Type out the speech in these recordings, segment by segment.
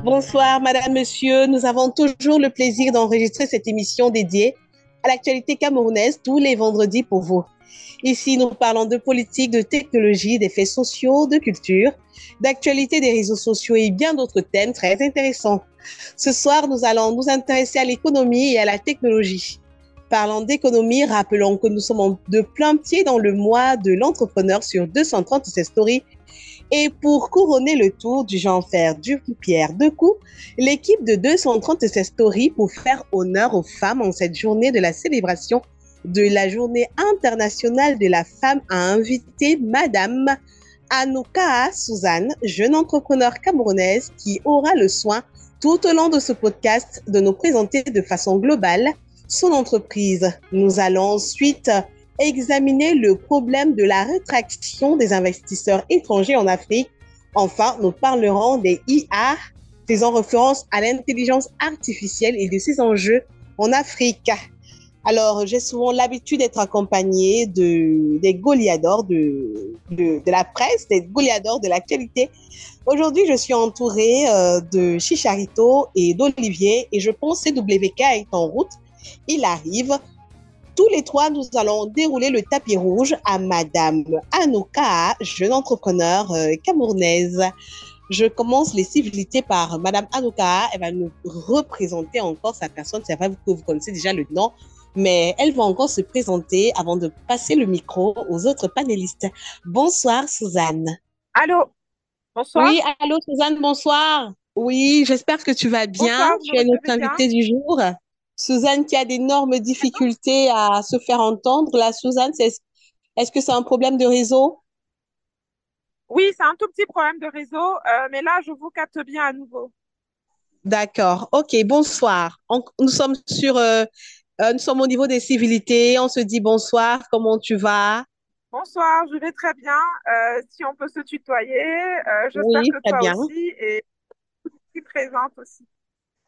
Bonsoir, madame, monsieur. Nous avons toujours le plaisir d'enregistrer cette émission dédiée à l'actualité camerounaise tous les vendredis pour vous. Ici, nous parlons de politique, de technologie, des faits sociaux, de culture, d'actualité des réseaux sociaux et bien d'autres thèmes très intéressants. Ce soir, nous allons nous intéresser à l'économie et à la technologie. Parlant d'économie, rappelons que nous sommes de plein pied dans le mois de l'entrepreneur sur 230 stories et pour couronner le tour du genre faire du pierre deux coups, l'équipe de 236 Stories pour faire honneur aux femmes en cette journée de la célébration de la journée internationale de la femme a invité Madame Anouka Suzanne, jeune entrepreneur camerounaise qui aura le soin tout au long de ce podcast de nous présenter de façon globale son entreprise. Nous allons ensuite examiner le problème de la rétraction des investisseurs étrangers en Afrique. Enfin, nous parlerons des IA, faisant référence à l'intelligence artificielle et de ses enjeux en Afrique. Alors, j'ai souvent l'habitude d'être accompagnée des Goliadors de la presse, des Goliadors de l'actualité. Aujourd'hui, je suis entourée de Chicharito et d'Olivier et je pense que CWK est en route. Il arrive. Tous les trois, nous allons dérouler le tapis rouge à Madame Anouka, jeune entrepreneur camerounaise. Je commence les civilités par Madame Anouka. Elle va nous représenter encore sa personne. C'est vrai que vous connaissez déjà le nom, mais elle va encore se présenter avant de passer le micro aux autres panélistes. Bonsoir, Suzanne. Allô, bonsoir. Oui, allô, Suzanne, bonsoir. Oui, j'espère que tu vas bien. Bonsoir, vous Tu me es notre recevez bien? invitée du jour. Suzanne qui a d'énormes difficultés à se faire entendre. Là, Suzanne, est-ce que c'est un problème de réseau? Oui, c'est un tout petit problème de réseau, mais là, je vous capte bien à nouveau. D'accord. OK, bonsoir. Nous sommes au niveau des civilités. On se dit bonsoir, comment tu vas? Bonsoir, je vais très bien. Si on peut se tutoyer, j'espère Oui, que très toi bien. aussi et qui présente aussi.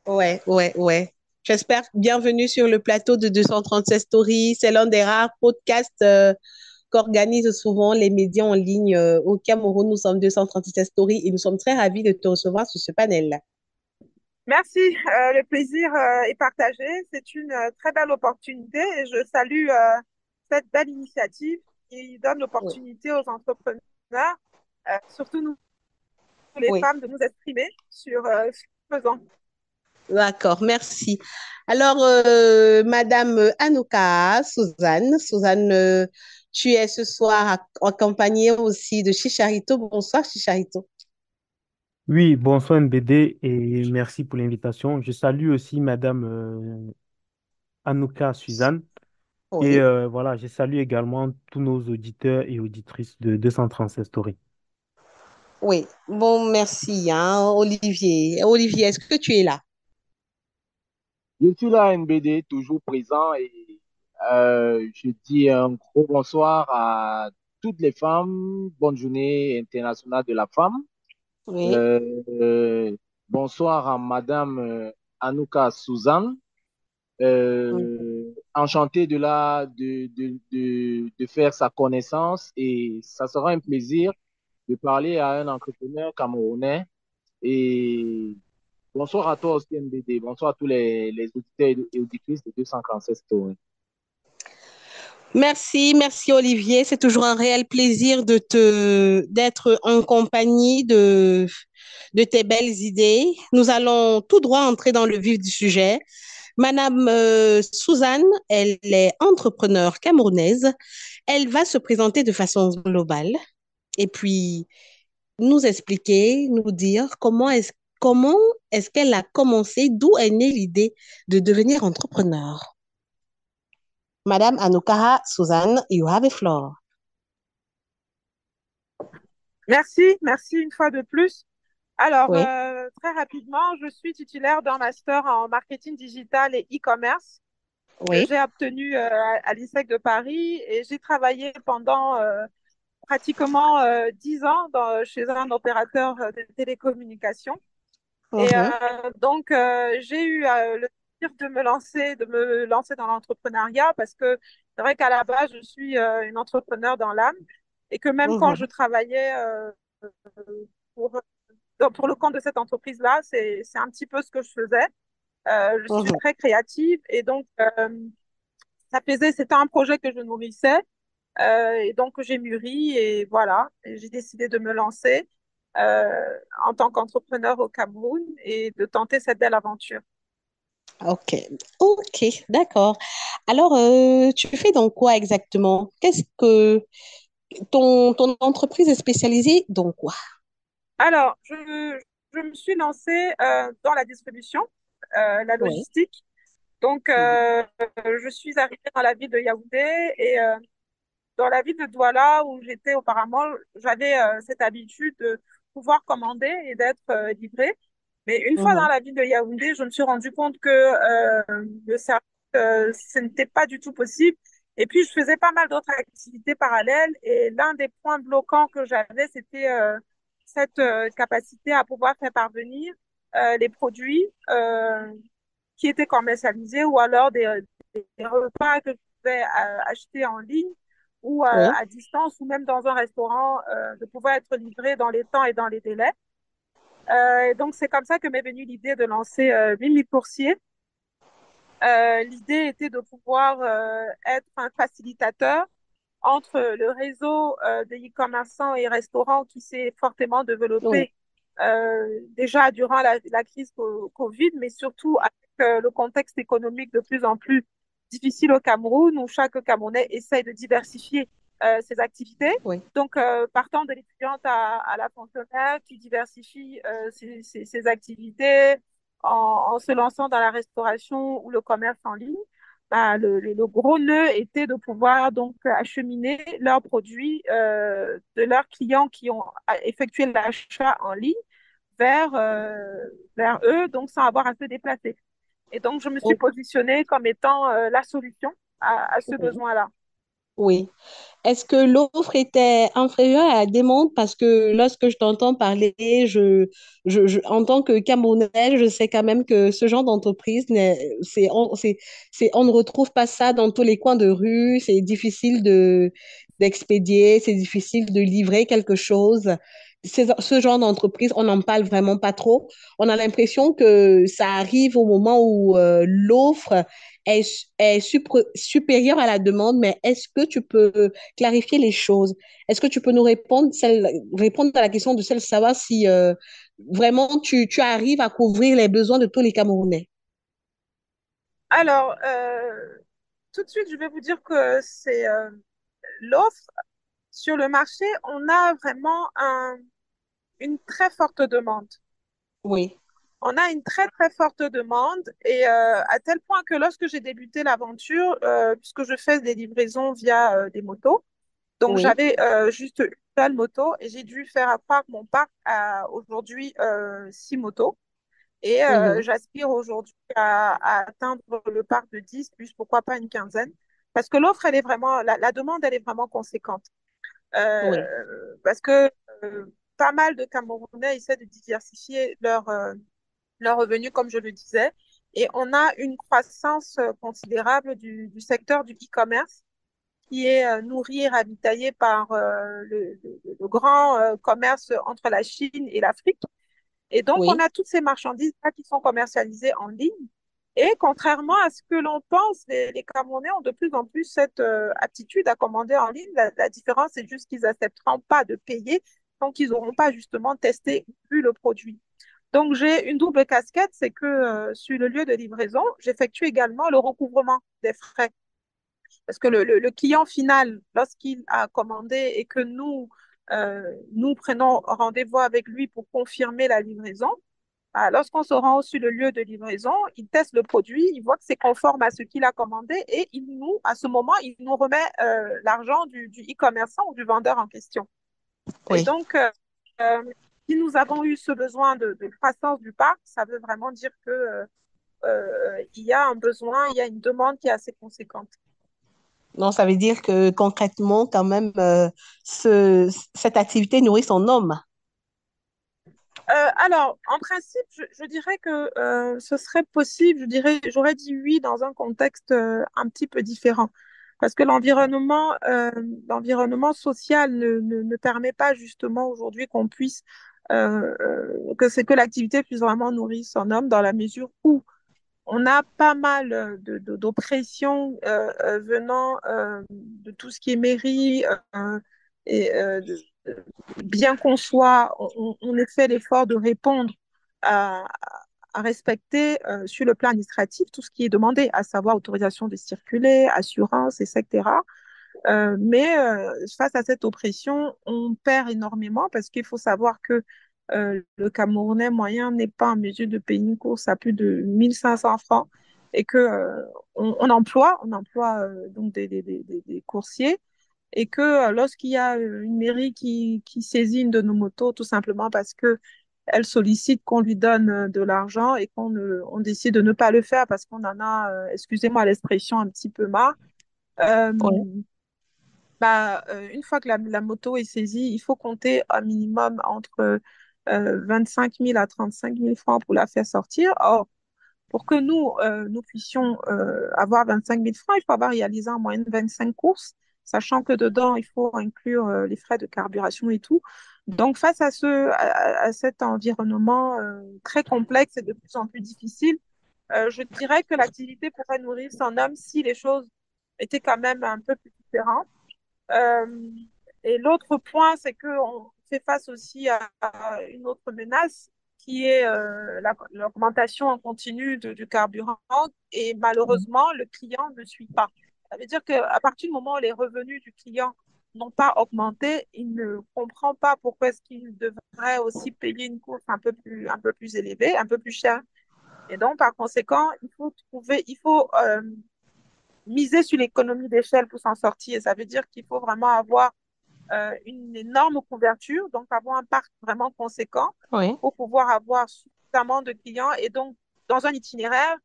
Ouais, ouais, ouais. J'espère. Bienvenue sur le plateau de 236 Stories. C'est l'un des rares podcasts qu'organisent souvent les médias en ligne au Cameroun. Nous sommes 237 Stories et nous sommes très ravis de te recevoir sur ce panel-là. Merci, le plaisir est partagé. C'est une très belle opportunité et je salue cette belle initiative qui donne Oui. l'opportunité aux entrepreneurs, surtout nous, les Oui. femmes, de nous exprimer sur ce que nous faisons. D'accord, merci. Alors, Madame Anouka, Suzanne, tu es ce soir accompagnée aussi de Chicharito. Bonsoir, Chicharito. Oui, bonsoir MBD et merci pour l'invitation. Je salue aussi Madame Anouka Suzanne et Oui, voilà, je salue également tous nos auditeurs et auditrices de 236 Story. oui. Bon, merci, hein, Olivier. Olivier, est-ce que tu es là? Je suis là, NBD, toujours présent et je dis un gros bonsoir à toutes les femmes. Bonne journée internationale de la femme. Oui. Euh, euh, Bonsoir à Madame Anouka Suzanne. Enchanté de faire sa connaissance et ça sera un plaisir de parler à un entrepreneur camerounais. Et bonsoir à toi aussi, MBD. Bonsoir à tous les auditeurs et auditrices de 237 Story. Merci, merci Olivier. C'est toujours un réel plaisir d'être en compagnie de tes belles idées. Nous allons tout droit entrer dans le vif du sujet. Madame Suzanne, elle est entrepreneure camerounaise. Elle va se présenter de façon globale et puis nous expliquer, nous dire comment est-ce qu'elle a commencé, d'où est née l'idée de devenir entrepreneur. Madame Anoukaha Suzanne, you have the floor. Merci une fois de plus. Alors, Oui, très rapidement, je suis titulaire d'un master en marketing digital et e-commerce que oui. j'ai obtenu à l'ISEC de Paris et j'ai travaillé pendant pratiquement 10 ans chez un opérateur de télécommunications. Et Mhm, j'ai eu le désir de me lancer dans l'entrepreneuriat parce que c'est vrai qu'à la base, je suis une entrepreneur dans l'âme et que même quand mhm. je travaillais pour pour le compte de cette entreprise-là, c'est un petit peu ce que je faisais. Je suis Mhm. très créative et donc c'était un projet que je nourrissais et donc j'ai mûri et voilà, et j'ai décidé de me lancer en tant qu'entrepreneur au Cameroun et de tenter cette belle aventure. Ok, ok, d'accord. Alors, tu fais dans quoi exactement? Qu'est-ce que ton entreprise est spécialisée dans quoi? Alors, je me suis lancée dans la distribution, la Oui. logistique. Donc, Mhm. je suis arrivée dans la ville de Yaoundé et dans la ville de Douala où j'étais auparavant, j'avais cette habitude de pouvoir commander et d'être livrée. Mais une fois dans Mhm. la ville de Yaoundé, je me suis rendu compte que le service, ce n'était pas du tout possible. Et puis, je faisais pas mal d'autres activités parallèles. Et l'un des points bloquants que j'avais, c'était cette capacité à pouvoir faire parvenir les produits qui étaient commercialisés ou alors des repas que je pouvais acheter en ligne ou Oui. à distance ou même dans un restaurant, de pouvoir être livré dans les temps et dans les délais. Et donc, c'est comme ça que m'est venue l'idée de lancer Mimi Coursier. L'idée était de pouvoir être un facilitateur entre le réseau des e-commerçants et restaurants qui s'est fortement Oui. développé déjà durant la crise Covid, mais surtout avec le contexte économique de plus en plus difficile au Cameroun, où chaque Camerounais essaye de diversifier ses activités. Oui. Donc, partant de l'étudiante à la fonctionnaire qui diversifie ses activités en se lançant dans la restauration ou le commerce en ligne, bah, le gros nœud était de pouvoir donc acheminer leurs produits de leurs clients qui ont effectué l'achat en ligne vers, vers eux, donc sans avoir à se déplacer. Et donc, je me suis Oh, positionnée comme étant la solution à ce oui. besoin-là. Oui. Est-ce que l'offre était inférieure à la demande? Parce que lorsque je t'entends parler, en tant que Camerounaise, je sais quand même que ce genre d'entreprise, on ne retrouve pas ça dans tous les coins de rue. C'est difficile d'expédier, c'est difficile de livrer quelque chose. Ce genre d'entreprise, on n'en parle vraiment pas trop. On a l'impression que ça arrive au moment où l'offre est supérieure à la demande, mais est-ce que tu peux clarifier les choses? Est-ce que tu peux nous répondre à la question de celle de savoir si vraiment tu arrives à couvrir les besoins de tous les Camerounais? Alors, tout de suite, je vais vous dire que c'est l'offre sur le marché, on a vraiment une très forte demande. Oui, On a une très, très forte demande et à tel point que lorsque j'ai débuté l'aventure, puisque je fais des livraisons via des motos, donc oui, j'avais juste une seule moto et j'ai dû faire accroître mon parc à aujourd'hui 6 motos. Et mhm, j'aspire aujourd'hui à atteindre le parc de 10, plus pourquoi pas une quinzaine. Parce que l'offre, elle est vraiment, la demande, elle est vraiment conséquente. oui, Parce que euh, pas mal de Camerounais essaient de diversifier leurs revenus, comme je le disais. Et on a une croissance considérable du secteur du e-commerce qui est nourri et ravitaillé par le grand commerce entre la Chine et l'Afrique. Et donc, on oui, a toutes ces marchandises là qui sont commercialisées en ligne. Et contrairement à ce que l'on pense, les Camerounais ont de plus en plus cette aptitude à commander en ligne. La différence, c'est juste qu'ils n'accepteront pas de payer tant qu'ils n'auront pas justement testé ou vu le produit. Donc, j'ai une double casquette, c'est que sur le lieu de livraison, j'effectue également le recouvrement des frais. Parce que le client final, lorsqu'il a commandé et que nous prenons rendez-vous avec lui pour confirmer la livraison, lorsqu'on se rend sur le lieu de livraison, il teste le produit, il voit que c'est conforme à ce qu'il a commandé et à ce moment, il nous remet l'argent du e-commerçant ou du vendeur en question. Et oui. donc, euh, si nous avons eu ce besoin de croissance du parc, ça veut vraiment dire que il y a un besoin, il y a une demande qui est assez conséquente. Non, ça veut dire que concrètement, quand même, cette activité nourrit son homme. Alors, en principe, je dirais que ce serait possible. J'aurais dit oui dans un contexte un petit peu différent, parce que l'environnement social ne permet pas justement aujourd'hui qu'on puisse que l'activité puisse vraiment nourrir son homme dans la mesure où on a pas mal d'oppression venant de tout ce qui est mairie et bien qu'on soit, on ait fait l'effort de répondre à, à respecter sur le plan administratif tout ce qui est demandé, à savoir autorisation de circuler, assurance, etc. Mais face à cette oppression, on perd énormément parce qu'il faut savoir que le Camerounais moyen n'est pas en mesure de payer une course à plus de 1500 francs et que on emploie donc des coursiers et que lorsqu'il y a une mairie qui saisit une de nos motos tout simplement parce que elle sollicite qu'on lui donne de l'argent et on décide de ne pas le faire parce qu'on en a, excusez-moi l'expression, un petit peu marre. Euh, Oui. une fois que la moto est saisie, il faut compter un minimum entre 25 000 à 35 000 francs pour la faire sortir. Or, pour que nous puissions avoir 25 000 francs, il faut avoir réalisé en moyenne 25 courses, sachant que dedans, il faut inclure les frais de carburation et tout. Donc, face à cet environnement très complexe et de plus en plus difficile, je dirais que l'activité pourrait nourrir son homme si les choses étaient quand même un peu plus différentes. Euh, et l'autre point, c'est qu'on fait face aussi à une autre menace qui est l'augmentation en continu du carburant et malheureusement, le client ne suit pas. Ça veut dire qu'à partir du moment où les revenus du client n'ont pas augmenté, il ne comprend pas pourquoi est-ce qu'il devrait aussi payer une course un peu plus élevée, un peu plus chère. Et donc, par conséquent, il faut miser sur l'économie d'échelle pour s'en sortir. Et ça veut dire qu'il faut vraiment avoir une énorme couverture, donc avoir un parc vraiment conséquent Oui. pour pouvoir avoir suffisamment de clients et donc dans un itinéraire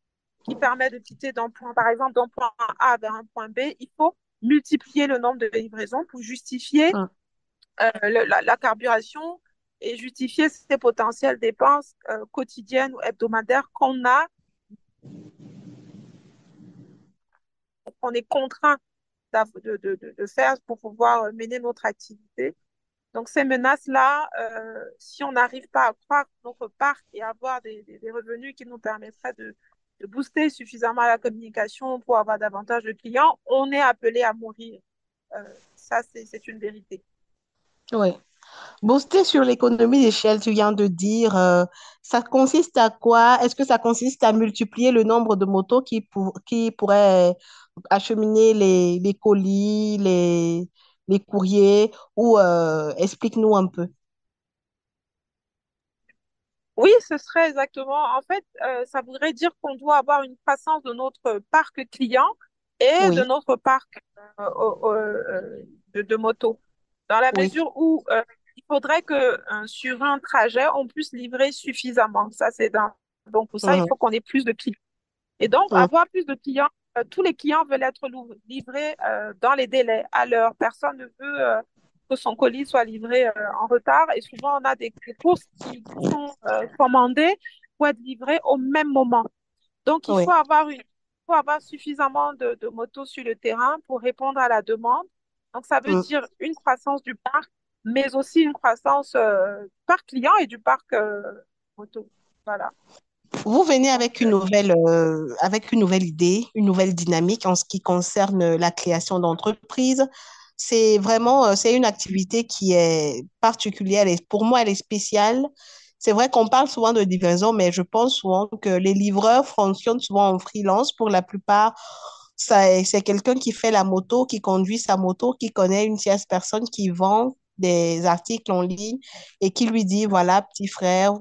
qui permet de quitter d'un point, par exemple, d'un point A vers un point B, il faut multiplier le nombre de livraisons pour justifier Mm. la carburation et justifier ces potentielles dépenses quotidiennes ou hebdomadaires qu'on est contraint de faire pour pouvoir mener notre activité. Donc, ces menaces-là, si on n'arrive pas à croire notre parc et avoir des revenus qui nous permettraient de booster suffisamment la communication pour avoir davantage de clients, on est appelé à mourir. Ça, c'est une vérité. Oui. Booster sur l'économie d'échelle, tu viens de dire, ça consiste à quoi? Est-ce que ça consiste à multiplier le nombre de motos qui pourraient acheminer les colis, les courriers, ou explique-nous un peu. Oui, ce serait exactement. En fait, ça voudrait dire qu'on doit avoir une croissance de notre parc client et de Oui, notre parc de motos. Dans la oui. mesure où il faudrait que sur un trajet, on puisse livrer suffisamment. Ça, c'est d'un. Donc, pour ça, il Mhm, faut qu'on ait plus de clients. Et donc, mhm, avoir plus de clients, tous les clients veulent être livrés dans les délais, à l'heure. Personne ne veut que son colis soit livré en retard. Et souvent, on a des courses qui sont commandées pour être livrées au même moment. Donc, oui. il faut avoir suffisamment de motos sur le terrain pour répondre à la demande. Donc, ça veut Mhm. dire une croissance du parc, mais aussi une croissance du parc client et du parc moto. Voilà. Vous venez Donc, avec une nouvelle idée, une nouvelle dynamique en ce qui concerne la création d'entreprises. C'est vraiment, c'est une activité qui est particulière et pour moi, elle est spéciale. C'est vrai qu'on parle souvent de livraison, mais je pense souvent que les livreurs fonctionnent souvent en freelance. Pour la plupart, c'est quelqu'un qui fait la moto, qui conduit sa moto, qui connaît une tierce personne qui vend des articles en ligne et qui lui dit, voilà, petit frère,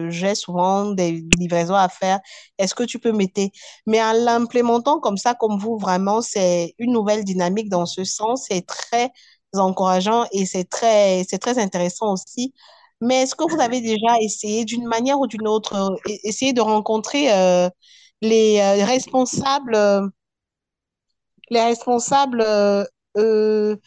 j'ai souvent des livraisons à faire. Est-ce que tu peux m'aider? Mais en l'implémentant comme ça, comme vous, vraiment, c'est une nouvelle dynamique dans ce sens. C'est très encourageant et c'est très intéressant aussi. Mais est-ce que vous avez déjà essayé d'une manière ou d'une autre, essayer de rencontrer les responsables les responsables des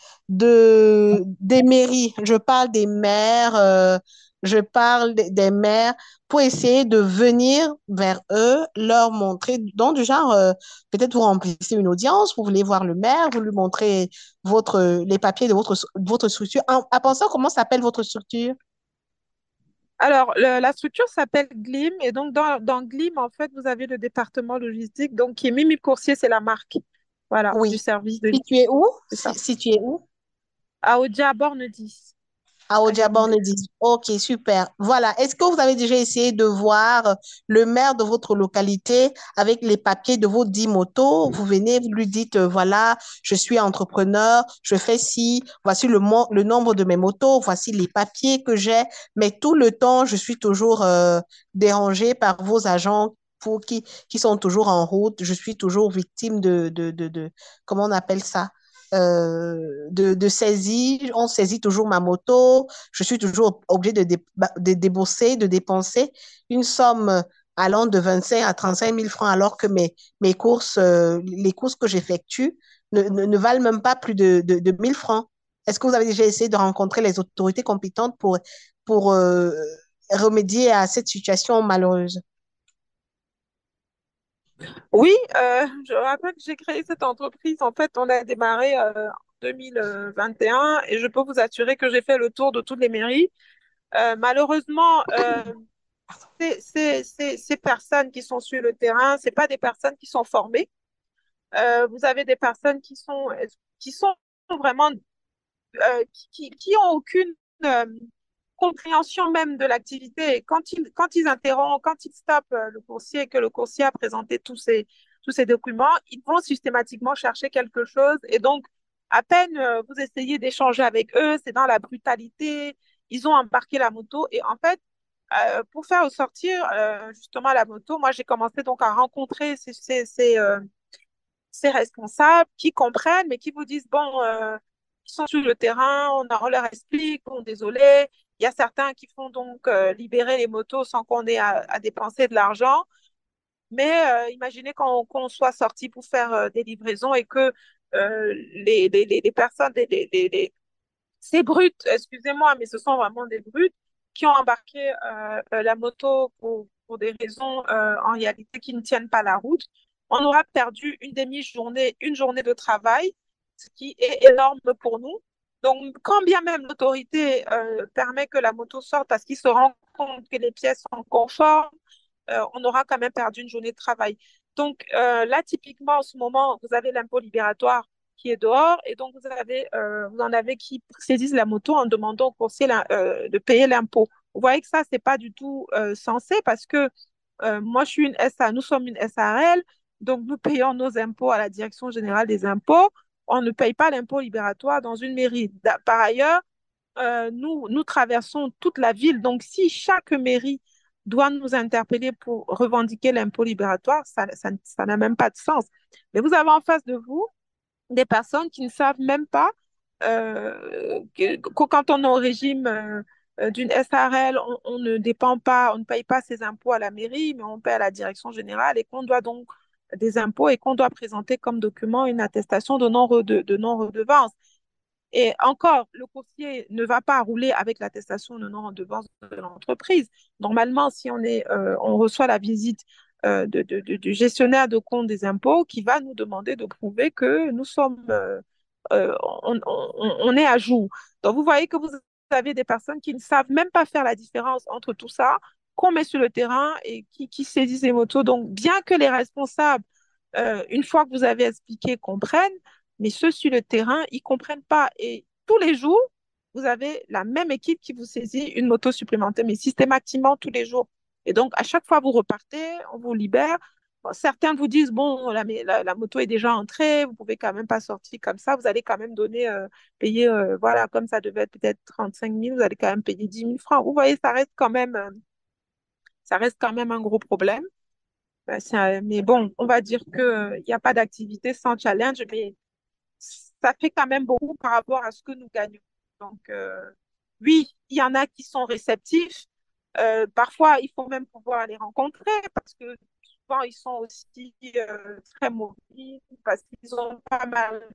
mairies. Je parle des maires, je parle des maires pour essayer de venir vers eux, leur montrer, donc du genre, peut-être vous remplissez une audience, vous voulez voir le maire, vous lui montrez les papiers de votre structure. En pensant comment s'appelle votre structure? Alors, la structure s'appelle GLIM et donc dans GLIM, en fait, vous avez le département logistique, donc qui est Mimi Coursier, c'est la marque, voilà, du Oui. service de livraison, Situé où? c'est ça. Situé où? À Odia, borne 10, À à Odiaborne Yaoundé. 10. Ok, super. Voilà. Est-ce que vous avez déjà essayé de voir le maire de votre localité avec les papiers de vos 10 motos? Vous venez, vous lui dites, voilà, je suis entrepreneur, je fais ci, voici le nombre de mes motos, voici les papiers que j'ai, mais tout le temps, je suis toujours dérangée par vos agents qui sont toujours en route. Je suis toujours victime comment on appelle ça? De saisie. On saisit toujours ma moto. Je suis toujours obligée de débourser, de dépenser une somme allant de 25 à 35 000 francs, alors que mes courses, les courses que j'effectue ne valent même pas plus de 1 000 francs. Est-ce que vous avez déjà essayé de rencontrer les autorités compétentes pour remédier à cette situation malheureuse? Oui, je rappelle que j'ai créé cette entreprise. En fait, on a démarré en 2021 et je peux vous assurer que j'ai fait le tour de toutes les mairies. Malheureusement, ces personnes qui sont sur le terrain, c'est pas des personnes qui sont formées. Vous avez des personnes qui sont vraiment qui ont aucune euh, compréhension même de l'activité. Et quand ils interrompent, quand ils stoppent le coursier et que le coursier a présenté tous ces documents, ils vont systématiquement chercher quelque chose. Et donc, à peine vous essayez d'échanger avec eux, c'est dans la brutalité. Ils ont embarqué la moto. Et en fait, pour faire ressortir justement la moto, moi, j'ai commencé donc à rencontrer ces responsables qui comprennent, mais qui vous disent, bon, ils sont sur le terrain, on leur explique, bon, désolé. Il y a certains qui font donc libérer les motos sans qu'on ait à dépenser de l'argent. Mais imaginez qu'on soit sorti pour faire des livraisons et que les personnes, ces brutes, excusez-moi, mais ce sont vraiment des brutes qui ont embarqué la moto pour des raisons en réalité qui ne tiennent pas la route. On aura perdu une demi-journée, une journée de travail, ce qui est énorme pour nous. Donc, quand bien même l'autorité permet que la moto sorte parce qu'ils se rendent compte que les pièces sont conformes, on aura quand même perdu une journée de travail. Donc là, typiquement, en ce moment, vous avez l'impôt libératoire qui est dehors et donc vous en avez qui saisissent la moto en demandant au coursier de payer l'impôt. Vous voyez que ça, c'est pas du tout sensé parce que moi, je suis une SA, nous sommes une SARL, donc nous payons nos impôts à la Direction générale des impôts. On ne paye pas l'impôt libératoire dans une mairie. Par ailleurs, nous traversons toute la ville. Donc, si chaque mairie doit nous interpeller pour revendiquer l'impôt libératoire, ça n'a même pas de sens. Mais vous avez en face de vous des personnes qui ne savent même pas que quand on est au régime d'une SARL, on ne dépend pas, on ne paye pas ses impôts à la mairie, mais on paye à la direction générale et qu'on doit donc des impôts et qu'on doit présenter comme document une attestation de non-redevance. Et encore, le coursier ne va pas rouler avec l'attestation de non-redevance de l'entreprise. Normalement, si on reçoit la visite du gestionnaire de compte des impôts qui va nous demander de prouver que nous sommes, on est à jour. Donc, vous voyez que vous avez des personnes qui ne savent même pas faire la différence entre tout ça, qu'on met sur le terrain et qui saisissent les motos. Donc, bien que les responsables, une fois que vous avez expliqué, comprennent, mais ceux sur le terrain, ils ne comprennent pas. Et tous les jours, vous avez la même équipe qui vous saisit une moto supplémentaire, mais systématiquement tous les jours. Et donc, à chaque fois, vous repartez, on vous libère. Bon, certains vous disent, bon, la moto est déjà entrée, vous ne pouvez quand même pas sortir comme ça, vous allez quand même payer, voilà, comme ça devait être peut-être 35 000, vous allez quand même payer 10 000 francs. Vous voyez, ça reste quand même un gros problème. Mais bon, on va dire qu'il n'y a pas d'activité sans challenge, mais ça fait quand même beaucoup par rapport à ce que nous gagnons. Donc, oui, il y en a qui sont réceptifs. Parfois, il faut même pouvoir les rencontrer parce que souvent, ils sont aussi très mobiles parce qu'ils ont pas mal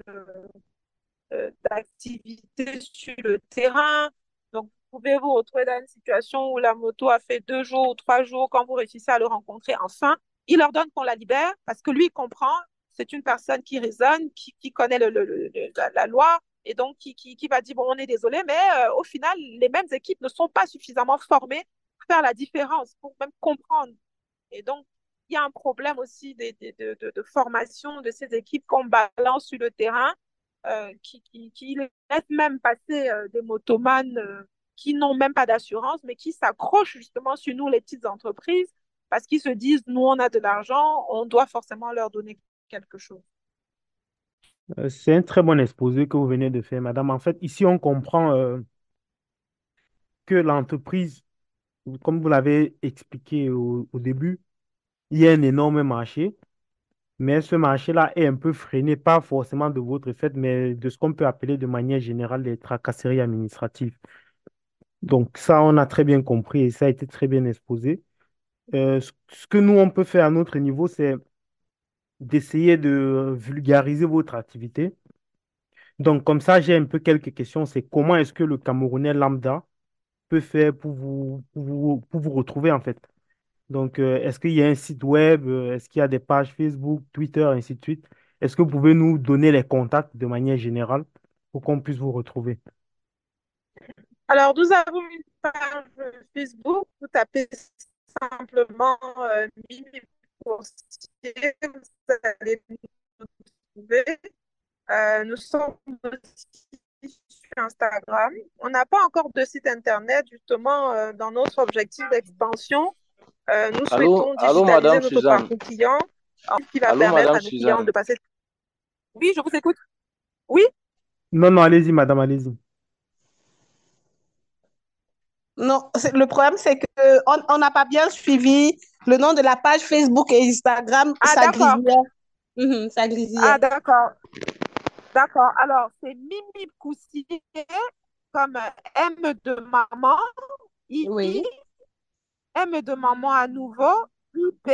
d'activités sur le terrain. Donc, vous pouvez vous retrouver dans une situation où la moto a fait 2 jours ou 3 jours. Quand vous réussissez à le rencontrer, enfin, il leur donne qu'on la libère parce que lui, il comprend. C'est une personne qui raisonne, qui connaît la loi et donc qui va dire, bon, on est désolé, mais au final, les mêmes équipes ne sont pas suffisamment formées faire la différence, pour même comprendre. Et donc, il y a un problème aussi de formation de ces équipes qu'on balance sur le terrain, qui laissent même passer des motomanes qui n'ont même pas d'assurance, mais qui s'accrochent justement sur nous, les petites entreprises, parce qu'ils se disent, nous, on a de l'argent, on doit forcément leur donner quelque chose. C'est un très bon exposé que vous venez de faire, madame. En fait, ici, on comprend que l'entreprise, comme vous l'avez expliqué au début, il y a un énorme marché, mais ce marché-là est un peu freiné, pas forcément de votre fait, mais de ce qu'on peut appeler de manière générale les tracasseries administratives. Donc ça, on a très bien compris et ça a été très bien exposé. Ce que nous, on peut faire à notre niveau, c'est d'essayer de vulgariser votre activité. Donc comme ça, j'ai un peu quelques questions. C'est comment est-ce que le Camerounais lambda peut faire pour vous retrouver en fait? Donc, est-ce qu'il y a un site web? Est-ce qu'il y a des pages Facebook, Twitter, ainsi de suite? Est-ce que vous pouvez nous donner les contacts de manière générale pour qu'on puisse vous retrouver? Alors, nous avons une page Facebook, vous tapez simplement Mimi Coursier, vous allez nous trouver. Nous sommes aussi sur Instagram. On n'a pas encore de site internet, justement, dans notre objectif d'expansion. Nous Allô, souhaitons allô, digitaliser Madame notre Suzanne. parcours client, ce qui va Allô, permettre Madame à nos clients de Suzanne. passer. Oui, je vous écoute. Oui, Non, non, allez-y, madame, allez-y. Non, le problème, c'est que on n'a pas bien suivi le nom de la page Facebook et Instagram, ah ça d'accord. grésillait. Ça Ah grésillait. d'accord. D'accord. Alors, c'est Mimi Coursier comme M de maman, I, Oui. M de maman à nouveau, IP.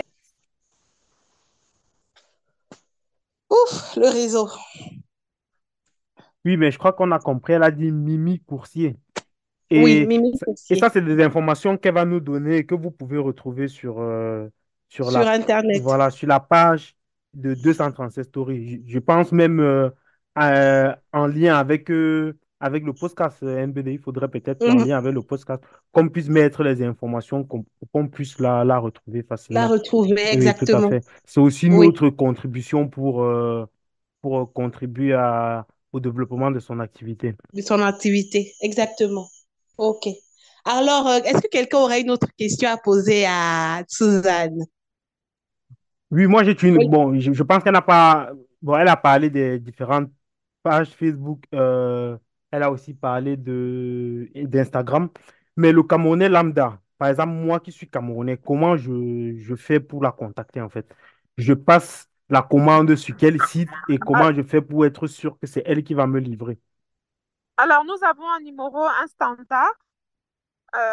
Ouf, le réseau. Oui, mais je crois qu'on a compris. Elle a dit Mimi Coursier. Oui, Et, Mimi et ça, Coursier c'est des informations qu'elle va nous donner et que vous pouvez retrouver sur sur Internet. voilà, sur la page de 237 Stories. Je pense même en lien avec le podcast NBD. Il faudrait peut-être en Mhm. lien avec le podcast qu'on puisse mettre les informations, qu'on puisse la retrouver La facilement. retrouver, Oui, tout à exactement. fait. C'est aussi Oui, notre contribution pour contribuer au développement de son activité. de son activité, exactement. OK. Alors, est-ce que quelqu'un aurait une autre question à poser à Suzanne? Oui, moi j'ai une. Oui. Bon, je pense qu'elle n'a pas. Bon, elle a parlé des différentes pages Facebook. Elle a aussi parlé d'Instagram. Mais le Camerounais lambda, par exemple, moi qui suis Camerounais, comment je fais pour la contacter en fait? Je passe la commande sur quel site et Ah, comment je fais pour être sûr que c'est elle qui va me livrer? alors, nous avons un numéro, un standard.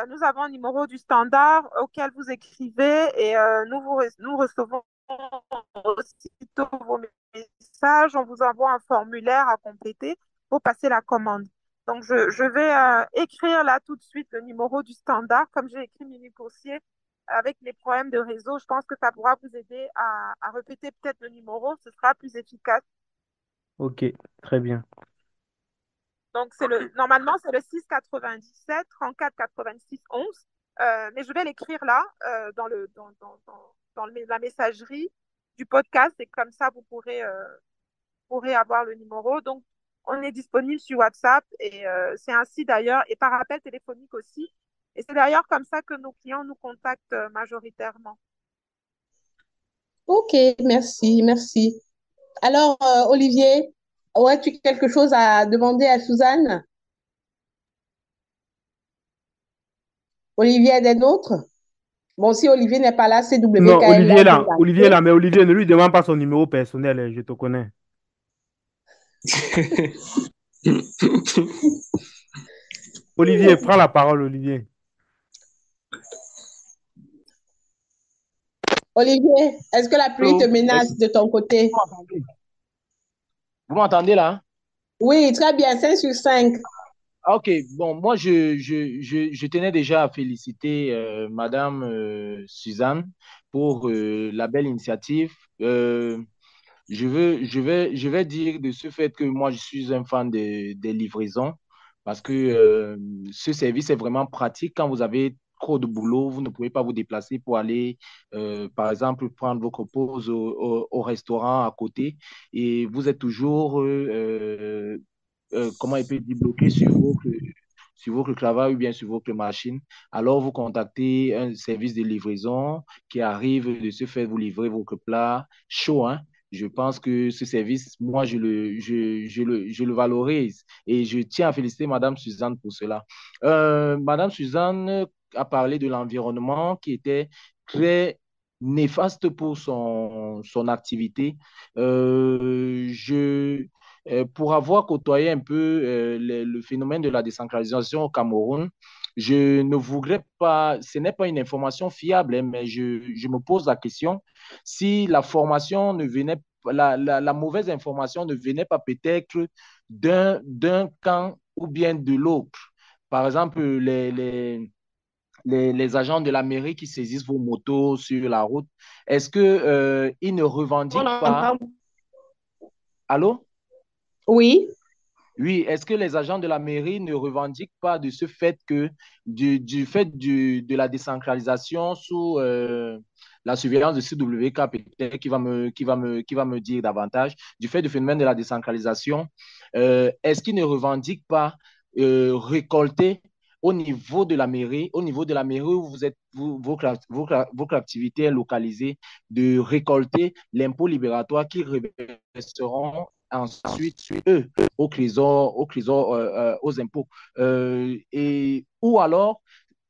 Nous avons un numéro du standard auquel vous écrivez et nous recevons aussitôt vos messages. On vous envoie un formulaire à compléter pour passer la commande. Donc, je vais écrire là tout de suite le numéro du standard, comme j'ai écrit Mini Coursier avec les problèmes de réseau. Je pense que ça pourra vous aider à répéter peut-être le numéro, ce sera plus efficace. Ok, très bien. Donc, normalement, c'est le 6 97 34 86 11. Mais je vais l'écrire là, la messagerie du podcast. Et comme ça, vous pourrez avoir le numéro. Donc, on est disponible sur WhatsApp. Et c'est ainsi d'ailleurs, et par appel téléphonique aussi. Et c'est d'ailleurs comme ça que nos clients nous contactent majoritairement. OK, merci, merci. Alors, Olivier, aurais-tu quelque chose à demander à Suzanne? Olivier est des nôtres? Bon, si Olivier n'est pas là, c'est Non, WKL là, vient Olivier est d'arriver. là, mais Olivier, ne lui demande pas son numéro personnel, je te connais. Olivier, prends la parole, Olivier. Olivier, est-ce que la pluie te Allô? menace de ton côté? Vous m'entendez là? Oui, très bien, 5 sur 5. Ah, ok, bon, moi, je tenais déjà à féliciter Madame Suzanne pour la belle initiative. Je vais dire de ce fait que moi, je suis un fan des livraisons parce que ce service est vraiment pratique quand vous avez trop de boulot, vous ne pouvez pas vous déplacer pour aller, par exemple, prendre votre pause au restaurant à côté et vous êtes toujours, comment il peut dire, bloqué sur votre travail ou bien sur votre machine, alors vous contactez un service de livraison qui arrive de ce fait vous livrer votre plat chaud, hein. Je pense que ce service, moi, je le valorise et je tiens à féliciter Madame Suzanne pour cela. Madame Suzanne a parlé de l'environnement qui était très néfaste pour son activité. Pour avoir côtoyé un peu le phénomène de la décentralisation au Cameroun, je ne voudrais pas, ce n'est pas une information fiable, hein, mais je me pose la question si la formation ne venait, la mauvaise information ne venait pas peut-être d'un camp ou bien de l'autre. Par exemple, les agents de la mairie qui saisissent vos motos sur la route, est-ce que, ils ne On revendiquent pas? entend. Allô? Oui. Oui, est-ce que les agents de la mairie ne revendiquent pas de ce fait que, du fait de la décentralisation sous la surveillance de CWK, peut-être qui va me dire davantage, du fait du phénomène de la décentralisation, est-ce qu'ils ne revendiquent pas récolter au niveau de la mairie où vous êtes, votre activité est localisée, de récolter l'impôt libératoire qui reverseront ensuite, eux, aux impôts. Ou alors,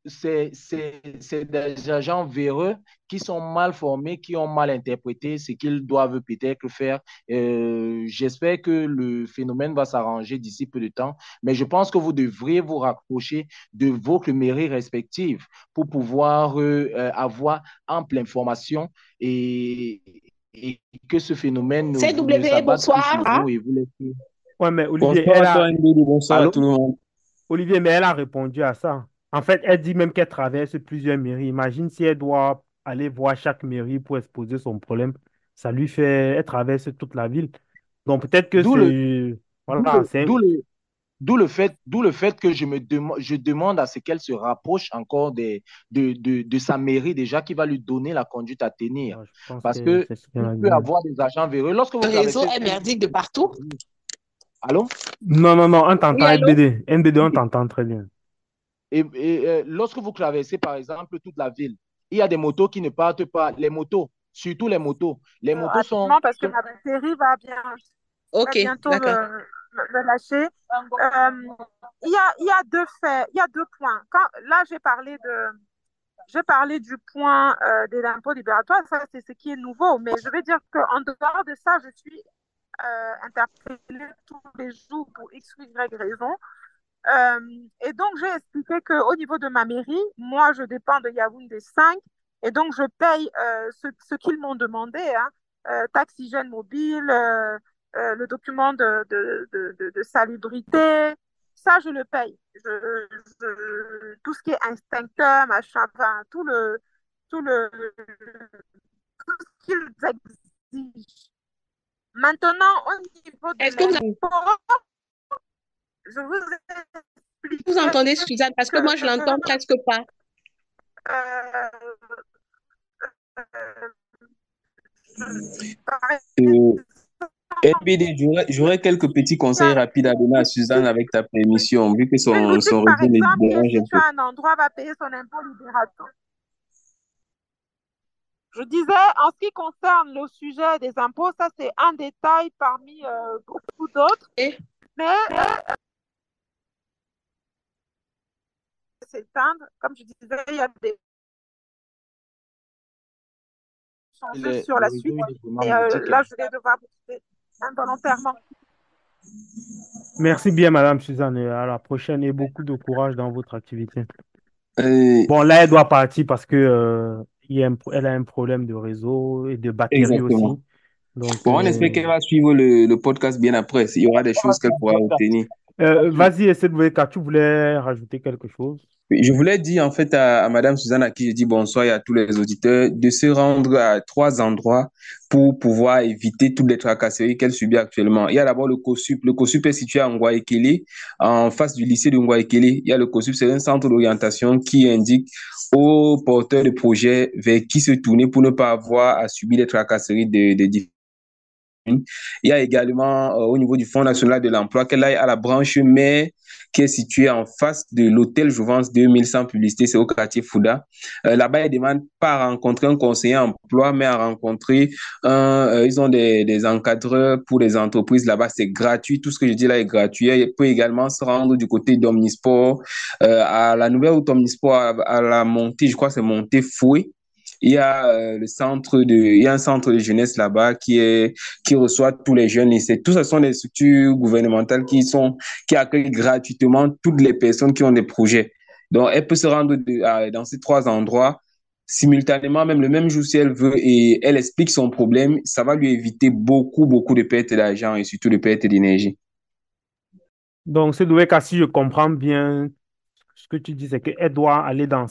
c'est des agents véreux qui sont mal formés, qui ont mal interprété ce qu'ils doivent peut-être faire. J'espère que le phénomène va s'arranger d'ici peu de temps, mais je pense que vous devriez vous rapprocher de votre mairie respective pour pouvoir avoir ample information et que ce phénomène ne CW, s'abatte plus bonsoir. sur vous et vous laissez. Ouais, mais Olivier, Bonsoir à toi, Ndidi, bonsoir à Allô? tout le monde. Olivier, mais elle a répondu à ça. En fait, elle dit même qu'elle traverse plusieurs mairies. Imagine si elle doit aller voir chaque mairie pour exposer son problème. Ça lui fait... Elle traverse toute la ville. Donc peut-être que D'où le, c'est... d'où Voilà, le, c'est... d'où le, d'où le fait que je demande à ce qu'elle se rapproche encore de sa mairie déjà qui va lui donner la conduite à tenir. Ouais, je pense Parce que que c'est ce qu'elle il a peut dit. avoir des agents véreux. Lorsque vous Le réseau traversez... est merdique de partout. Allô? Non, non, non, on Oui, t'entend, allô? NBD. NBD, on t'entend très bien. Lorsque vous traversez, par exemple, toute la ville, il y a des motos qui ne partent pas. Les motos, surtout les motos. Les motos Rapidement, parce que ma batterie va Ok, bientôt d'accord. me lâcher. Il y a deux faits, il y a deux points. Là, j'ai parlé du point de l'impôt libératoire, ça c'est ce qui est nouveau, mais je vais dire qu'en dehors de ça, je suis interpellée tous les jours pour X ou Y raison. Et donc, j'ai expliqué qu'au niveau de ma mairie, moi, je dépends de Yaoundé 5 et donc je paye ce qu'ils m'ont demandé, hein, taxe hygiène mobile, le document de salubrité, ça, je le paye. Tout ce qui est instincteur, machin, enfin, ce qu'ils exigent. Maintenant, au niveau de Est-ce que l'impôt, je vous vous expliquais entendez Suzanne? Parce que que moi, je l'entends presque pas. euh, par Euh, exemple, NBD, j'aurais quelques petits il y conseils a rapides à donner à Suzanne avec ta permission, vu que une son boutique, par réseau le exemple, qui est dérange un située peu. à un endroit, va payer son impôt libératoire. Je disais, en ce qui concerne le sujet des impôts, ça c'est un détail parmi beaucoup d'autres, Et mais c'est éteindre, comme je disais, il y a des changer sur le la réseau suite, il est vraiment et merdique, hein. là je vais devoir vous quitter involontairement. Merci bien, Madame Suzanne, et à la prochaine et beaucoup de courage dans votre activité. Euh, Bon, là, elle doit partir parce que, elle a un problème de réseau et de batterie exactement. aussi. Donc, Bon, on espère qu'elle va suivre le podcast bien après. Il y aura des choses qu'elle pourra obtenir. Vas-y, essaie de voir, car tu voulais rajouter quelque chose. Oui, je voulais dire en fait à Madame Suzanne, à qui je dis bonsoir, et à tous les auditeurs, de se rendre à 3 endroits pour pouvoir éviter toutes les tracasseries qu'elle subit actuellement. Il y a d'abord le COSUP. Le COSUP est situé à Ngouaekele, en face du lycée de Ngouaekele. Il y a le COSUP, c'est un centre d'orientation qui indique aux porteurs de projets vers qui se tourner pour ne pas avoir à subir les tracasseries de il y a également au niveau du Fonds national de l'emploi qu'elle aille à la branche mère qui est située en face de l'hôtel Jouvence 2000 sans publicité, c'est au quartier Fouda. Là-bas, elle demande pas à rencontrer un conseiller emploi, mais à rencontrer ils ont des encadreurs pour les entreprises. Là-bas, c'est gratuit. Tout ce que je dis là est gratuit. Elle peut également se rendre du côté d'Omnisport, à la nouvelle route Omnisport, à la montée, je crois que c'est montée Fouet. Il y a il y a un centre de jeunesse là-bas qui reçoit tous les jeunes lycées. Tout ce sont des structures gouvernementales qui accueillent gratuitement toutes les personnes qui ont des projets. Donc, elle peut se rendre dans ces 3 endroits simultanément, même le même jour si elle veut, et elle explique son problème. Ça va lui éviter beaucoup, beaucoup de pertes d'argent et surtout de pertes d'énergie. Donc, c'est doué, car si je comprends bien, ce que tu dis, c'est qu'elle doit aller dans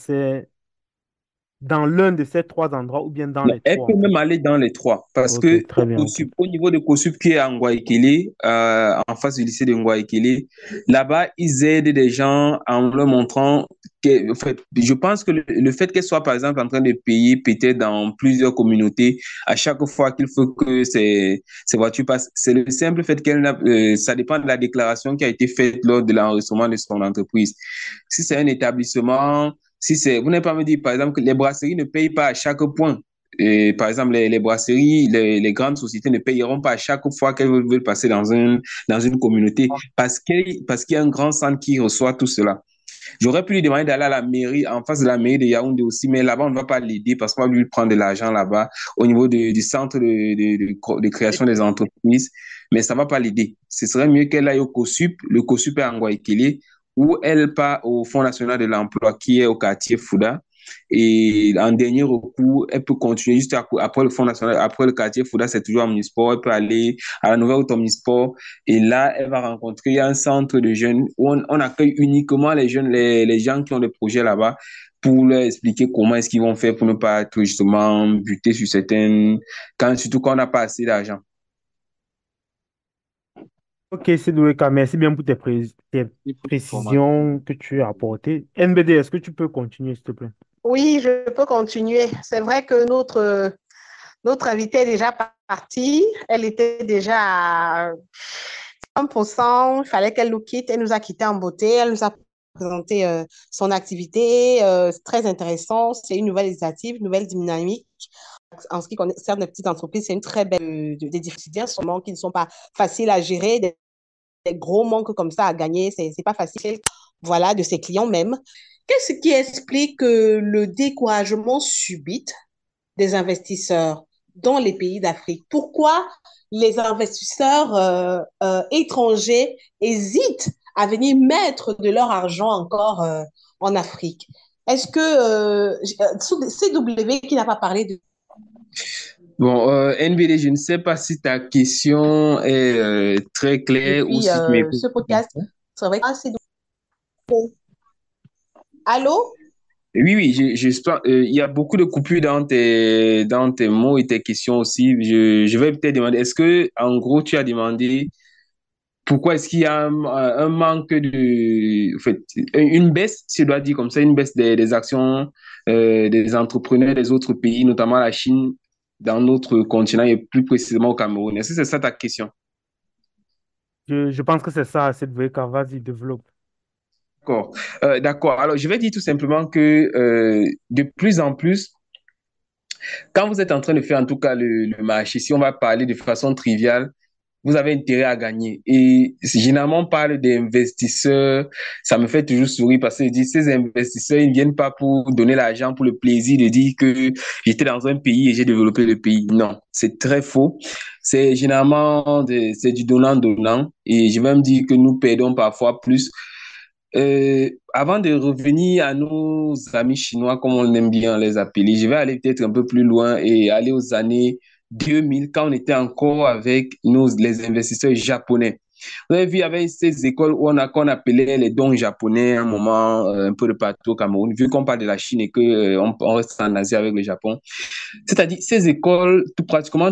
l'un de ces 3 endroits ou bien dans Non, les elle trois, peut en fait. même aller dans les trois parce Ok, que très bien, ok. Au niveau de COSUP qui est à Ngouaekele, en face du lycée de Ngouaekele, là-bas, ils aident des gens en leur montrant que, en fait, je pense que le fait qu'elle soit, par exemple, en train de payer peut-être dans plusieurs communautés, à chaque fois qu'il faut que ces voitures passent, c'est le simple fait ça dépend de la déclaration qui a été faite lors de l'enregistrement de son entreprise. Si c'est un établissement, si c'est, vous n'avez pas me dire, par exemple, que les brasseries ne payent pas à chaque point. Et, par exemple, les brasseries, les grandes sociétés ne payeront pas à chaque fois qu'elles veulent passer dans une communauté parce qu'il y a un grand centre qui reçoit tout cela. J'aurais pu lui demander d'aller à la mairie, en face de la mairie de Yaoundé aussi, mais là-bas, on ne va pas l'aider parce qu'on va lui prendre de l'argent là-bas au niveau du centre de création des entreprises, mais ça ne va pas l'aider. Ce serait mieux qu'elle aille au COSUP, le COSUP est en Guayaquil, ou elle part au Fonds national de l'emploi qui est au quartier Fouda. Et en dernier recours, elle peut continuer juste après le Fonds national, après le quartier Fouda, c'est toujours Omnisport. Elle peut aller à la nouvelle route Omnisport. Et là, elle va rencontrer un centre de jeunes où on accueille uniquement les jeunes, les gens qui ont des projets là-bas pour leur expliquer comment est-ce qu'ils vont faire pour ne pas être justement butés sur surtout quand on n'a pas assez d'argent. Ok, c'est doué, car merci bien pour tes Et pour l'information. précisions que tu as apportées. NBD, est-ce que tu peux continuer, s'il te plaît? Oui, je peux continuer. C'est vrai que notre invitée est déjà partie. Elle était déjà à 1%. Il fallait qu'elle nous quitte. Elle nous a quittés en beauté. Elle nous a présenté son activité. C'est très intéressant. C'est une nouvelle initiative, une nouvelle dynamique. En ce qui concerne les petites entreprises, c'est une très belle des difficultés, sûrement qui ne sont pas faciles à gérer, des gros manques comme ça à gagner. C'est pas facile. Voilà, de ses clients même. Qu'est-ce qui explique le découragement subit des investisseurs dans les pays d'Afrique? Pourquoi les investisseurs étrangers hésitent à venir mettre de leur argent encore en Afrique? Est-ce que CW qui n'a pas parlé de... Bon, NBD, je ne sais pas si ta question est très claire ou depuis si tu m'écoutes. ce podcast? C'est vrai que CW... Allô? Oui, oui, il y a beaucoup de coupures dans tes mots et tes questions aussi. Je vais peut-être demander, est-ce que, en gros, tu as demandé pourquoi est-ce qu'il y a un manque en fait, une baisse, si je dois dire comme ça, une baisse des actions des entrepreneurs des autres pays, notamment la Chine, dans notre continent et plus précisément au Cameroun. Est-ce que c'est ça ta question? Je pense que c'est ça, c'est doué, car vas-y, développe. D'accord. D'accord. Alors, je vais dire tout simplement que de plus en plus, quand vous êtes en train de faire en tout cas le marché, si on va parler de façon triviale, vous avez intérêt à gagner. Et généralement, on parle d'investisseurs, ça me fait toujours sourire parce que je dis, ces investisseurs, ils ne viennent pas pour donner l'argent, pour le plaisir de dire que j'étais dans un pays et j'ai développé le pays. Non, c'est très faux. C'est généralement c'est du donnant-donnant. Et je vais me dire que nous perdons parfois plus. Avant de revenir à nos amis chinois, comme on aime bien les appeler, je vais aller peut-être un peu plus loin et aller aux années 2000, quand on était encore avec les investisseurs japonais. Vous avez vu, il y avait ces écoles où qu'on appelait les dons japonais à un moment, un peu de partout au Cameroun, vu qu'on parle de la Chine et on reste en Asie avec le Japon. C'est-à-dire, ces écoles, pratiquement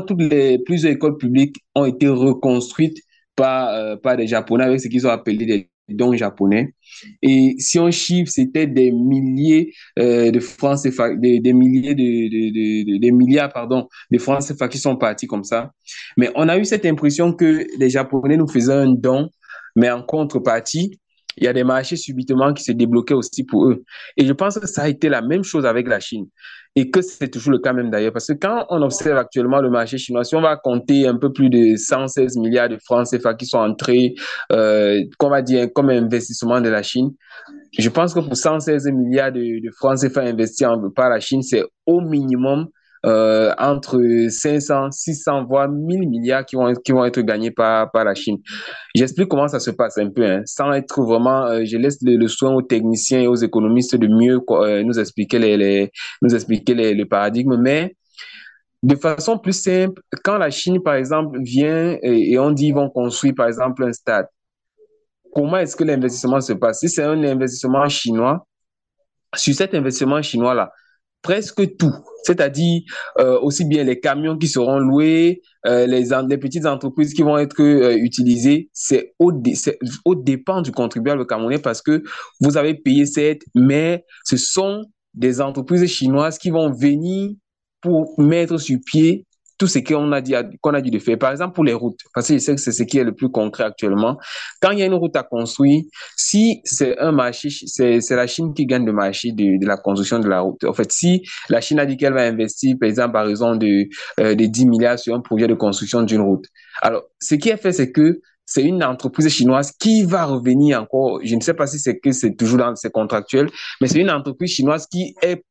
plusieurs écoles publiques ont été reconstruites par des Japonais avec ce qu'ils ont appelé des dons japonais. Et si on chiffre, c'était des milliers de francs CFA, des milliers des milliards, pardon, de francs CFA qui sont partis comme ça. Mais on a eu cette impression que les Japonais nous faisaient un don, mais en contrepartie, il y a des marchés subitement qui se débloquaient aussi pour eux. Et je pense que ça a été la même chose avec la Chine. Et que c'est toujours le cas même d'ailleurs. Parce que quand on observe actuellement le marché chinois, si on va compter un peu plus de 116 milliards de francs CFA qui sont entrés, qu'on va dire, comme investissement de la Chine, je pense que pour 116 milliards de francs CFA investis par la Chine, c'est au minimum entre 500, 600, voire 1000 milliards qui vont être gagnés par la Chine. J'explique comment ça se passe un peu, hein, sans être vraiment, je laisse le soin aux techniciens et aux économistes de mieux nous expliquer le paradigme, mais de façon plus simple, quand la Chine, par exemple, vient et on dit ils vont construire, par exemple, un stade, comment est-ce que l'investissement se passe? Si c'est un investissement chinois, sur cet investissement chinois-là, presque tout, c'est-à-dire aussi bien les camions qui seront loués, les petites entreprises qui vont être utilisées, c'est au dépend du contribuable camerounais parce que vous avez payé certes, mais ce sont des entreprises chinoises qui vont venir pour mettre sur pied tout ce qu'on a dit de faire. Par exemple, pour les routes, parce que je sais que c'est ce qui est le plus concret actuellement. Quand il y a une route à construire, si c'est un marché, c'est la Chine qui gagne le marché de la construction de la route. En fait, si la Chine a dit qu'elle va investir, par exemple, par raison de 10 milliards sur un projet de construction d'une route. Alors, ce qui est fait, c'est que c'est une entreprise chinoise qui va revenir encore, je ne sais pas si c'est toujours dans ces contractuels, mais c'est une entreprise chinoise qui est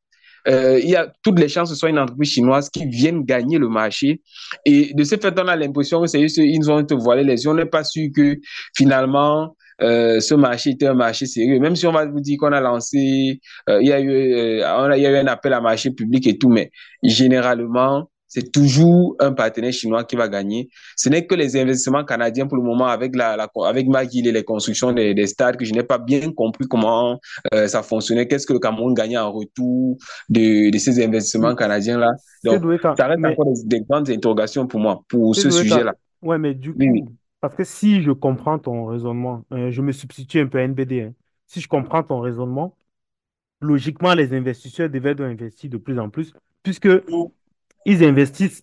il y a toutes les chances que ce soit une entreprise chinoise qui vienne gagner le marché. Et de ce fait, on a l'impression que c'est juste ils ont te voilé les yeux. On n'est pas sûr que finalement, ce marché était un marché sérieux. Même si on va vous dire qu'on a lancé, il y a eu un appel à marché public et tout, mais généralement, c'est toujours un partenaire chinois qui va gagner. Ce n'est que les investissements canadiens pour le moment avec McGill et les constructions des stades que je n'ai pas bien compris comment ça fonctionnait. Qu'est-ce que le Cameroun gagnait en retour de ces investissements canadiens-là? Donc, ça reste encore des grandes interrogations pour moi, pour ce sujet-là. Ouais, mais du Oui, coup, oui. parce que si je comprends ton raisonnement, je me substitue un peu à NBD, hein. Si je comprends ton raisonnement, logiquement, les investisseurs devaient investir de plus en plus, puisque ils investissent,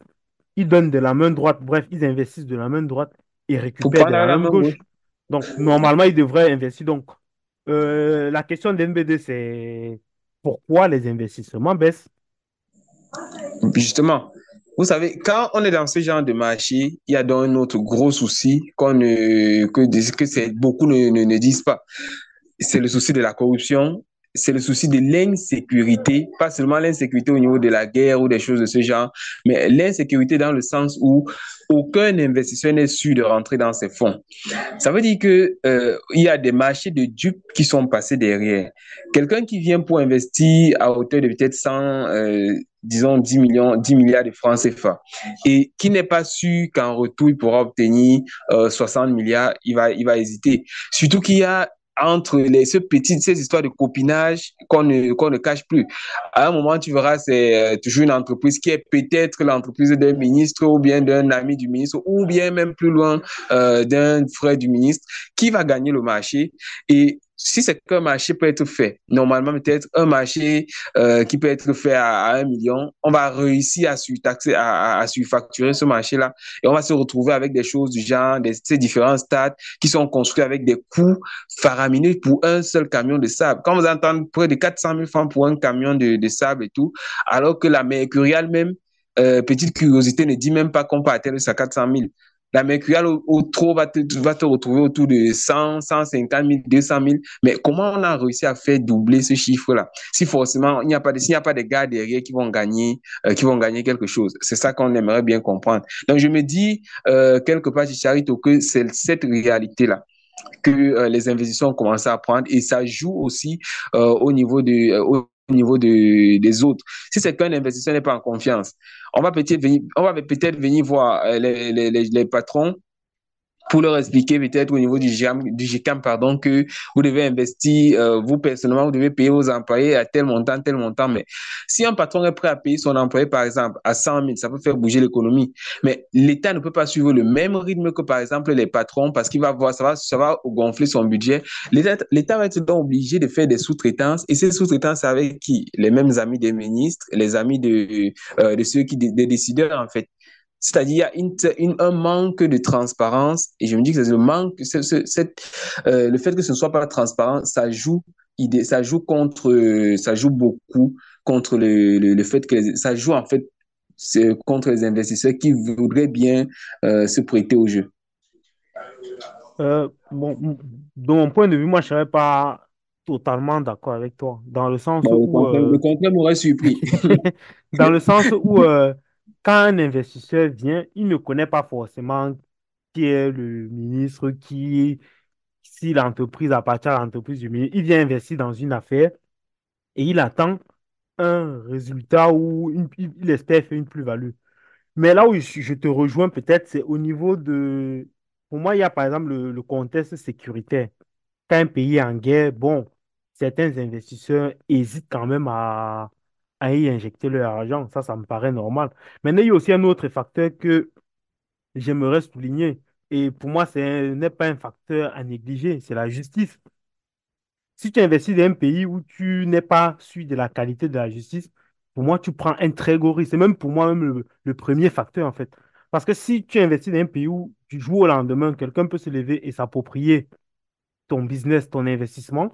ils donnent de la main droite, bref, ils investissent de la main droite et Pour récupèrent de prendre la la main main gauche. gauche. Donc, normalement, ils devraient investir. Donc, la question d'NBD, c'est pourquoi les investissements baissent? Justement, vous savez, quand on est dans ce genre de marché, il y a donc un autre gros souci que beaucoup ne disent pas. C'est le souci de la corruption, c'est le souci de l'insécurité, pas seulement l'insécurité au niveau de la guerre ou des choses de ce genre, mais l'insécurité dans le sens où aucun investisseur n'est sûr de rentrer dans ces fonds. Ça veut dire que il y a des marchés de dupes qui sont passés derrière. Quelqu'un qui vient pour investir à hauteur de peut-être 100, disons 10 millions, 10 milliards de francs CFA et qui n'est pas sûr qu'en retour il pourra obtenir 60 milliards, il va hésiter. Surtout qu'il y a entre ces histoires de copinage qu'on ne cache plus. À un moment, tu verras, c'est toujours une entreprise qui est peut-être l'entreprise d'un ministre ou bien d'un ami du ministre ou bien même plus loin d'un frère du ministre qui va gagner le marché. Et si c'est qu'un marché peut être fait, normalement peut-être un marché qui peut être fait à 1 million, on va réussir à surtaxer, à surfacturer ce marché-là et on va se retrouver avec des choses du genre, ces différents stades qui sont construits avec des coûts faramineux pour un seul camion de sable. Quand vous entendez près de 400 000 francs pour un camion de sable et tout, alors que la Mercurial même, petite curiosité, ne dit même pas qu'on peut atteindre ça 400 000. La Mercurial au trop va te retrouver autour de 100, 150 000, 200 000. Mais comment on a réussi à faire doubler ce chiffre-là? Si forcément, s'il n'y a pas de gars derrière qui vont gagner quelque chose. C'est ça qu'on aimerait bien comprendre. Donc, je me dis, quelque part, Chicharito, que c'est cette réalité-là que les investisseurs ont commencé à prendre et ça joue aussi au niveau des autres. Si c'est qu'un investisseur n'est pas en confiance, on va peut-être venir voir les patrons pour leur expliquer peut-être au niveau du GICAM, pardon, que vous devez investir, vous personnellement, vous devez payer vos employés à tel montant. Mais si un patron est prêt à payer son employé, par exemple, à 100 000, ça peut faire bouger l'économie. Mais l'État ne peut pas suivre le même rythme que, par exemple, les patrons parce qu'il va voir, ça va gonfler son budget. L'État va être donc obligé de faire des sous-traitances. Et ces sous-traitances, c'est avec qui? Les mêmes amis des ministres, les amis de ceux des décideurs, en fait. C'est-à-dire, il y a un manque de transparence. Et je me dis que c'est le manque, le fait que ce ne soit pas transparent, ça joue beaucoup contre le fait que ça joue en fait contre les investisseurs qui voudraient bien se prêter au jeu. Bon, de mon point de vue, moi, je ne serais pas totalement d'accord avec toi, dans le sens Bon, où, le contraire m'aurait surpris. dans le sens où quand un investisseur vient, il ne connaît pas forcément qui est le ministre, si l'entreprise appartient à l'entreprise du ministre. Il vient investir dans une affaire et il attend un résultat où il espère faire une plus-value. Mais là où je te rejoins peut-être, c'est au niveau de... Pour moi, il y a par exemple le contexte sécuritaire. Quand un pays est en guerre, bon, certains investisseurs hésitent quand même à y injecter leur argent. Ça me paraît normal. Maintenant, il y a aussi un autre facteur que j'aimerais souligner. Et pour moi, ce n'est pas un facteur à négliger, c'est la justice. Si tu investis dans un pays où tu n'es pas sûr de la qualité de la justice, pour moi, tu prends un très gros risque. C'est même pour moi même le premier facteur, en fait. Parce que si tu investis dans un pays où du jour au lendemain, quelqu'un peut se lever et s'approprier ton business, ton investissement,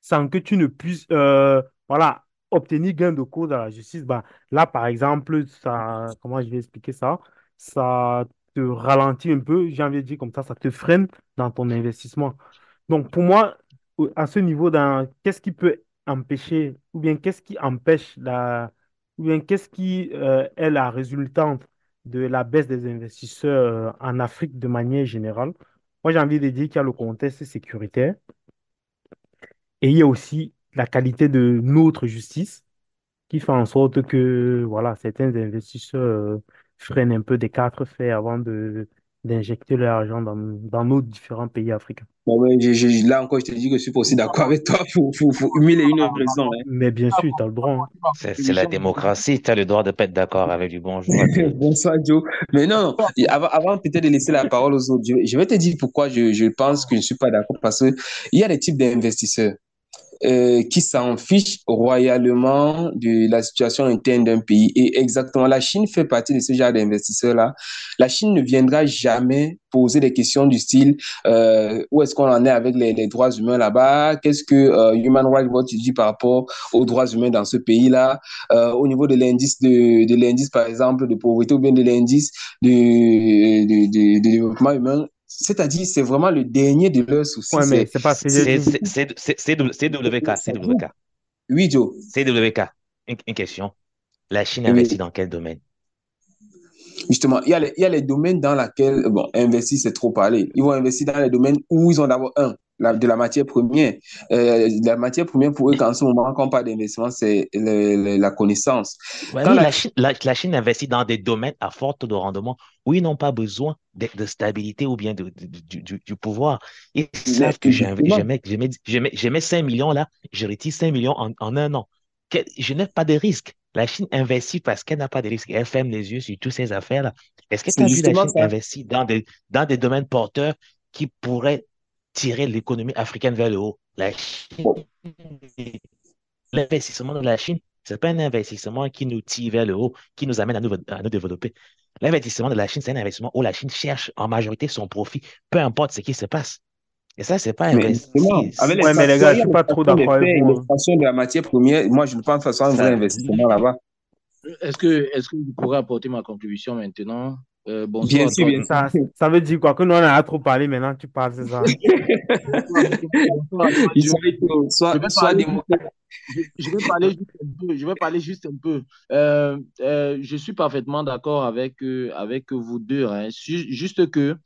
sans que tu ne puisses voilà, obtenir gain de cause à la justice, bah, là, par exemple, ça, comment je vais expliquer ça? Ça te ralentit un peu, j'ai envie de dire comme ça te freine dans ton investissement. Donc, pour moi, à ce niveau, qu'est-ce qui peut empêcher, ou bien qu'est-ce qui empêche ou bien qu'est-ce qui est la résultante de la baisse des investisseurs en Afrique de manière générale? Moi, j'ai envie de dire qu'il y a le contexte sécuritaire. Et il y a aussi la qualité de notre justice qui fait en sorte que voilà, certains investisseurs freinent un peu des quatre fers avant d'injecter leur argent dans nos différents pays africains. Bon, ouais, là encore, je te dis que je suis pas aussi d'accord avec toi pour mille et une raisons. Hein. Mais bien sûr, tu as le droit. Hein. C'est la démocratie, tu as le droit de ne pas être d'accord avec du bonjour à tous. Bonsoir, Joe. Mais non, avant peut-être de laisser la parole aux autres, je vais te dire pourquoi je pense que je ne suis pas d'accord. Parce qu'il y a des types d'investisseurs qui s'en fichent royalement de la situation interne d'un pays. Et exactement, la Chine fait partie de ce genre d'investisseurs-là. La Chine ne viendra jamais poser des questions du style où est-ce qu'on en est avec les droits humains là-bas, qu'est-ce que Human Rights Watch dit par rapport aux droits humains dans ce pays-là, au niveau de de l'indice par exemple de pauvreté ou bien de l'indice de développement humain. C'est-à-dire, c'est vraiment le dernier de leurs soucis. Ouais, mais c'est pas ce que j'ai dit. CWK, CWK. Oui, Joe. CWK, une question. La Chine Oui. investit dans quel domaine? Justement, il y a les domaines dans lesquels, bon, investir, c'est trop parler. Ils vont investir dans les domaines où ils ont d'abord, de la matière première. La matière première, pour eux, qu'en ce moment, quand on parle d'investissement, c'est la connaissance. Ouais, oui, la Chine investit dans des domaines à fort taux de rendement où ils n'ont pas besoin de stabilité ou bien du pouvoir. Ils savent que je mets 5 millions là, je retire 5 millions en un an. Je n'ai pas de risque. La Chine investit parce qu'elle n'a pas de risque. Elle ferme les yeux sur toutes ces affaires-là. Est-ce que tu as vu la Chine investir dans des domaines porteurs qui pourraient tirer l'économie africaine vers le haut? L'investissement de la Chine, ce n'est pas un investissement qui nous tire vers le haut, qui nous amène à nous développer. L'investissement de la Chine, c'est un investissement où la Chine cherche en majorité son profit, peu importe ce qui se passe. Et ça, c'est pas investir. Ouais, mais les gars, je ne suis pas trop d'accord avec vous. L'extraction de la matière première, moi, je ne pense pas que ce soit un vrai investissement là-bas. Est-ce que je pourrais apporter ma contribution maintenant? Bien sûr, bien sûr. Ça veut dire quoi? Que nous, on a trop parlé, maintenant tu parles, c'est ça? Je vais parler juste un peu. Je suis parfaitement d'accord avec vous deux. Hein. Juste que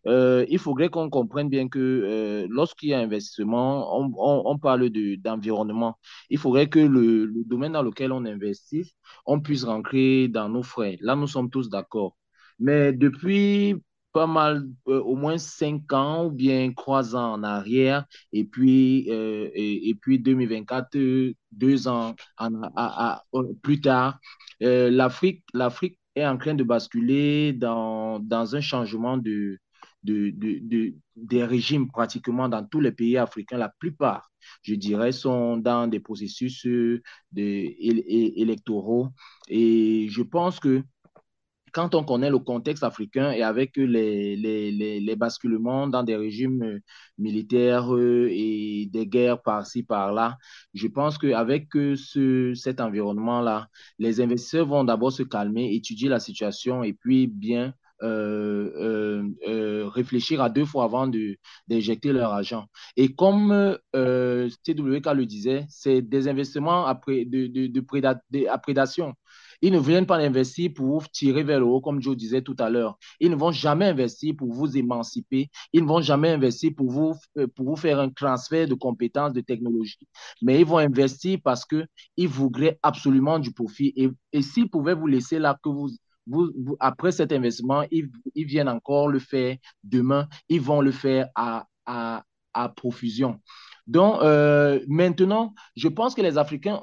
il faudrait qu'on comprenne bien que lorsqu'il y a investissement, on parle d'environnement. Il faudrait que le domaine dans lequel on investit, on puisse rentrer dans nos frais. Là, nous sommes tous d'accord. Mais depuis pas mal, au moins 5 ans ou bien 3 ans en arrière, et puis 2024, 2 ans plus tard, l'Afrique est en train de basculer dans un changement des régimes pratiquement dans tous les pays africains. La plupart, je dirais, sont dans des processus électoraux. Et je pense que quand on connaît le contexte africain et avec les basculements dans des régimes militaires et des guerres par-ci, par-là, je pense qu'avec cet environnement-là, les investisseurs vont d'abord se calmer, étudier la situation et puis bien réfléchir à 2 fois avant d'injecter leur argent. Et comme TWK le disait, c'est des investissements à prédation. Ils ne viennent pas investir pour vous tirer vers le haut, comme Joe disait tout à l'heure. Ils ne vont jamais investir pour vous émanciper. Ils ne vont jamais investir pour vous faire un transfert de compétences, de technologie. Mais ils vont investir parce qu'ils voudraient absolument du profit. Et s'ils pouvaient vous laisser là, que après cet investissement, ils viennent encore le faire demain. Ils vont le faire à profusion. Donc, maintenant, je pense que les Africains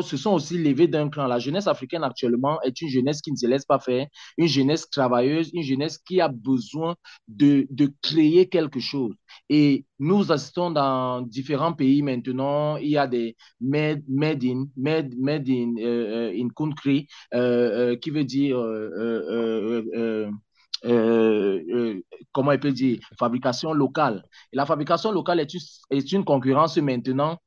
se sont aussi levés d'un cran. La jeunesse africaine actuellement est une jeunesse qui ne se laisse pas faire, une jeunesse travailleuse, une jeunesse qui a besoin de créer quelque chose. Et nous assistons dans différents pays maintenant. Il y a des made in country, qui veut dire comment il peut dire, fabrication locale. Et la fabrication locale est une concurrence maintenant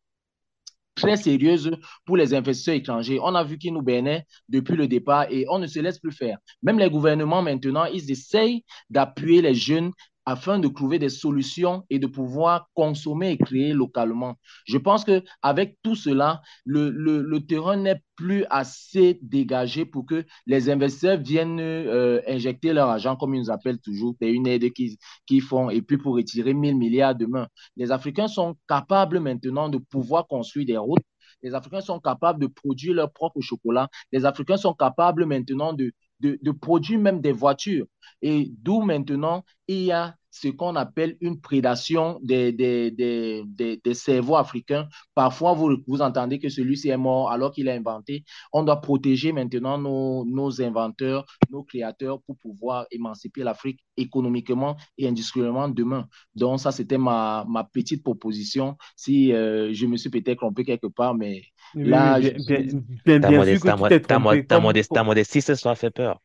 très sérieuse pour les investisseurs étrangers. On a vu qu'ils nous bernaient depuis le départ et on ne se laisse plus faire. Même les gouvernements maintenant, ils essayent d'appuyer les jeunes afin de trouver des solutions et de pouvoir consommer et créer localement. Je pense qu'avec tout cela, le terrain n'est plus assez dégagé pour que les investisseurs viennent injecter leur argent, comme ils nous appellent toujours. C'est une aide qu'ils font, et puis pour retirer 1 000 milliards demain. Les Africains sont capables maintenant de pouvoir construire des routes. Les Africains sont capables de produire leur propre chocolat. Les Africains sont capables maintenant de produire même des voitures. Et d'où maintenant, il y a ce qu'on appelle une prédation des cerveaux africains. Parfois, vous entendez que celui-ci est mort alors qu'il a inventé. On doit protéger maintenant nos inventeurs, nos créateurs pour pouvoir émanciper l'Afrique économiquement et industriellement demain. Donc, ça, c'était ma petite proposition. Si je me suis peut-être trompé quelque part, mais Oui, oui, là, bien, je bien, suis... bien, bien sûr que tu t'es trompé Ta modestie ce soir fait peur.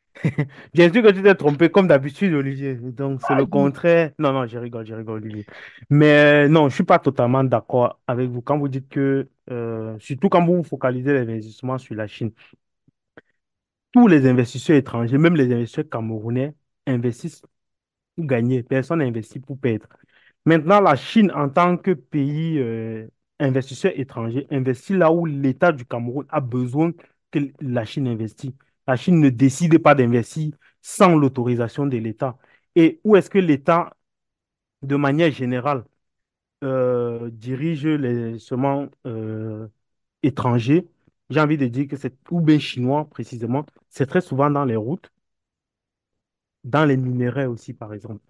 bien sûr que tu t'es trompé comme d'habitude, Olivier. Donc, c'est le contraire. Non, non, je rigole, Olivier. Mais non, je suis pas totalement d'accord avec vous quand vous dites que, surtout quand vous vous focalisez les investissements sur la Chine, tous les investisseurs étrangers, même les investisseurs camerounais, investissent pour gagner. Personne n'investit pour perdre. Maintenant, la Chine, en tant que pays investisseur étranger, investit là où l'État du Cameroun a besoin que la Chine investisse. La Chine ne décide pas d'investir sans l'autorisation de l'État. Et où est-ce que l'État, de manière générale, dirige les sements étrangers? J'ai envie de dire que c'est, ou bien chinois précisément, c'est très souvent dans les routes, dans les minerais aussi, par exemple.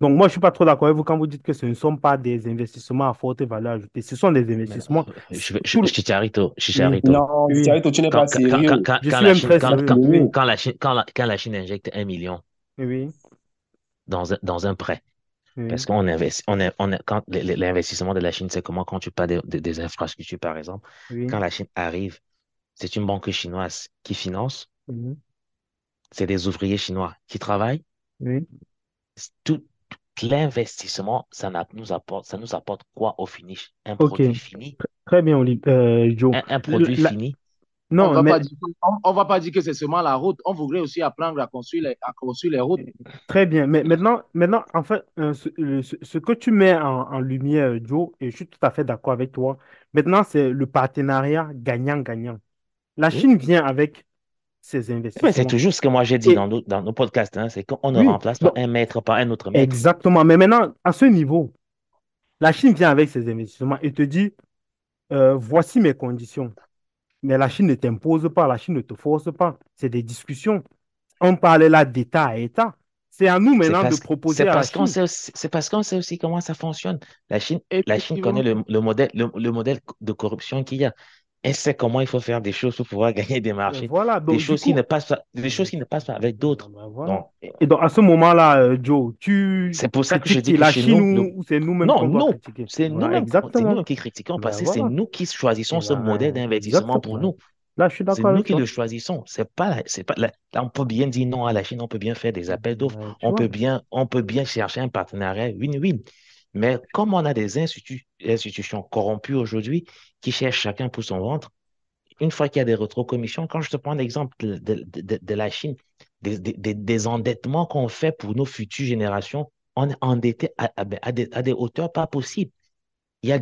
Donc, moi, je ne suis pas trop d'accord avec vous quand vous dites que ce ne sont pas des investissements à forte valeur ajoutée. Ce sont des Mais non, investissements. je Chicharito, Oui, Chicharito. Non, oui, Tito, tu n'es pas Quand, sérieux. je suis même très sérieux. Oui, quand la Chine injecte 1 million oui, dans un prêt, oui, parce qu'on investit, quand l'investissement de la Chine, c'est comment quand tu parles des infrastructures, par exemple, oui, quand la Chine arrive, c'est une banque chinoise qui finance, oui, c'est des ouvriers chinois qui travaillent. oui. Tout l'investissement, ça nous apporte quoi au finish? Un OK. produit fini. Très bien, Olivier. Joe. Un produit fini. On Non, va pas mais dire, on va pas dire que c'est seulement la route. On voudrait aussi apprendre à construire les routes. très bien. Mais maintenant, en fait, ce que tu mets en lumière, Joe, et je suis tout à fait d'accord avec toi. Maintenant, c'est le partenariat gagnant-gagnant. La Oui. Chine vient avec ses Mais c'est investissements. toujours ce que moi j'ai dit Et dans nos podcasts, hein, c'est qu'on ne oui, remplace pas donc, un maître par un autre maître. exactement. Mais maintenant, à ce niveau, la Chine vient avec ses investissements et te dit, voici mes conditions. Mais la Chine ne t'impose pas, la Chine ne te force pas. C'est des discussions. On parle là d'État à État. C'est à nous C'est maintenant de parce, c'est proposer à la parce qu'on Chine. sait aussi, c'est parce qu'on sait aussi comment ça fonctionne. La Chine connaît Effectivement. le modèle de corruption qu'il y a. Elle sait comment il faut faire des choses pour pouvoir gagner des marchés, Voilà, des donc du choses qui ne coup, passent pas, des choses qui ne passent pas avec ah d'autres. ben voilà. Donc, Et donc à ce moment-là, Joe, c'est tu pour ça que je critiques dis qui, que la chez Chine nous, ou c'est nous-mêmes non, qu'on doit nous, critiquer? Voilà, c'est exactement. nous-mêmes qui critiquons parce Ben que c'est voilà. nous qui choisissons Et ce modèle ben, d'investissement pour exactement. nous. Là, je suis C'est d'accord nous avec qui toi. le choisissons. C'est pas là, on peut bien dire non à la Chine, on peut bien faire des appels d'offres, Tu vois? on peut bien chercher un partenariat win-win. Mais comme on a des institutions corrompues aujourd'hui qui cherchent chacun pour son ventre, une fois qu'il y a des rétrocommissions, quand je te prends l'exemple de la Chine, des endettements qu'on fait pour nos futures générations, on est endetté à des hauteurs pas possibles.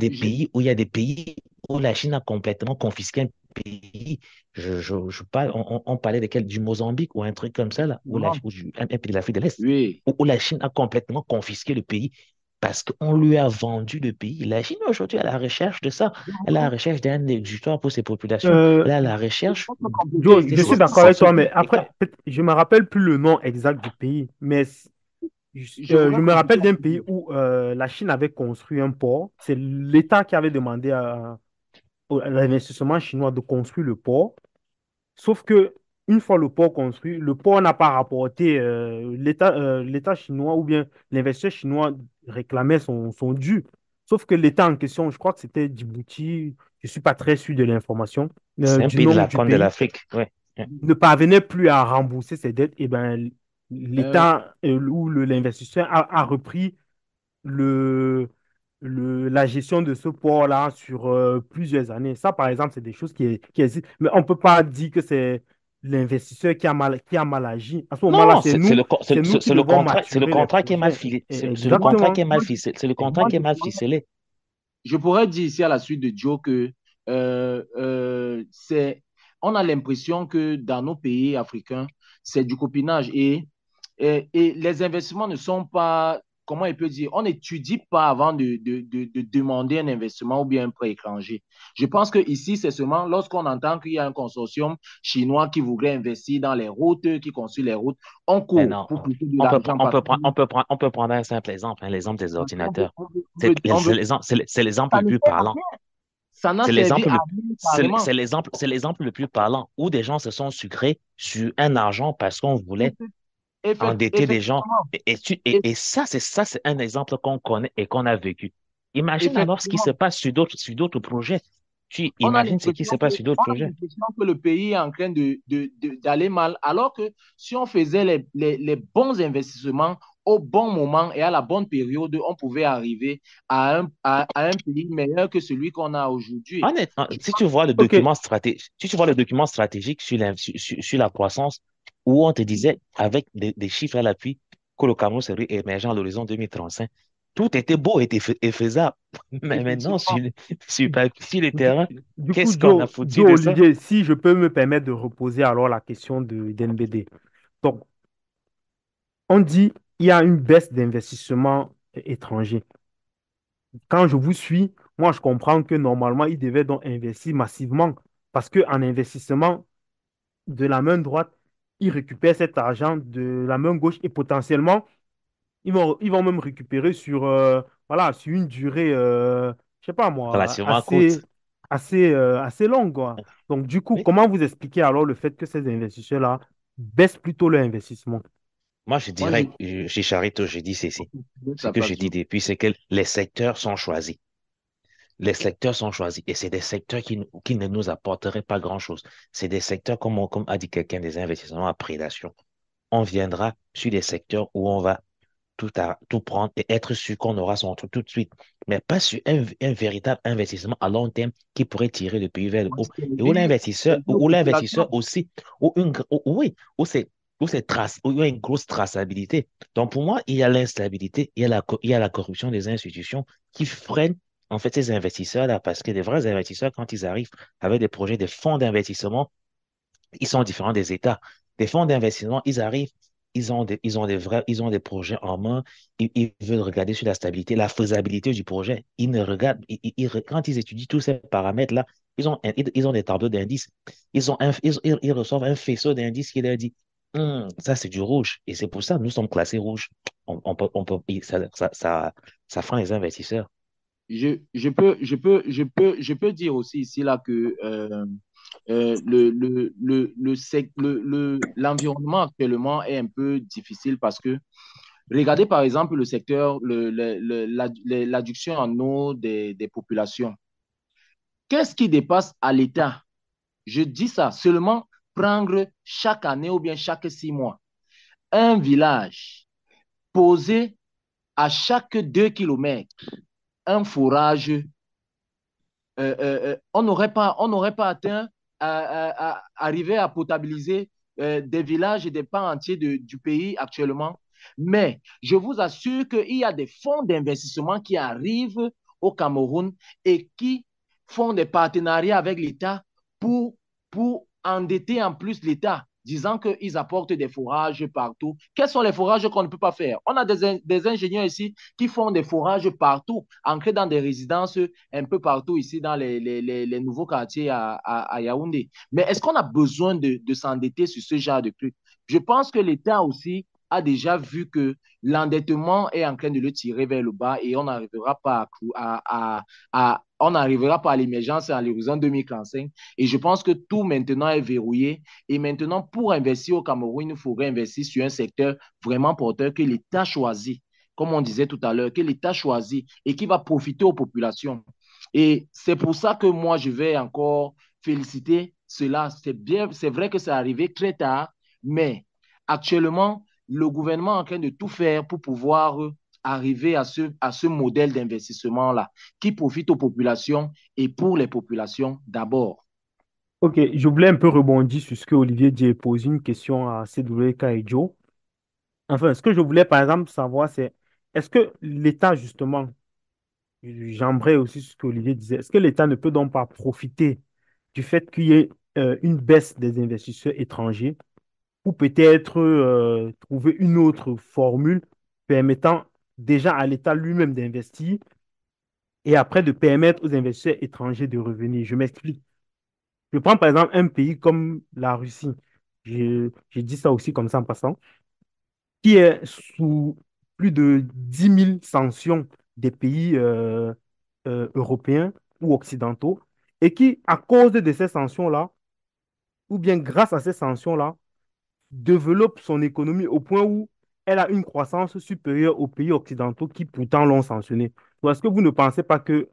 J'ai- Il y a des pays où la Chine a complètement confisqué un pays. Je parle, on parlait de du Mozambique ou un truc comme ça, là, un pays de l'Afrique de l'Est, Oui, où la Chine a complètement confisqué le pays parce qu'on lui a vendu le pays. La Chine, aujourd'hui, elle est à la recherche de ça. Elle est à la recherche d'un exutoire pour ses populations. Euh, Elle est à la recherche. Joe, C'est je suis c'est- d'accord c'est avec ce toi, but. mais après, je me rappelle plus le nom exact du pays, mais je voudrais je me compléter rappelle d'un pays où la Chine avait construit un port. C'est l'État qui avait demandé à l'investissement chinois de construire le port. Sauf que une fois le port construit, le port n'a pas rapporté. L'État chinois ou bien l'investisseur chinois réclamait son dû. Sauf que l'État en question, je crois que c'était Djibouti, je ne suis pas très sûr de l'information, C'est un du pays de nom la du Corne de pays, l'Afrique. Ouais. ne parvenait plus à rembourser ses dettes. Et ben, euh, l'État ou l'investisseur a repris le, la gestion de ce port-là sur plusieurs années. Ça, par exemple, c'est des choses qui existent. Mais on ne peut pas dire que c'est l'investisseur qui a mal agi. À ce moment-là, Non, c'est nous qui devons c'est le maturer les contrat qui est mal projets. filé. C'est le contrat qui Exactement. est mal ficelé. C'est le contrat moi, qui est mal ficelé. je pourrais dire ici à la suite de Joe que on a l'impression que dans nos pays africains, c'est du copinage et les investissements ne sont pas, comment il peut dire, on n'étudie pas avant de demander un investissement ou bien un prêt étranger. Je pense que ici, c'est seulement lorsqu'on entend qu'il y a un consortium chinois qui voudrait investir dans les routes, qui construit les routes, on Mais court non, pour pousser de l'argent parce que on peut prendre un simple exemple, hein, l'exemple des ordinateurs. on veut, C'est l'exemple ça le ne plus sert à parlant. rien. Ça n'a C'est servi l'exemple à le, rien carrément. c'est l'exemple le plus parlant où des gens se sont sucrés sur un argent parce qu'on voulait endetter des gens. Effectivement, Et ça, c'est un exemple qu'on connaît et qu'on a vécu. Imagine alors ce qui se effectivement, passe sur d'autres projets. Tu on a imagines ce qui se l'impression passe sur d'autres on a projets. l'impression que le pays est en train d'aller mal, alors que si on faisait les bons investissements au bon moment et à la bonne période, on pouvait arriver à un pays meilleur que celui qu'on a aujourd'hui. Honnêtement, Je si pense tu vois le OK. document stratégique, si tu vois le document stratégique sur la croissance, où on te disait avec des chiffres à l'appui que le Cameroun serait émergent à l'horizon 2035, tout était beau et faisable. Mais maintenant, effectivement, sur le Du, terrain, du coup, qu'est-ce qu'on a foutu de ça? Olivier, si je peux me permettre de reposer alors la question d'NBD. Donc, on dit il y a une baisse d'investissement étranger. Quand je vous suis, moi, je comprends que normalement, ils devaient donc investir massivement parce qu'en investissement de la main droite, ils récupèrent cet argent de la main gauche et potentiellement, ils vont même récupérer sur, voilà, sur une durée, je sais pas moi, Relativement courte. assez longue, quoi. Donc, du coup, Oui. comment vous expliquez alors le fait que ces investisseurs-là baissent plutôt leur investissement? Moi, je moi, je dirais, chez Charito, je dis ceci. Ce ça que je passe. dis depuis, c'est que les secteurs sont choisis. Les secteurs sont choisis et c'est des secteurs qui ne nous apporteraient pas grand-chose. C'est des secteurs, comme a dit quelqu'un, des investissements à prédation. On viendra sur des secteurs où on va tout prendre et être sûr qu'on aura son truc tout de suite, mais pas sur un véritable investissement à long terme qui pourrait tirer le pays vers le haut. Et C'est nos où l'investisseur populations. aussi, oui, où il y a une grosse traçabilité. Donc pour moi, il y a l'instabilité, il y a la corruption des institutions qui freinent en fait ces investisseurs-là, parce que les vrais investisseurs, quand ils arrivent avec des projets, des fonds d'investissement, ils sont différents des États. Des fonds d'investissement, ils arrivent, ils ont des projets en main, ils veulent regarder sur la stabilité, la faisabilité du projet. Ils ne regardent, quand ils étudient tous ces paramètres-là, ils ont des tableaux d'indices. Ils reçoivent un faisceau d'indices qui leur dit, Ça, c'est du rouge. Et c'est pour ça que nous sommes classés rouges. Ça freine les investisseurs. Je peux dire aussi ici là que l'environnement actuellement est un peu difficile parce que regardez par exemple le secteur, l'adduction en eau des populations. Qu'est-ce qui dépasse à l'État? Je dis ça, seulement prendre chaque année ou bien chaque 6 mois un village, poser à chaque 2 kilomètres un forage, on n'aurait pas atteint arriver à potabiliser des villages et des pans entiers du pays actuellement. Mais je vous assure qu'il y a des fonds d'investissement qui arrivent au Cameroun et qui font des partenariats avec l'État pour endetter en plus l'État, disant qu'ils apportent des forages partout. Quels sont les forages qu'on ne peut pas faire? On a des ingénieurs ici qui font des forages partout, ancrés dans des résidences un peu partout ici dans les nouveaux quartiers à Yaoundé. Mais est-ce qu'on a besoin de s'endetter sur ce genre de trucs? Je pense que l'État aussi a déjà vu que l'endettement est en train de le tirer vers le bas et on n'arrivera pas on n'arrivera pas à l'émergence à l'horizon 2045. Et je pense que tout maintenant est verrouillé. Et maintenant, pour investir au Cameroun, il faudrait investir sur un secteur vraiment porteur que l'État choisit, comme on disait tout à l'heure, que l'État choisit et qui va profiter aux populations. Et c'est pour ça que moi, je vais encore féliciter cela. C'est bien, c'est vrai que c'est arrivé très tard, mais actuellement, le gouvernement est en train de tout faire pour pouvoir arriver à ce modèle d'investissement-là qui profite aux populations et pour les populations d'abord. Ok, je voulais un peu rebondir sur ce que Olivier dit et poser une question à CWK et Joe. Enfin, ce que je voulais par exemple savoir, c'est est-ce que l'État, justement, j'aimerais aussi ce que Olivier disait, est-ce que l'État ne peut donc pas profiter du fait qu'il y ait une baisse des investisseurs étrangers ou peut-être trouver une autre formule permettant déjà à l'État lui-même d'investir et après de permettre aux investisseurs étrangers de revenir. Je m'explique. Je prends par exemple un pays comme la Russie. Je dis ça aussi comme ça en passant, qui est sous plus de 10 000 sanctions des pays européens ou occidentaux et qui, à cause de ces sanctions-là, ou bien grâce à ces sanctions-là, développe son économie au point où elle a une croissance supérieure aux pays occidentaux qui pourtant l'ont sanctionné. Donc, est-ce que vous ne pensez pas que,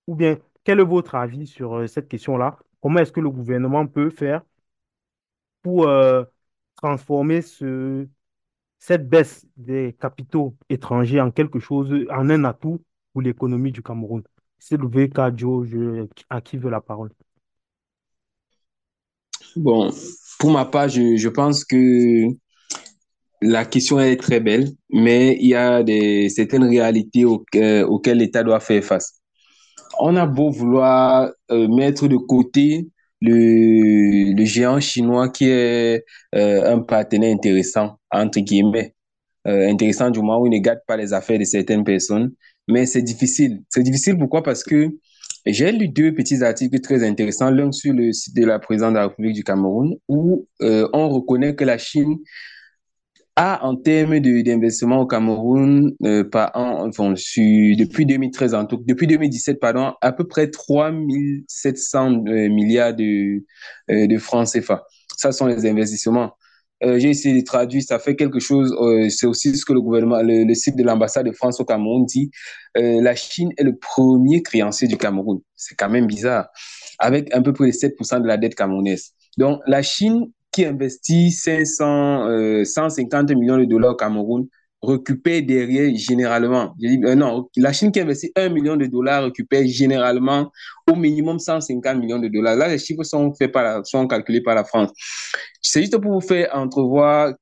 ou bien, quel est votre avis sur cette question-là? Comment est-ce que le gouvernement peut faire pour transformer cette baisse des capitaux étrangers en quelque chose, en un atout pour l'économie du Cameroun? C'est le VK Joe, à qui veut la parole? Bon, pour ma part, je pense que la question est très belle, mais il y a certaines réalités auxquelles l'État doit faire face. On a beau vouloir mettre de côté le géant chinois qui est un partenaire intéressant, entre guillemets, intéressant du moment où il ne gâte pas les affaires de certaines personnes, mais c'est difficile. C'est difficile pourquoi? Parce que j'ai lu deux petits articles très intéressants, l'un sur le site de la présidente de la République du Cameroun, où on reconnaît que la Chine a, en termes d'investissement au Cameroun, par an, enfin, depuis 2013, depuis 2017, pardon, à peu près 3700 milliards de francs CFA. Ça sont les investissements. J'ai essayé de traduire, ça fait quelque chose, c'est aussi ce que le gouvernement, le site de l'ambassade de France au Cameroun dit, la Chine est le premier créancier du Cameroun. C'est quand même bizarre, avec un peu près de 7% de la dette camerounaise. Donc, la Chine qui investit 150 millions de dollars au Cameroun récupère derrière généralement, je dis, non, la Chine qui investit 1 million de dollars récupère généralement au minimum 150 millions de dollars. Là, les chiffres sont calculés par la France. C'est juste pour vous faire entrevoir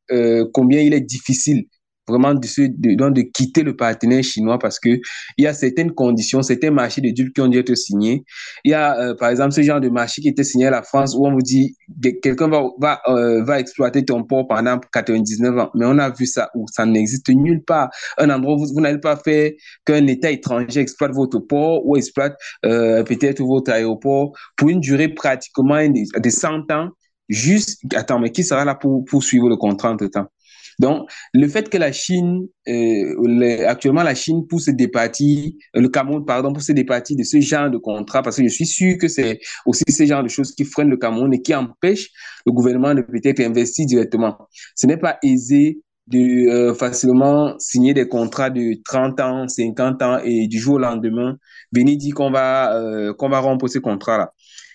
combien il est difficile vraiment de quitter le partenaire chinois parce que il y a certaines conditions, certains marchés de dupes qui ont dû être signés. Il y a, par exemple, ce genre de marché qui était signé à la France où on vous dit quelqu'un va exploiter ton port pendant 99 ans. Mais on a vu ça où ça n'existe nulle part. Un endroit où vous n'allez pas faire qu'un État étranger exploite votre port ou exploite peut-être votre aéroport pour une durée pratiquement de 100 ans Juste, attends, mais qui sera là pour suivre le contrat entre-temps? Donc, le fait que la Chine, actuellement, la Chine pousse des parties, le Cameroun, pardon, pousse des parties de ce genre de contrat, parce que je suis sûr que c'est aussi ce genre de choses qui freinent le Cameroun et qui empêchent le gouvernement de peut-être investir directement. Ce n'est pas aisé de facilement signer des contrats de 30 ans, 50 ans et du jour au lendemain, venir dire qu'on va rompre ces contrats-là,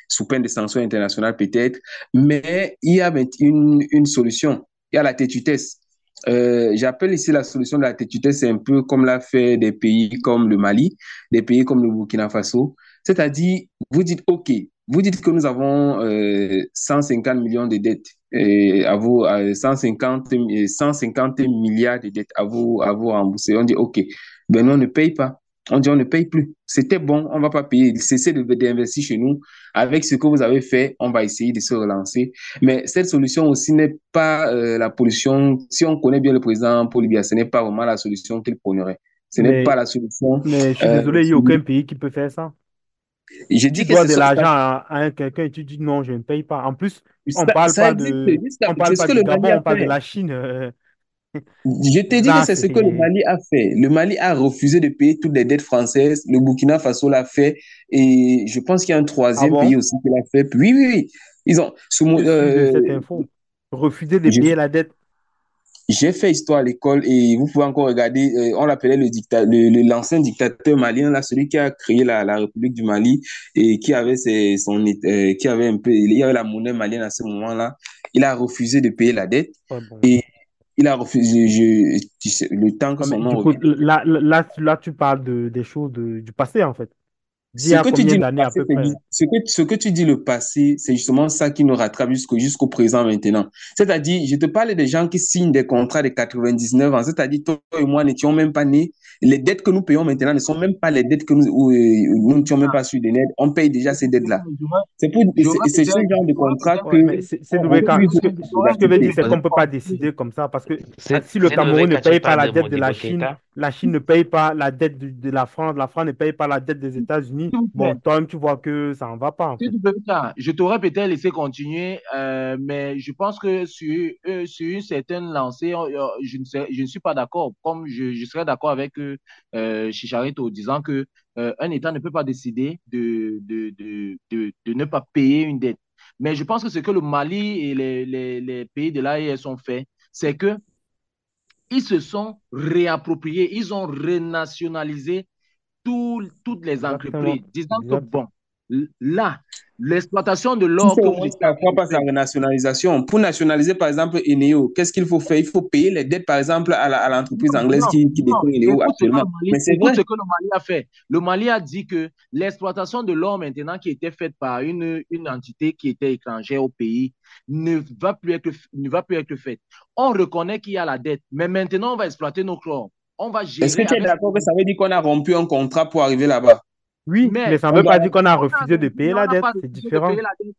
sous peine de sanctions internationales peut-être. Mais il y a une solution. Il y a la tétutesse. J'appelle ici la solution de la tétutesse, c'est un peu comme l'a fait des pays comme le Mali, des pays comme le Burkina Faso. C'est-à-dire, vous dites, OK, vous dites que nous avons 150 millions de dettes, à vous, 150 milliards de dettes à vous rembourser. On dit, OK, ben nous, on ne paye pas. On dit, on ne paye plus. C'était bon, on ne va pas payer. Cessez d'investir chez nous. Avec ce que vous avez fait, on va essayer de se relancer. Mais cette solution aussi n'est pas la pollution. Si on connaît bien le président Paul Biya, ce n'est pas vraiment la solution qu'il prônerait. Ce n'est pas Mais, la solution. mais je suis désolé, il n'y a aucun pays qui peut faire ça. Je Tu dis que dois c'est de ça, l'argent à quelqu'un et tu dis non, je ne paye pas. En plus, ça existe. on parle C'est ce pas que du le Mali Gabon, a on parle de fait. la Chine. Je te dis que Là, c'est ce que le c'est... Mali a fait. Le Mali a refusé de payer toutes les dettes françaises. Le Burkina Faso l'a fait. Et je pense qu'il y a un Ah troisième pays bon? aussi qui l'a fait. Oui, oui, oui. Ils ont, Je suis de cette info. Refuser de je- payer la dette. j'ai fait histoire à l'école et vous pouvez encore regarder, on l'appelait l'ancien dictateur malien, là, celui qui a créé la République du Mali et qui avait qui avait un peu, il y avait la monnaie malienne à ce moment-là. Il a refusé de payer la dette Ouais, bon. et il a refusé, tu sais, le temps que Ouais, mais son nom du coup, revient. là, tu parles des choses du passé, en fait. D'il y Ce a que tu dis combien le d'années à passé, peu près? ce que tu dis le passé, c'est justement ça qui nous rattrape jusqu'au présent maintenant. C'est-à-dire, je te parle des gens qui signent des contrats de 99 ans. C'est-à-dire, toi et moi n'étions même pas nés. Les dettes que nous payons maintenant ne sont même pas les dettes que nous n'étions même pas sur des dettes. On paye déjà ces dettes-là. J'aurais C'est ce peut-être genre de contrat que Ouais, mais c'est on Doué, refuse ce que veut dire, d'accepter. c'est qu'on ne peut pas décider comme ça. Parce que si le C'est Cameroun ne quand tu paye pas parles la de dette de Modibo Keïta. La Chine ne paye pas la dette de la France ne paye pas la dette des États-Unis, s'il vous bon, plaît. toi-même, tu vois que ça ne va pas, en Si fait. tu peux ça, je t'aurais peut-être laissé continuer, mais je pense que sur une certaine lancée, je ne suis pas d'accord. Comme je serais d'accord avec Chicharito, disant que un État ne peut pas décider de ne pas payer une dette. Mais je pense que ce que le Mali et les pays de l'AES ont fait, c'est que ils se sont réappropriés, ils ont renationalisé toutes les Exactement. entreprises, disant que Exact. bon, là, l'exploitation de Si l'or c'est que au vous moins êtes en ça, train pourquoi de pas sa faire, renationalisation? Pour nationaliser, par exemple, Eneo, qu'est-ce qu'il faut faire? Il faut payer les dettes, par exemple, à l'entreprise anglaise qui non, détient Eneo écoute ce que actuellement. Mais c'est écoute vrai. ce que le Mali a fait. Le Mali a dit que l'exploitation de l'or maintenant qui était faite par une entité qui était étrangère au pays ne va plus être faite. On reconnaît qu'il y a la dette, mais maintenant on va exploiter notre or. On va Est-ce que gérer tu es avec. d'accord que ça veut dire qu'on a rompu un contrat pour arriver là-bas? Oui, mais Mais ça ne On veut pas dire doit... qu'on a on a refusé de réussi, payer mais on la n'a dette. pas C'est refusé de payer différent. la dette.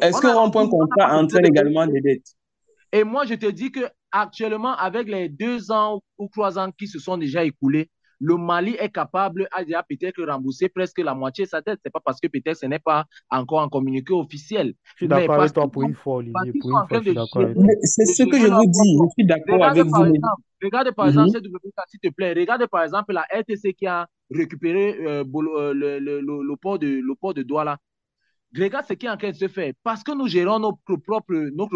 Est-ce On que a rompre un réussi, on n'a pas contrat refusé entraîne de payer également la des dette. dettes? Et moi, je te dis que actuellement, avec les 2 ans ou 3 ans qui se sont déjà écoulés, le Mali est capable à déjà peut-être rembourser presque la moitié de sa dette. C'est pas parce que peut-être ce n'est pas encore un communiqué officiel, Je suis mais d'accord avec parce toi pour une fois, parce Olivier. qu'ils Pour sont une en fois, train je suis d'accord avec toi. Mais c'est de ce que je gérer vous leur dis. propre. Je suis d'accord avec vous. Mais... Regarde par exemple, Mhm. s'il te plaît, regarde par exemple la RTC qui a récupéré le port de Douala. Regarde ce qui est en train de se faire. Parce que nous gérons notre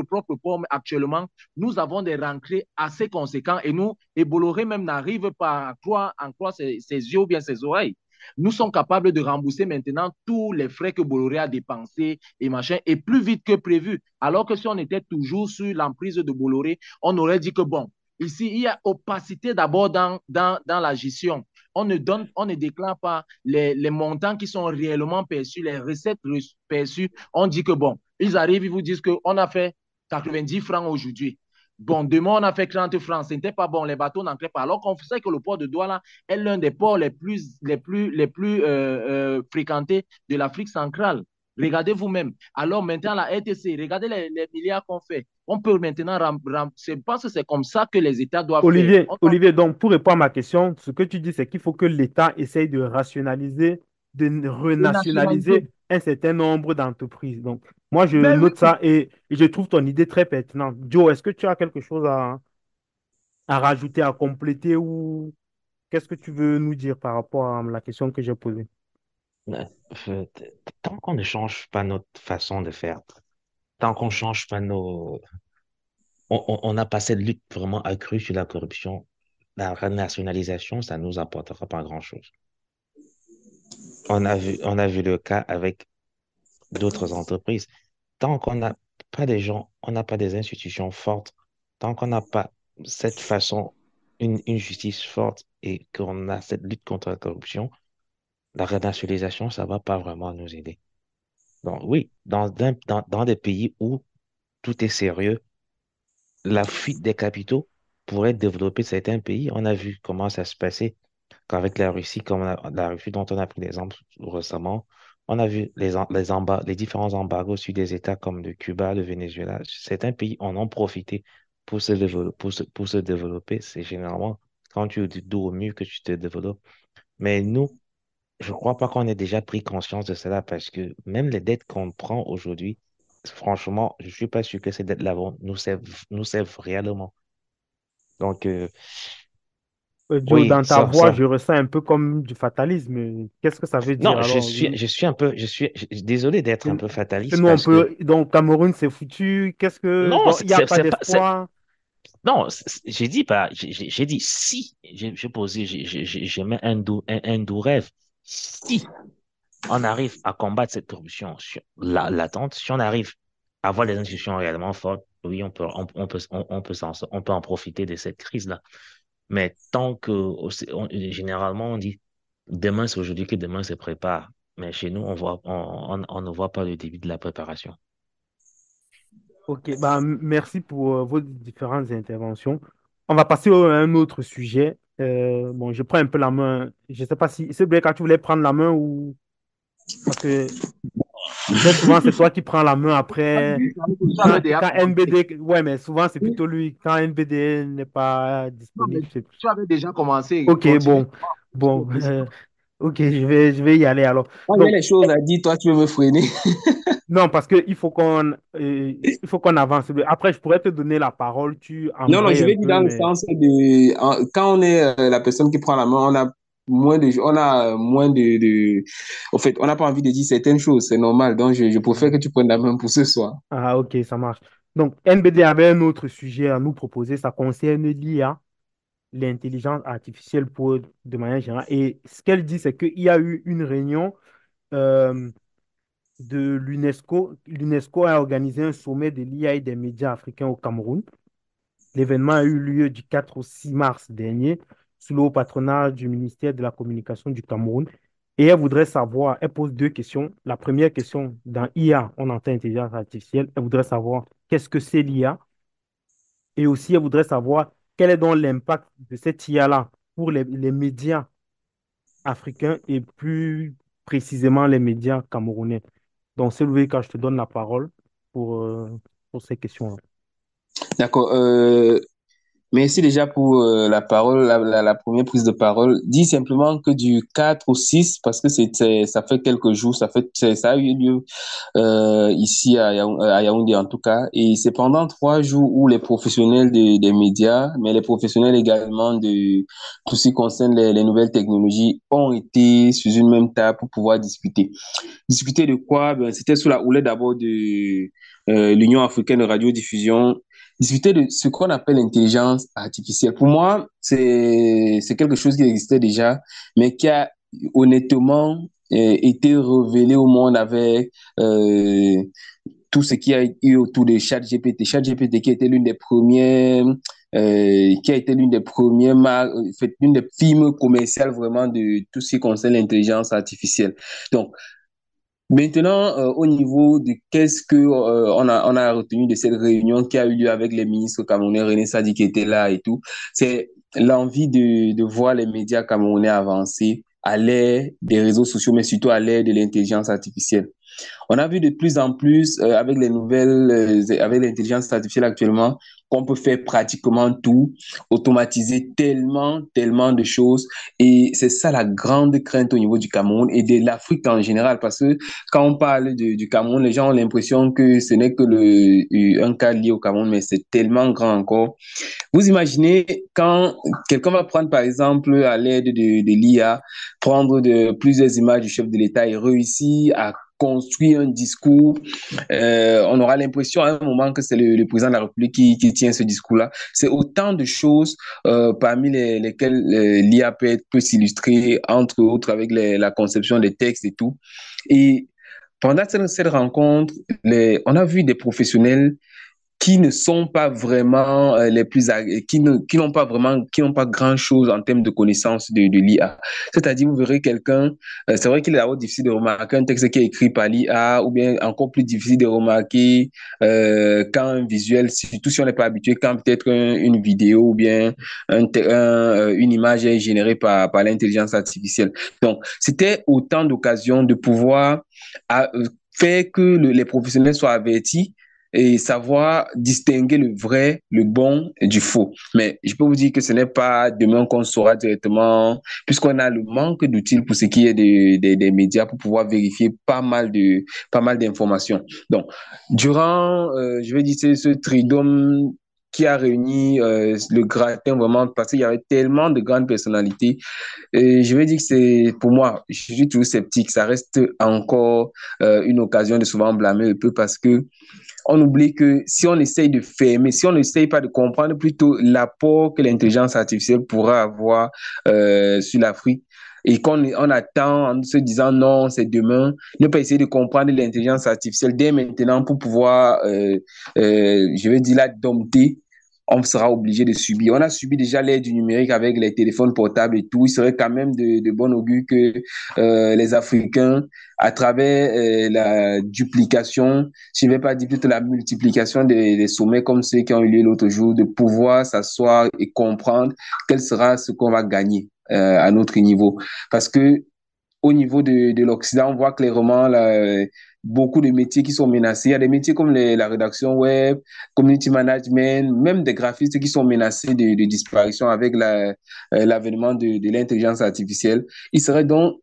propre port actuellement, nous avons des rentrées assez conséquentes et nous, et Bolloré même n'arrive pas à croire ses yeux ou bien ses oreilles. Nous sommes capables de rembourser maintenant tous les frais que Bolloré a dépensés et machin, et plus vite que prévu. Alors que si on était toujours sur l'emprise de Bolloré, on aurait dit que bon, ici, il y a opacité d'abord dans la gestion. On ne déclare pas les montants qui sont réellement perçus, les recettes perçues. On dit que bon, ils arrivent, ils vous disent qu'on a fait 90 francs aujourd'hui. Bon, demain, on a fait 30 francs. Ce n'était pas bon, les bateaux n'entraient pas. Alors qu'on sait que le port de Douala est l'un des ports les plus fréquentés de l'Afrique centrale. Regardez vous-même. Alors maintenant, la RTC, regardez les milliards qu'on fait. On peut maintenant, je pense que c'est comme ça que les États doivent faire. Olivier, donc pour répondre à ma question, ce que tu dis, c'est qu'il faut que l'État essaye de rationaliser de Renationaliser. renationaliser un certain nombre d'entreprises. Donc, moi, je Mais note oui, ça et je trouve ton idée très pertinente. Joe, est-ce que tu as quelque chose à rajouter, à compléter ou qu'est-ce que tu veux nous dire par rapport à la question que j'ai posée? Euh, Tant qu'on ne change pas notre façon de faire, tant qu'on ne change pas nos... On n'a pas cette lutte vraiment accrue sur la corruption, la renationalisation, ça ne nous apportera pas grand-chose. On a vu le cas avec d'autres entreprises. Tant qu'on n'a pas des gens, on n'a pas des institutions fortes, tant qu'on n'a pas cette façon, une justice forte et qu'on a cette lutte contre la corruption, la renationalisation, ça ne va pas vraiment nous aider. Donc oui, dans des pays où tout est sérieux, la fuite des capitaux pourrait développer certains pays. On a vu comment ça se passait qu'avec la Russie, la Russie dont on a pris l'exemple récemment, on a vu les différents embargos sur des États comme le Cuba, le Venezuela. Certains pays en ont profité pour se développer. C'est généralement quand tu es du dos au mur que tu te développes. Mais nous, je ne crois pas qu'on ait déjà pris conscience de cela parce que même les dettes qu'on prend aujourd'hui, franchement, je ne suis pas sûr que ces dettes-là nous servent réellement. Donc, Joe, oui, dans ta voix, je ressens un peu comme du fatalisme. Qu'est-ce que ça veut dire non, alors? désolé d'être un Que peu que fataliste nous, on parce que, peut. Donc, Cameroun, c'est foutu. Qu'est-ce que. non, Donc, il n'y a pas d'espoir. non, j'ai dit pas, j'ai dit si, j'ai posé, j'ai mis un doux rêve. Si on arrive à combattre cette corruption latente, si on arrive à avoir des institutions réellement fortes, oui, on peut en profiter de cette crise-là. Mais tant que, généralement, on dit demain c'est aujourd'hui que demain se prépare. Mais chez nous, on ne voit pas le début de la préparation. Ok, bah, merci pour vos différentes interventions. On va passer à un autre sujet. Bon, je prends un peu la main. Je ne sais pas si c'est bien quand tu voulais prendre la main ou. Parce que très souvent, c'est toi qui prends la main après. tu avais déjà Quand commencé. NBD. Ouais, mais souvent, c'est plutôt lui. Quand NBD n'est pas Non, mais disponible. tu avais déjà commencé. Ok, Continue. bon. Bon. Ok, je vais y aller alors. Quand il y a Donc, les choses à dire, toi, tu veux me freiner. non, parce qu'il faut qu'on avance. Après, je pourrais te donner la parole, tu Non, non, embrayes je un vais dire peu, dans le mais sens de quand on est la personne qui prend la main, on a moins en fait, on n'a pas envie de dire certaines choses, c'est normal. Donc, je préfère que tu prennes la main pour ce soir. ah, ok, ça marche. Donc, NBD avait un autre sujet à nous proposer, ça concerne l'IA, l'intelligence artificielle de manière générale. Et ce qu'elle dit, c'est qu'il y a eu une réunion euh, de l'UNESCO. L'UNESCO a organisé un sommet de l'IA et des médias africains au Cameroun. L'événement a eu lieu du 4 au 6 mars dernier sous le haut patronage du ministère de la Communication du Cameroun. Et elle voudrait savoir, elle pose deux questions. La première question, dans IA, on entend intelligence artificielle. Elle voudrait savoir qu'est-ce que c'est l'IA et aussi elle voudrait savoir quel est donc l'impact de cette IA-là pour les médias africains et plus précisément les médias camerounais. Donc, c'est Louis, quand je te donne la parole pour ces questions-là. D'accord. Merci déjà pour la parole, la première prise de parole. Dis simplement que du 4 au 6, parce que ça fait quelques jours, ça a eu lieu ici à Yaoundé en tout cas, et c'est pendant 3 jours où les professionnels des médias, mais les professionnels également de tout ce qui concerne les nouvelles technologies ont été sur une même table pour pouvoir discuter. Discuter de quoi? Ben, c'était sous la houlette d'abord de l'Union africaine de radiodiffusion, discuter de ce qu'on appelle l'intelligence artificielle. Pour moi, c'est quelque chose qui existait déjà, mais qui a honnêtement été révélé au monde avec tout ce qui a eu autour de ChatGPT. ChatGPT qui a été l'une des premières, marques, l'une des firmes commerciales vraiment de tout ce qui concerne l'intelligence artificielle. Donc, maintenant, au niveau de qu'est-ce que on a retenu de cette réunion qui a eu lieu avec les ministres camerounais, René Sadi qui était là et tout, c'est l'envie de voir les médias camerounais avancer à l'ère des réseaux sociaux, mais surtout à l'ère de l'intelligence artificielle. On a vu de plus en plus avec les avec l'intelligence artificielle actuellement, qu'on peut faire pratiquement tout, automatiser tellement de choses. Et c'est ça la grande crainte au niveau du Cameroun et de l'Afrique en général, parce que quand on parle du Cameroun, les gens ont l'impression que ce n'est que un cas lié au Cameroun, mais c'est tellement grand encore. Vous imaginez quand quelqu'un va prendre, par exemple, à l'aide de l'IA, prendre plusieurs images du chef de l'État et réussir à construire un discours, on aura l'impression à un moment que c'est le président de la République qui tient ce discours-là. C'est autant de choses parmi lesquelles l'IA peut s'illustrer, entre autres avec la conception des textes et tout. Et pendant cette rencontre, on a vu des professionnels qui ne sont pas vraiment les plus qui n'ont pas vraiment qui n'ont pas grand chose en termes de connaissance de l'IA. C'est-à-dire vous verrez quelqu'un, c'est vrai qu'il est d'abord difficile de remarquer un texte qui est écrit par l'IA, ou bien encore plus difficile de remarquer quand un visuel, surtout si on n'est pas habitué, quand peut-être une vidéo ou bien une image est générée par l'intelligence artificielle. Donc c'était autant d'occasions de pouvoir faire que les professionnels soient avertis et savoir distinguer le vrai, le bon du faux. Mais je peux vous dire que ce n'est pas demain qu'on saura directement, puisqu'on a le manque d'outils pour ce qui est des médias pour pouvoir vérifier pas mal d'informations. Donc, durant, je vais dire, ce tridôme qui a réuni le gratin vraiment, parce qu'il y avait tellement de grandes personnalités. Et je vais dire que c'est, pour moi, je suis toujours sceptique. Ça reste encore une occasion de souvent blâmer un peu parce que on oublie que si on essaye de fermer, si on n'essaye pas de comprendre plutôt l'apport que l'intelligence artificielle pourra avoir sur l'Afrique, et qu'on attend en se disant non, c'est demain, ne pas essayer de comprendre l'intelligence artificielle dès maintenant pour pouvoir, je vais dire, la dompter, on sera obligé de subir. On a subi déjà l'ère du numérique avec les téléphones portables et tout. Il serait quand même de bon augure que les Africains, à travers la duplication, je ne vais pas dire plutôt la multiplication des sommets comme ceux qui ont eu lieu l'autre jour, de pouvoir s'asseoir et comprendre quel sera ce qu'on va gagner à notre niveau. Parce que au niveau de l'Occident, on voit clairement beaucoup de métiers qui sont menacés. Il y a des métiers comme la rédaction web, community management, même des graphistes qui sont menacés de disparition avec l'avènement de l'intelligence artificielle. Il serait donc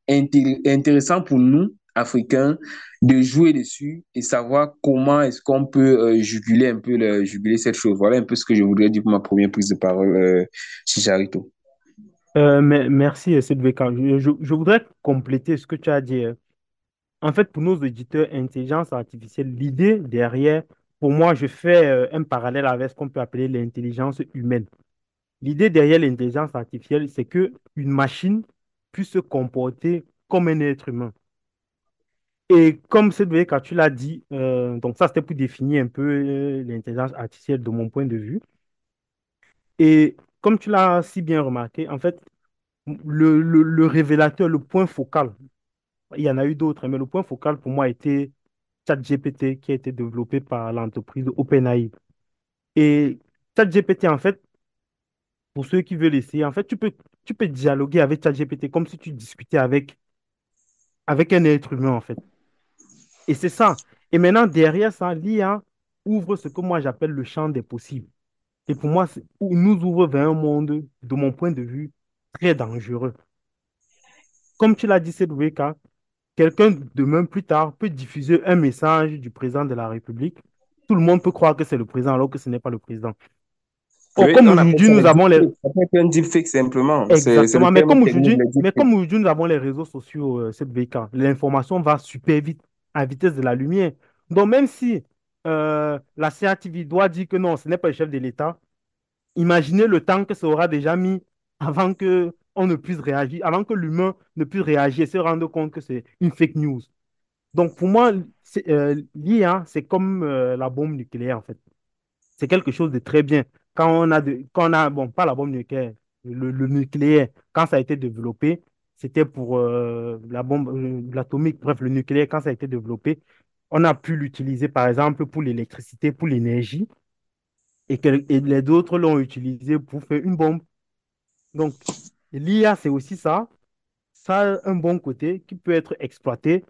intéressant pour nous, Africains, de jouer dessus et savoir comment est-ce qu'on peut juguler un peu juguler cette chose. Voilà un peu ce que je voudrais dire pour ma première prise de parole, Chicharito. Merci, Sedveka. Je voudrais compléter ce que tu as dit. En fait, pour nos auditeurs, intelligence artificielle, l'idée derrière, pour moi, je fais un parallèle avec ce qu'on peut appeler l'intelligence humaine. L'idée derrière l'intelligence artificielle, c'est que une machine puisse se comporter comme un être humain. Et comme Sedveka, tu l'as dit, donc ça, c'était pour définir un peu l'intelligence artificielle de mon point de vue. Et comme tu l'as si bien remarqué, en fait, le révélateur, le point focal, il y en a eu d'autres, mais le point focal pour moi était ChatGPT qui a été développé par l'entreprise OpenAI. Et ChatGPT, en fait, pour ceux qui veulent essayer, en fait, tu peux dialoguer avec ChatGPT comme si tu discutais avec un être humain, en fait. Et c'est ça. Et maintenant, derrière ça, l'IA ouvre ce que moi j'appelle le champ des possibles. Et pour moi, nous ouvre vers un monde, de mon point de vue, très dangereux. Comme tu l'as dit, Sedweka, quelqu'un demain plus tard peut diffuser un message du président de la République. Tout le monde peut croire que c'est le président alors que ce n'est pas le président. Or, Oui, comme on appelle aujourd'hui, ça nous avons les... ça peut être un deepfake simplement. C'est le Exactement, terme technique, les deepfakes. comme aujourd'hui, nous avons les réseaux sociaux, cette VK, l'information va super vite, à vitesse de la lumière. Donc, même si la CATV doit dire que non, ce n'est pas le chef de l'État, imaginez le temps que ça aura déjà mis avant que on ne puisse réagir, avant que l'humain ne puisse réagir et se rendre compte que c'est une fake news. Donc, pour moi, l'IA, c'est comme la bombe nucléaire, en fait. C'est quelque chose de très bien. Quand on a, bon, pas la bombe nucléaire, le nucléaire, quand ça a été développé, c'était pour la bombe, l'atomique, bref, le nucléaire, quand ça a été développé, on a pu l'utiliser, par exemple, pour l'électricité, pour l'énergie, et les autres l'ont utilisé pour faire une bombe. Donc, l'IA, c'est aussi ça. Ça a un bon côté qui peut être exploité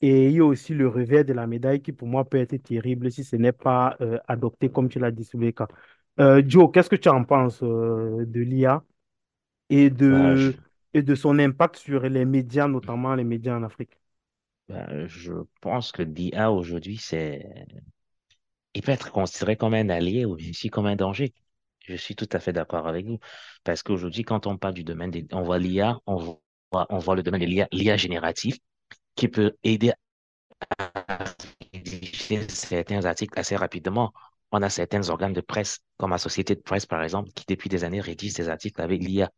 Et il y a aussi le revers de la médaille qui, pour moi, peut être terrible si ce n'est pas adopté comme tu l'as dit, Soubeka. Joe, qu'est-ce que tu en penses de l'IA et Ben, de, et de son impact sur les médias, notamment les médias en Afrique? je pense que l'IA aujourd'hui, il peut être considéré comme un allié ou aussi comme un danger. Je suis tout à fait d'accord avec vous. Parce qu'aujourd'hui, quand on parle du domaine on voit l'IA, on voit le domaine de l'IA générative qui peut aider à rédiger certains articles assez rapidement. On a certains organes de presse, comme la Société de presse, par exemple, qui depuis des années rédigent des articles avec l'IA.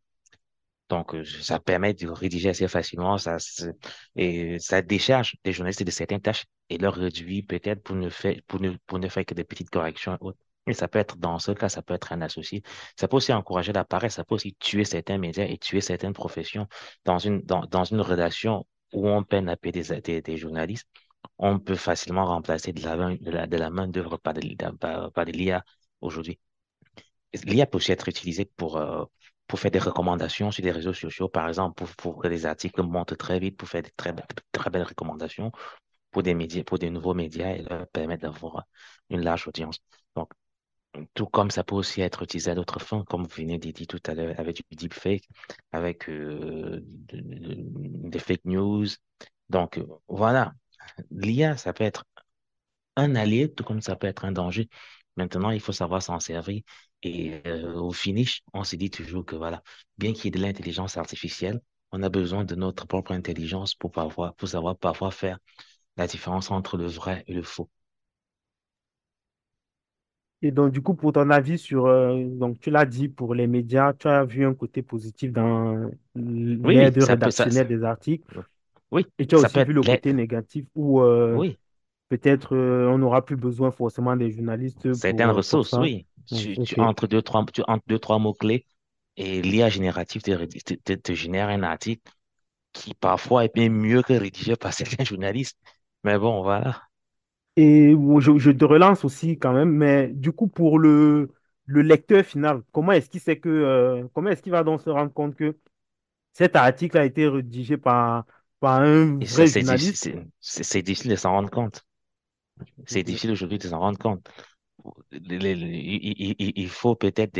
Donc, ça permet de rédiger assez facilement, et ça décharge les journalistes de certaines tâches et leur réduit peut-être pour ne faire que des petites corrections et autres. Et ça peut être, dans ce cas, ça peut être un associé. Ça peut aussi encourager la paresse, ça peut aussi tuer certains médias et tuer certaines professions. Dans une rédaction où on peine à payer des journalistes, on peut facilement remplacer de la main-d'œuvre par de l'IA aujourd'hui. L'IA peut aussi être utilisée pour faire des recommandations sur des réseaux sociaux, par exemple, pour que les articles montent très vite, pour faire de très belles recommandations pour des médias, pour des nouveaux médias et leur permettre d'avoir une large audience. Donc, tout comme ça peut aussi être utilisé à d'autres fins, comme vous venez de dire tout à l'heure, avec du deepfake, avec des fake news. Donc, voilà. L'IA, ça peut être un allié, tout comme ça peut être un danger. Maintenant, il faut savoir s'en servir. Et au finish, on se dit toujours que voilà, bien qu'il y ait de l'intelligence artificielle, on a besoin de notre propre intelligence pour savoir parfois faire la différence entre le vrai et le faux. Et donc, du coup, pour ton avis sur, donc tu l'as dit, pour les médias, tu as vu un côté positif dans Oui, l'aide oui, ça peut, rédactionnelle des articles. oui, Et tu as ça aussi peut vu être le côté négatif où oui, peut-être on n'aura plus besoin forcément des journalistes certaines pour ressources, ça. oui. Ok. Tu entre deux, trois mots-clés et l'IA générative te génère un article qui parfois est bien mieux que rédigé par certains journalistes. Mais bon, voilà. Et bon, je te relance aussi quand même, mais du coup, pour le lecteur final, comment est-ce qu'il va donc se rendre compte que cet article a été rédigé par un Et ça, vrai journaliste? c'est difficile de s'en rendre compte. C'est Ok. difficile aujourd'hui de s'en rendre compte. Il faut peut-être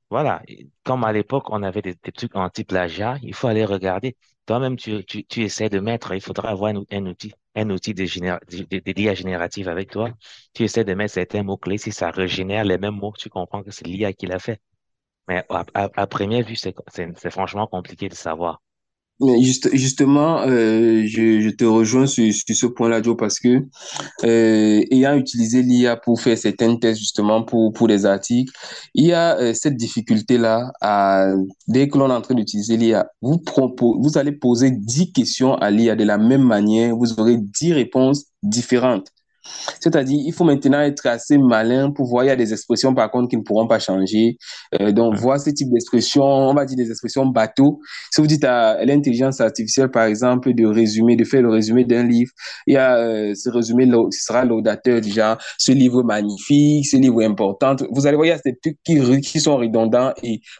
voilà, comme à l'époque, on avait des trucs anti-plagiat, il faut aller regarder. Toi-même, tu essaies de mettre, il faudra avoir un outil de l'IA générative avec toi. Tu essaies de mettre certains mots-clés, si ça régénère les mêmes mots, tu comprends que c'est l'IA qui l'a fait. Mais à première vue, c'est franchement compliqué de savoir. Mais justement, je te rejoins sur ce point-là, Joe, parce que ayant utilisé l'IA pour faire certains tests justement pour les articles, il y a cette difficulté-là dès que l'on est en train d'utiliser l'IA, vous allez poser 10 questions à l'IA de la même manière, vous aurez 10 réponses différentes. C'est-à-dire, il faut maintenant être assez malin pour voir. Il y a des expressions, par contre, qui ne pourront pas changer. Donc, Hein. voir ce type d'expressions, on va dire des expressions bateau. Si vous dites à l'intelligence artificielle, par exemple, de faire le résumé d'un livre, il y a ce résumé, ce sera laudateur, déjà, ce livre magnifique, ce livre important. Vous allez voir, il y a des trucs qui sont redondants.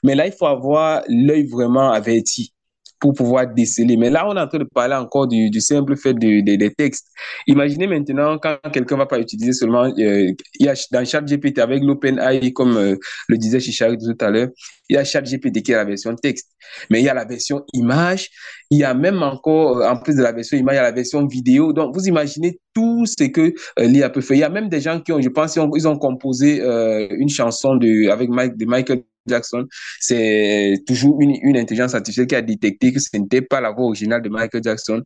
Mais là, il faut avoir l'œil vraiment averti pour pouvoir déceler. Mais là, on est en train de parler encore du simple fait des textes. Imaginez maintenant quand quelqu'un ne va pas utiliser seulement, il y a dans ChatGPT avec l'OpenAI, comme le disait Chichari tout à l'heure, il y a ChatGPT qui est la version texte, mais il y a la version image, il y a même encore, en plus de la version image, il y a la version vidéo. Donc, vous imaginez tout ce que l'IA peut faire. Il y a même des gens qui ont, je pense, ils ont composé une chanson de Michael Jackson. C'est toujours une intelligence artificielle qui a détecté que ce n'était pas la voix originale de Michael Jackson.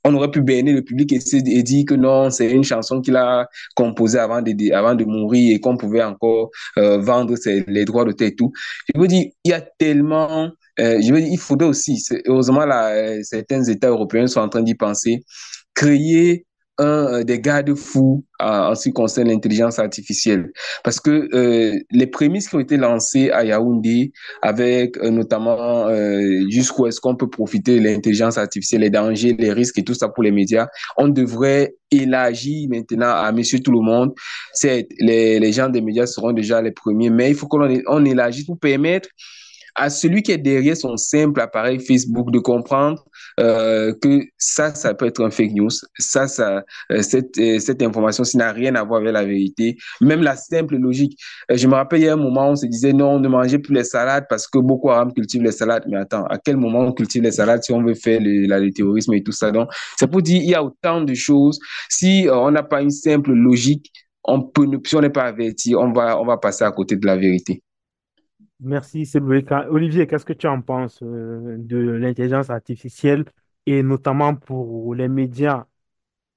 On aurait pu berner le public et dire que non, c'est une chanson qu'il a composée avant de mourir et qu'on pouvait encore vendre les droits d'auteur et tout. Je veux dire, il y a tellement... je veux dire, il faudrait aussi, heureusement, là, certains États européens sont en train d'y penser, créer des garde-fous en ce qui concerne l'intelligence artificielle. Parce que les prémices qui ont été lancées à Yaoundé, avec notamment jusqu'où est-ce qu'on peut profiter de l'intelligence artificielle, les dangers, les risques et tout ça pour les médias, on devrait élargir maintenant à monsieur tout le monde. Les gens des médias seront déjà les premiers, mais il faut qu'on élargisse pour permettre à celui qui est derrière son simple appareil Facebook de comprendre que ça peut être un fake news. Cette information, ça n'a rien à voir avec la vérité. Même la simple logique. Je me rappelle, il y a un moment, on se disait non, ne mangez plus les salades parce que Boko Haram cultive les salades. Mais attends, à quel moment on cultive les salades si on veut faire le terrorisme et tout ça? Donc, c'est pour dire, il y a autant de choses. Si on n'a pas une simple logique, si on n'est pas averti, on va passer à côté de la vérité. Merci, c'est Loïc. Olivier, qu'est-ce que tu en penses de l'intelligence artificielle et notamment pour les médias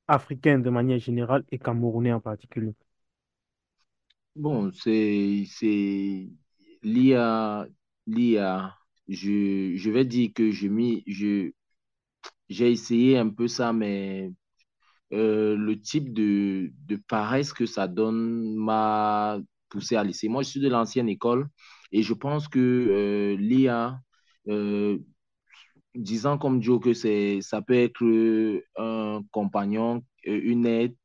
africains de manière générale et camerounais en particulier? Bon, c'est l'IA. Je vais dire que j'ai essayé un peu ça, mais le type de paresse que ça donne m'a poussé à laisser. Moi, je suis de l'ancienne école et je pense que l'IA, euh, disant comme Joe que ça peut être un compagnon, une aide,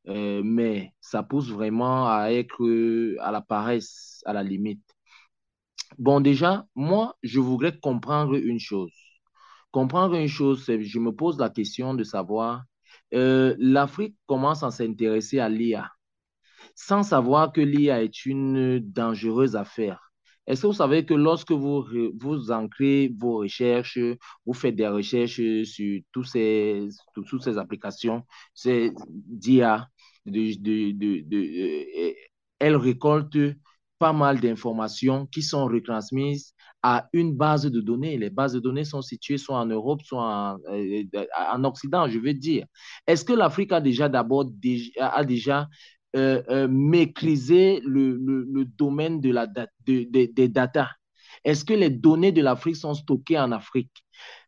mais ça pousse vraiment à être à la paresse, à la limite. Bon, déjà, moi, je voudrais comprendre une chose. Comprendre une chose, c'est je me pose la question de savoir, l'Afrique commence à s'intéresser à l'IA sans savoir que l'IA est une dangereuse affaire. Est-ce que vous savez que lorsque vous ancrez vos recherches, vous faites des recherches sur toutes ces applications, c'est d'IA, elles récoltent pas mal d'informations qui sont retransmises à une base de données. Les bases de données sont situées soit en Europe, soit en Occident, je veux dire. Est-ce que l'Afrique a déjà maîtriser le domaine des data? Est-ce que les données de l'Afrique sont stockées en Afrique?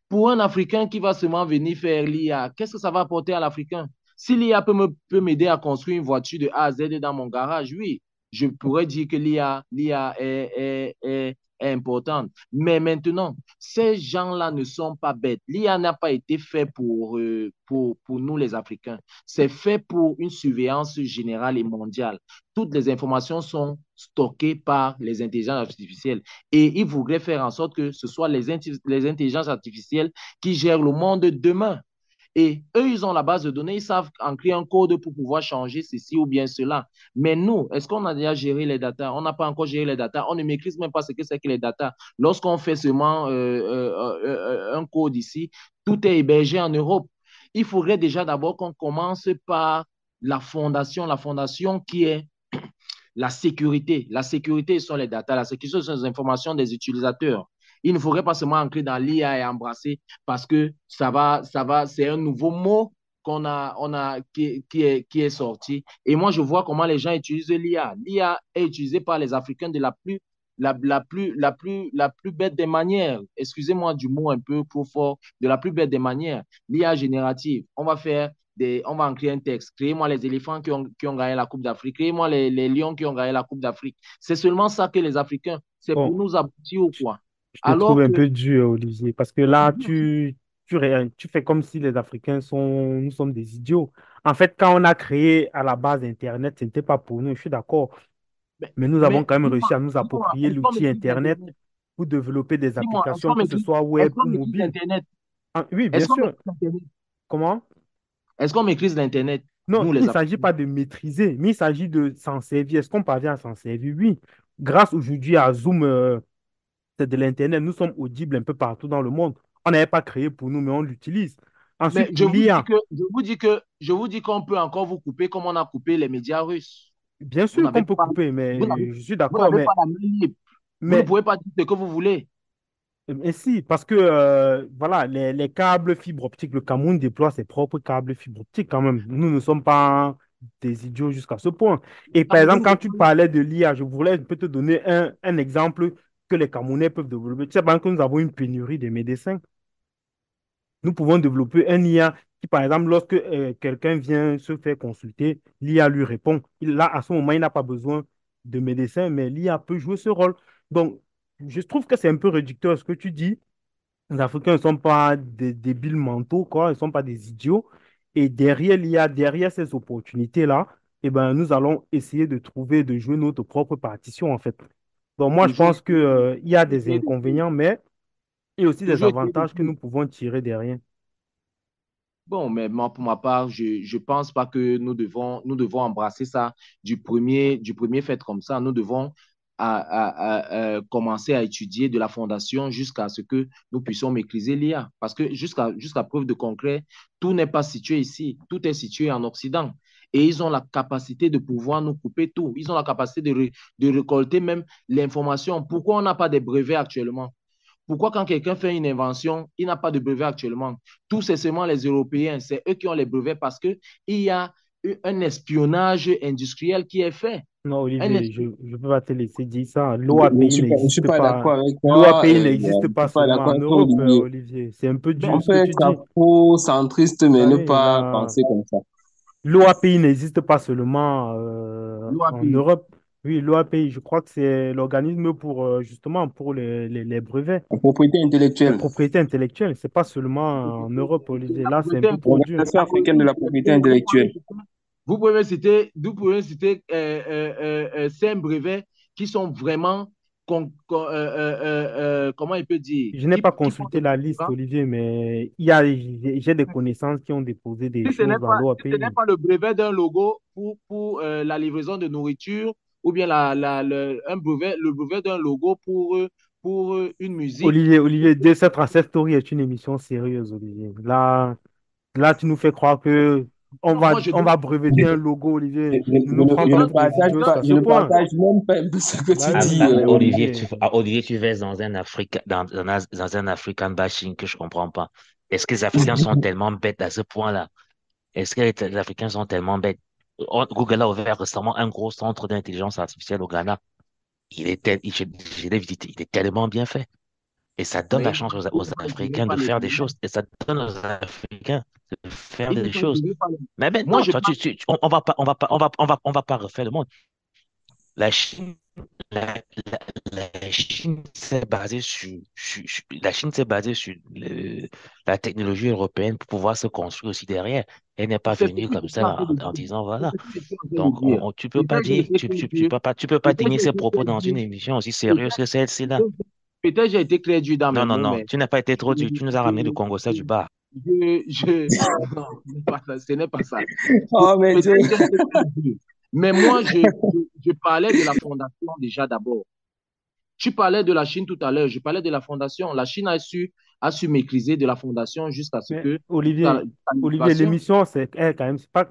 Pour un Africain qui va seulement venir faire l'IA, qu'est-ce que ça va apporter à l'Africain? Si l'IA peut m'aider à construire une voiture de A à Z dans mon garage, oui, je pourrais dire que l'IA est importante. Mais maintenant, ces gens-là ne sont pas bêtes. L'IA n'a pas été fait pour nous, les Africains. C'est fait pour une surveillance générale et mondiale. Toutes les informations sont stockées par les intelligences artificielles. Et ils voudraient faire en sorte que ce soit les intelligences artificielles qui gèrent le monde demain. Et eux, ils ont la base de données, ils savent en créer un code pour pouvoir changer ceci ou bien cela. Mais nous, est-ce qu'on a déjà géré les datas? On n'a pas encore géré les datas. On ne maîtrise même pas ce que c'est que les datas. Lorsqu'on fait seulement un code ici, tout est hébergé en Europe. Il faudrait déjà d'abord qu'on commence par la fondation qui est la sécurité. La sécurité sont les datas, la sécurité sont les informations des utilisateurs. Il ne faudrait pas seulement entrer dans l'IA et embrasser parce que c'est un nouveau mot qui est sorti. Et moi, je vois comment les gens utilisent l'IA. L'IA est utilisée par les Africains de la plus bête des manières. Excusez-moi du mot un peu trop fort, de la plus bête des manières. L'IA générative. On va en créer un texte. Créez-moi les éléphants qui ont gagné la Coupe d'Afrique. Créez-moi les lions qui ont gagné la Coupe d'Afrique. C'est seulement ça que les Africains, c'est pour Bon, nous aboutir ou quoi? je te trouve Alors un que, peu dur, Olivier, parce que là, tu fais comme si les Africains nous sommes des idiots. En fait, quand on a créé à la base Internet, ce n'était pas pour nous, je suis d'accord. Mais nous avons quand même réussi à nous approprier est-ce qu'on l'outil maîtrise Internet l'Internet? pour développer des Dis-moi, applications, que ce soit web ou mobile. l'Internet? Ah, oui, bien Est-ce qu'on sûr. maîtrise l'Internet? Comment? Est-ce qu'on maîtrise l'Internet, Non, nous il ne les s'agit Africains? pas de maîtriser, mais il s'agit de s'en servir. Est-ce qu'on parvient à s'en servir? Oui. Grâce aujourd'hui à Zoom, c'est de l'Internet. Nous sommes audibles un peu partout dans le monde. On n'avait pas créé pour nous, mais on l'utilise. Mais Ensuite, pour l'IA, je vous dis qu'on peut encore vous couper comme on a coupé les médias russes. bien Vous sûr n'avez qu'on peut pas, couper, vous n'avez, mais je suis vous d'accord, n'avez pas la main libre. Vous ne mais pouvez pas dire ce que vous voulez. Mais si, parce que voilà, les câbles fibre optique, le Cameroun déploie ses propres câbles fibre optique quand même. Nous ne sommes pas des idiots jusqu'à ce point. Et par exemple, Cameroun quand tu déploie- parlais de l'IA, je peux te donner un exemple que les Camerounais peuvent développer. Tu sais, par exemple, que nous avons une pénurie de médecins. Nous pouvons développer un IA qui, par exemple, lorsque quelqu'un vient se faire consulter, l'IA lui répond. Là, à ce moment, il n'a pas besoin de médecin, mais l'IA peut jouer ce rôle. Donc, je trouve que c'est un peu réducteur ce que tu dis. Les Africains ne sont pas des débiles mentaux, quoi. Ils ne sont pas des idiots. Et derrière, derrière ces opportunités-là, eh ben, nous allons essayer de trouver, de jouer notre propre partition, en fait. Donc, moi, je Toujours, pense que, il y a des essayer de- inconvénients, mais Et aussi des Toujours essayer de avantages que dire, nous pouvons tirer derrière. bon, mais moi, pour ma part, je ne pense pas que nous devons embrasser ça du premier fait comme ça. Nous devons commencer à étudier de la fondation jusqu'à ce que nous puissions maîtriser l'IA. Parce que jusqu'à preuve de concret, tout n'est pas situé ici. Tout est situé en Occident. Et ils ont la capacité de pouvoir nous couper tout. Ils ont la capacité de récolter même l'information. Pourquoi on n'a pas de brevets actuellement? Pourquoi quand quelqu'un fait une invention, il n'a pas de brevet actuellement? Tout c'est seulement les Européens, c'est eux qui ont les brevets parce qu'il y a un espionnage industriel qui est fait. Non, Un Olivier, je espionnage. ne peux pas te laisser dire ça. Je L'OAPI suis pas, je suis n'existe pas pas. d'accord avec toi. L'OAPI n'existe Je pas suis pas seulement d'accord en avec toi, Europe, Olivier. Olivier. C'est un peu On dur ce peut que tu être dis. afro-centriste, mais Ah ne oui, pas là, penser comme ça. l'OAPI n'existe pas seulement en L'OAPI. Europe. Oui, l'OAPI, je crois que c'est l'organisme pour justement pour les brevets, La propriété les intellectuelle. propriétés intellectuelles. C'est pas seulement en Europe, Olivier. Là, c'est un peu trop dur. L'Organisation africaine de la propriété intellectuelle. Vous pouvez me citer 5 brevets qui sont vraiment, comment il peut dire, Je n'ai pas qui font consulté des la liste, différences. Olivier, mais j'ai des connaissances qui ont déposé des Si ce choses n'est dans pas, si ce n'est l'OAPI. pas le brevet d'un logo pour la livraison de nourriture ou bien le brevet d'un logo pour une musique. Olivier, D7 Story est une émission sérieuse, Olivier. Là, tu nous fais croire que Non, moi, on va breveter un logo, Olivier. Ne nous prends Je pas ne pour des partage idiots pas, à je ce ne point. partage même pas un peu ce que Bah tu oui, dis, mais Olivier, Olivier, Olivier, tu verses dans un Africa, dans un African bashing que je comprends pas. Est-ce que les Africains sont tellement bêtes à ce point-là? Est-ce que les Africains sont tellement bêtes? Google a ouvert récemment un gros centre d'intelligence artificielle au Ghana. Je l'ai visité, il est tellement bien fait. Et ça donne la Mais chance il aux ne faut pas Africains pas de les faire des brevets. choses. Et ça donne aux Africains de faire Il ne des faut choses. pas les- Mais Moi, maintenant, je toi, pense on va pas refaire le monde. La Chine, la, la Chine s'est basée la Chine s'est basée sur la technologie européenne pour pouvoir se construire aussi derrière. Elle n'est pas c'est ce que venue comme je suis en train ça de en dire. disant C'est voilà. ce que je suis en train de Donc, dire. tu peux pas Peut-être j'ai dire, été très dur. tu peux pas Peut-être tenir j'ai ces été propos très dans une dur. émission aussi sérieuse Peut-être que celle-ci-là. peut-être- peut-être j'ai été très dur dans mes Non, non, mots, non, mais tu n'as pas été trop dur. Tu nous as ramené le je, Congo ça du bar. non, ce n'est pas ça. Ce n'est pas ça. Oh, mais Peut-être Dieu. j'ai été très dur. Mais moi, je parlais de la fondation déjà d'abord. Tu parlais de la Chine tout à l'heure. Je parlais de la fondation. La Chine a su maîtriser de la fondation jusqu'à ce mais que, Olivier, jusqu'à Olivier, l'innovation. l'émission, quand même, c'est pas.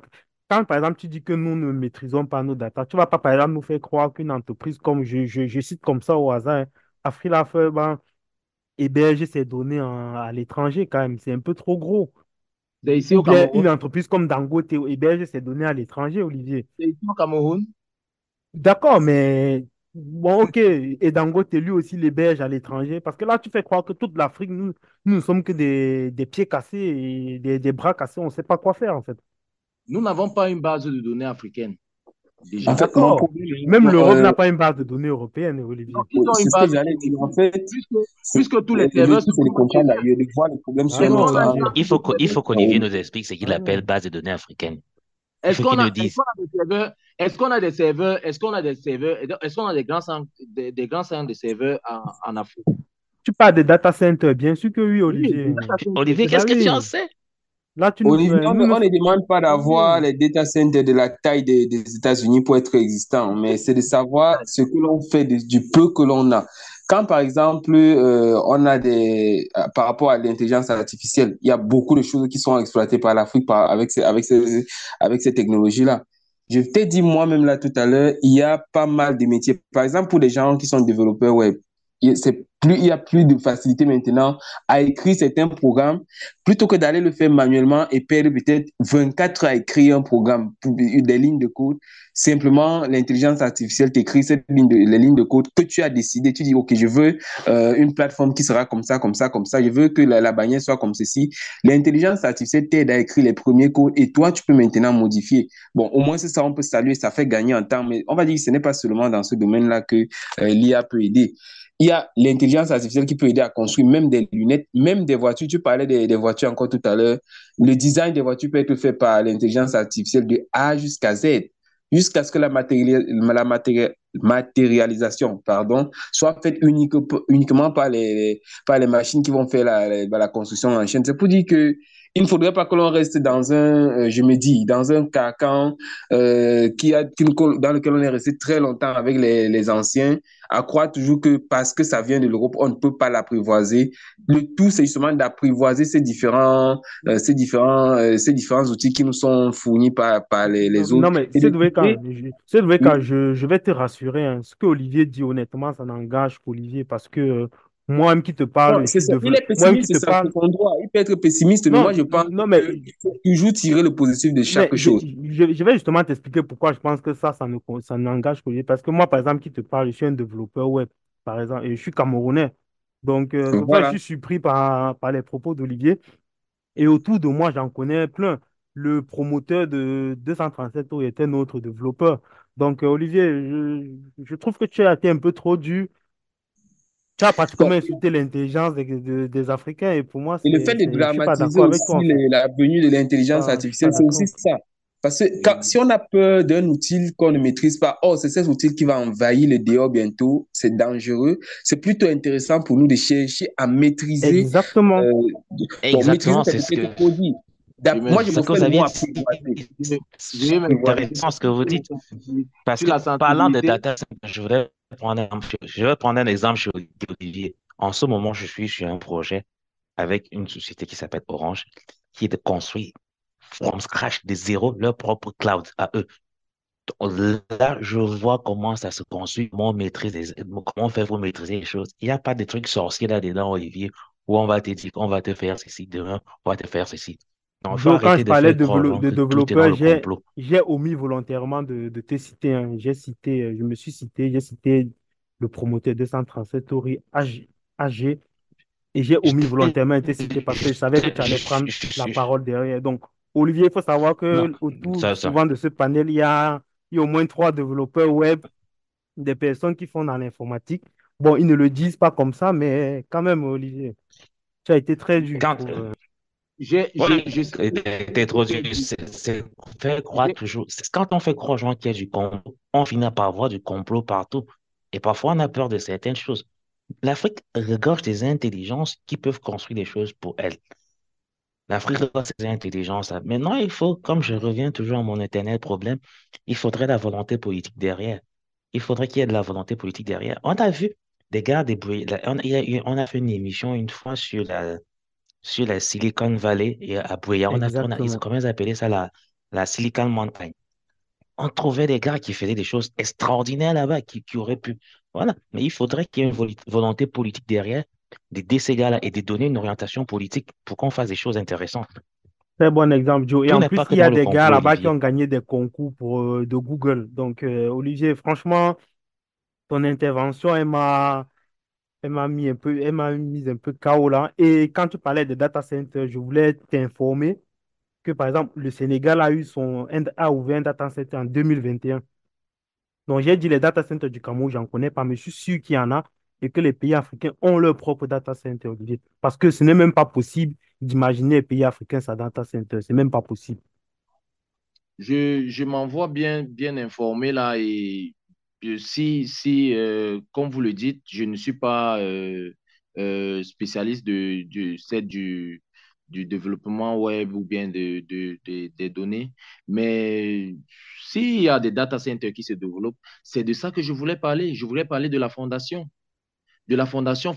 Quand, par exemple, tu dis que nous ne maîtrisons pas nos data, tu vas pas, par exemple, nous faire croire qu'une entreprise comme, je cite comme ça au hasard, hein, Afrilafer, ben, héberge ses données à l'étranger, quand même. C'est un peu trop gros. C'est ici Ou au bien Cameroun. une entreprise comme Dangote héberge ses données à l'étranger, Olivier. C'est ici au Cameroun. D'accord, mais bon, ok. Et Dangote, lui aussi, l'héberge à l'étranger. Parce que là, tu fais croire que toute l'Afrique, nous ne sommes que des pieds cassés et des bras cassés. On ne sait pas quoi faire, en fait. Nous n'avons pas une base de données africaine, En déjà. fait, mon D'accord. problème, Même l'Europe n'a pas une base de données européenne, Donc, Olivier. ils ont une c'est ce que base j'allais dire. En fait, puisque, c'est- puisque tous les le serveurs truc, se c'est de trouvent chez comprendre eux. d'ailleurs, de voir les problèmes Ah sur un Est-ce non, qu'on autre a une Olivier. angle. base de Il serveurs? faut qu'Olivier nous explique ce qu'il appelle base de données africaine. Il faut qu'il nous dise. Est-ce qu'on a des serveurs? Est-ce qu'on a des serveurs? Est-ce qu'on a des grands centres de serveurs en Afrique? Tu parles des data centers, bien sûr que oui, Oui, Olivier. des data centers. Olivier, Bah qu'est-ce que tu en oui. sais? Là, Olivier, nous ne... on ne demande pas d'avoir Olivier. les data centers de la taille des États-Unis pour être existant, mais c'est de savoir ce que l'on fait du peu que l'on a. Quand, par exemple, on a par rapport à l'intelligence artificielle, il y a beaucoup de choses qui sont exploitées par l'Afrique avec ces technologies-là. Je t'ai dit moi-même là tout à l'heure, il y a pas mal de métiers. Par exemple, pour les gens qui sont développeurs web, il y a plus de facilité maintenant à écrire certains programmes plutôt que d'aller le faire manuellement et perdre peut-être 24 heures à écrire un programme, des lignes de code. Simplement, l'intelligence artificielle t'écrit les lignes de code que tu as décidé. Tu dis, OK, je veux une plateforme qui sera comme ça, comme ça, comme ça. Je veux que la bannière soit comme ceci. L'intelligence artificielle t'aide à écrire les premiers codes et toi, tu peux maintenant modifier. Bon, au moins, c'est ça, on peut saluer, ça fait gagner en temps. Mais on va dire que ce n'est pas seulement dans ce domaine-là que l'IA peut aider. Il y a l'intelligence artificielle qui peut aider à construire même des lunettes, même des voitures. Tu parlais des voitures encore tout à l'heure. Le design des voitures peut être fait par l'intelligence artificielle de A jusqu'à Z, jusqu'à ce que matérialisation, pardon, soit faite uniquement par les machines qui vont faire la construction en chaîne. C'est pour dire que il ne faudrait pas que l'on reste dans je me dis, dans un carcan dans lequel on est resté très longtemps avec les anciens, à croire toujours que parce que ça vient de l'Europe, on ne peut pas l'apprivoiser. Le tout, c'est justement d'apprivoiser ces différents outils qui nous sont fournis par les Non, autres. mais Et de trouver, je vais te rassurer, hein. Ce que Olivier dit, honnêtement, ça n'engage qu'Olivier parce que moi-même qui te non, parle, je c'est suis ça. Il devenu. est Moi-même qui pessimiste, te ça, parle. c'est son droit. Il peut être pessimiste, mais moi, Non, je pense non, qu'il faut toujours tirer le positif de mais chaque chose. je vais justement t'expliquer pourquoi je pense que ça n'engage qu'Olivier. Parce que moi, par exemple, qui te parle, je suis un développeur web, par exemple, et je suis Camerounais. Donc, c'est pour ça que je Voilà. suis surpris par les propos d'Olivier. Et autour de moi, j'en connais plein. Le promoteur de 237 euro était notre développeur. Donc, Olivier, je trouve que tu as été un peu trop dur. Tu as pratiquement Bon, insulté l'intelligence des Africains. Et pour moi, et le fait de je ne suis pas dramatiser d'accord avec aussi toi, en fait. la venue de l'intelligence Je ne suis pas artificielle, c'est aussi d'accord. ça. Parce que si on a peur d'un outil qu'on ne maîtrise pas, oh, c'est cet outil qui va envahir le dehors bientôt, c'est dangereux. C'est plutôt intéressant pour nous de chercher à maîtriser, Exactement. euh, bon, maîtriser, Exactement, c'est c'est ce peut-être que trop dit. Je Moi, je ce me que fais vous le aviez mot dit. apprivoiser. je vais me C'est Apprivoiser. intéressant ce que vous dites. Parce sur que la parlant de sensibilité. data center, je vais prendre un exemple chez Olivier. En ce moment, je suis sur un projet avec une société qui s'appelle Orange, qui est de construire from scratch, de zéro, leur propre cloud à eux. Donc là, je vois comment ça se construit, comment on maîtrise comment on fait pour maîtriser les choses. Il n'y a pas de trucs sorciers là-dedans, Olivier, où on va te dire qu'on va te faire ceci, demain, on va te faire ceci. Donc, il faut Donc, quand je arrêter de parlais faire croire aux gens de que tout est dans développeurs, le complot. j'ai omis volontairement de te citer, hein. Je me suis cité, j'ai cité le promoteur 237 Tori AG et j'ai omis volontairement de te citer parce que je savais que tu allais prendre la parole derrière. Donc, Olivier, il faut savoir Non, que autour ça. souvent de ce panel, il y a au moins trois développeurs web, des personnes qui font dans l'informatique. Bon, ils ne le disent pas comme ça, mais quand même, Olivier, tu as été très dur, je Quand, trouve. ouais, Je sais t'es trop dur, c'est faire croire j'ai- toujours. Quand on fait croire aux gens qu'il y a du complot, on finit par voir du complot partout. Et parfois, on a peur de certaines choses. L'Afrique regorge des intelligences qui peuvent construire des choses pour elle. L'Afrique regorge des intelligences. Maintenant, il faut, comme je reviens toujours à mon éternel problème, il faudrait la volonté politique derrière. Il faudrait qu'il y ait de la volonté politique derrière. On a vu des gars débrouiller. On a fait une émission une fois sur la Silicon Valley et à Bouya. Exactement. Comment ils appelaient ça, la Silicon Mountain. On trouvait des gars qui faisaient des choses extraordinaires là-bas, qui auraient pu. Voilà. Mais il faudrait qu'il y ait une volonté politique derrière, d'aider ces gars-là et de donner une orientation politique pour qu'on fasse des choses intéressantes. Très bon exemple, Joe. Et Tout en n'est plus, pas que il y a dans le des gars complot, là-bas qui ont Olivier. gagné des concours de Google. Donc, Olivier, franchement, ton intervention, elle m'a mis un peu KO là. Et quand tu parlais de data center, je voulais t'informer que, par exemple, le Sénégal a ouvert un data center en 2021. Donc, j'ai dit les data centers du Cameroun, j'en connais pas, mais je suis sûr qu'il y en a et que les pays africains ont leur propre data center, Olivier. Parce que ce n'est même pas possible d'imaginer les pays africains sans data center. C'est même pas possible. je m'envoie bien informé là et si comme vous le dites, je ne suis pas spécialiste du développement web ou bien des données, mais s'il y a des data centers qui se développent, c'est de ça que je voulais parler. Je voulais parler de la fondation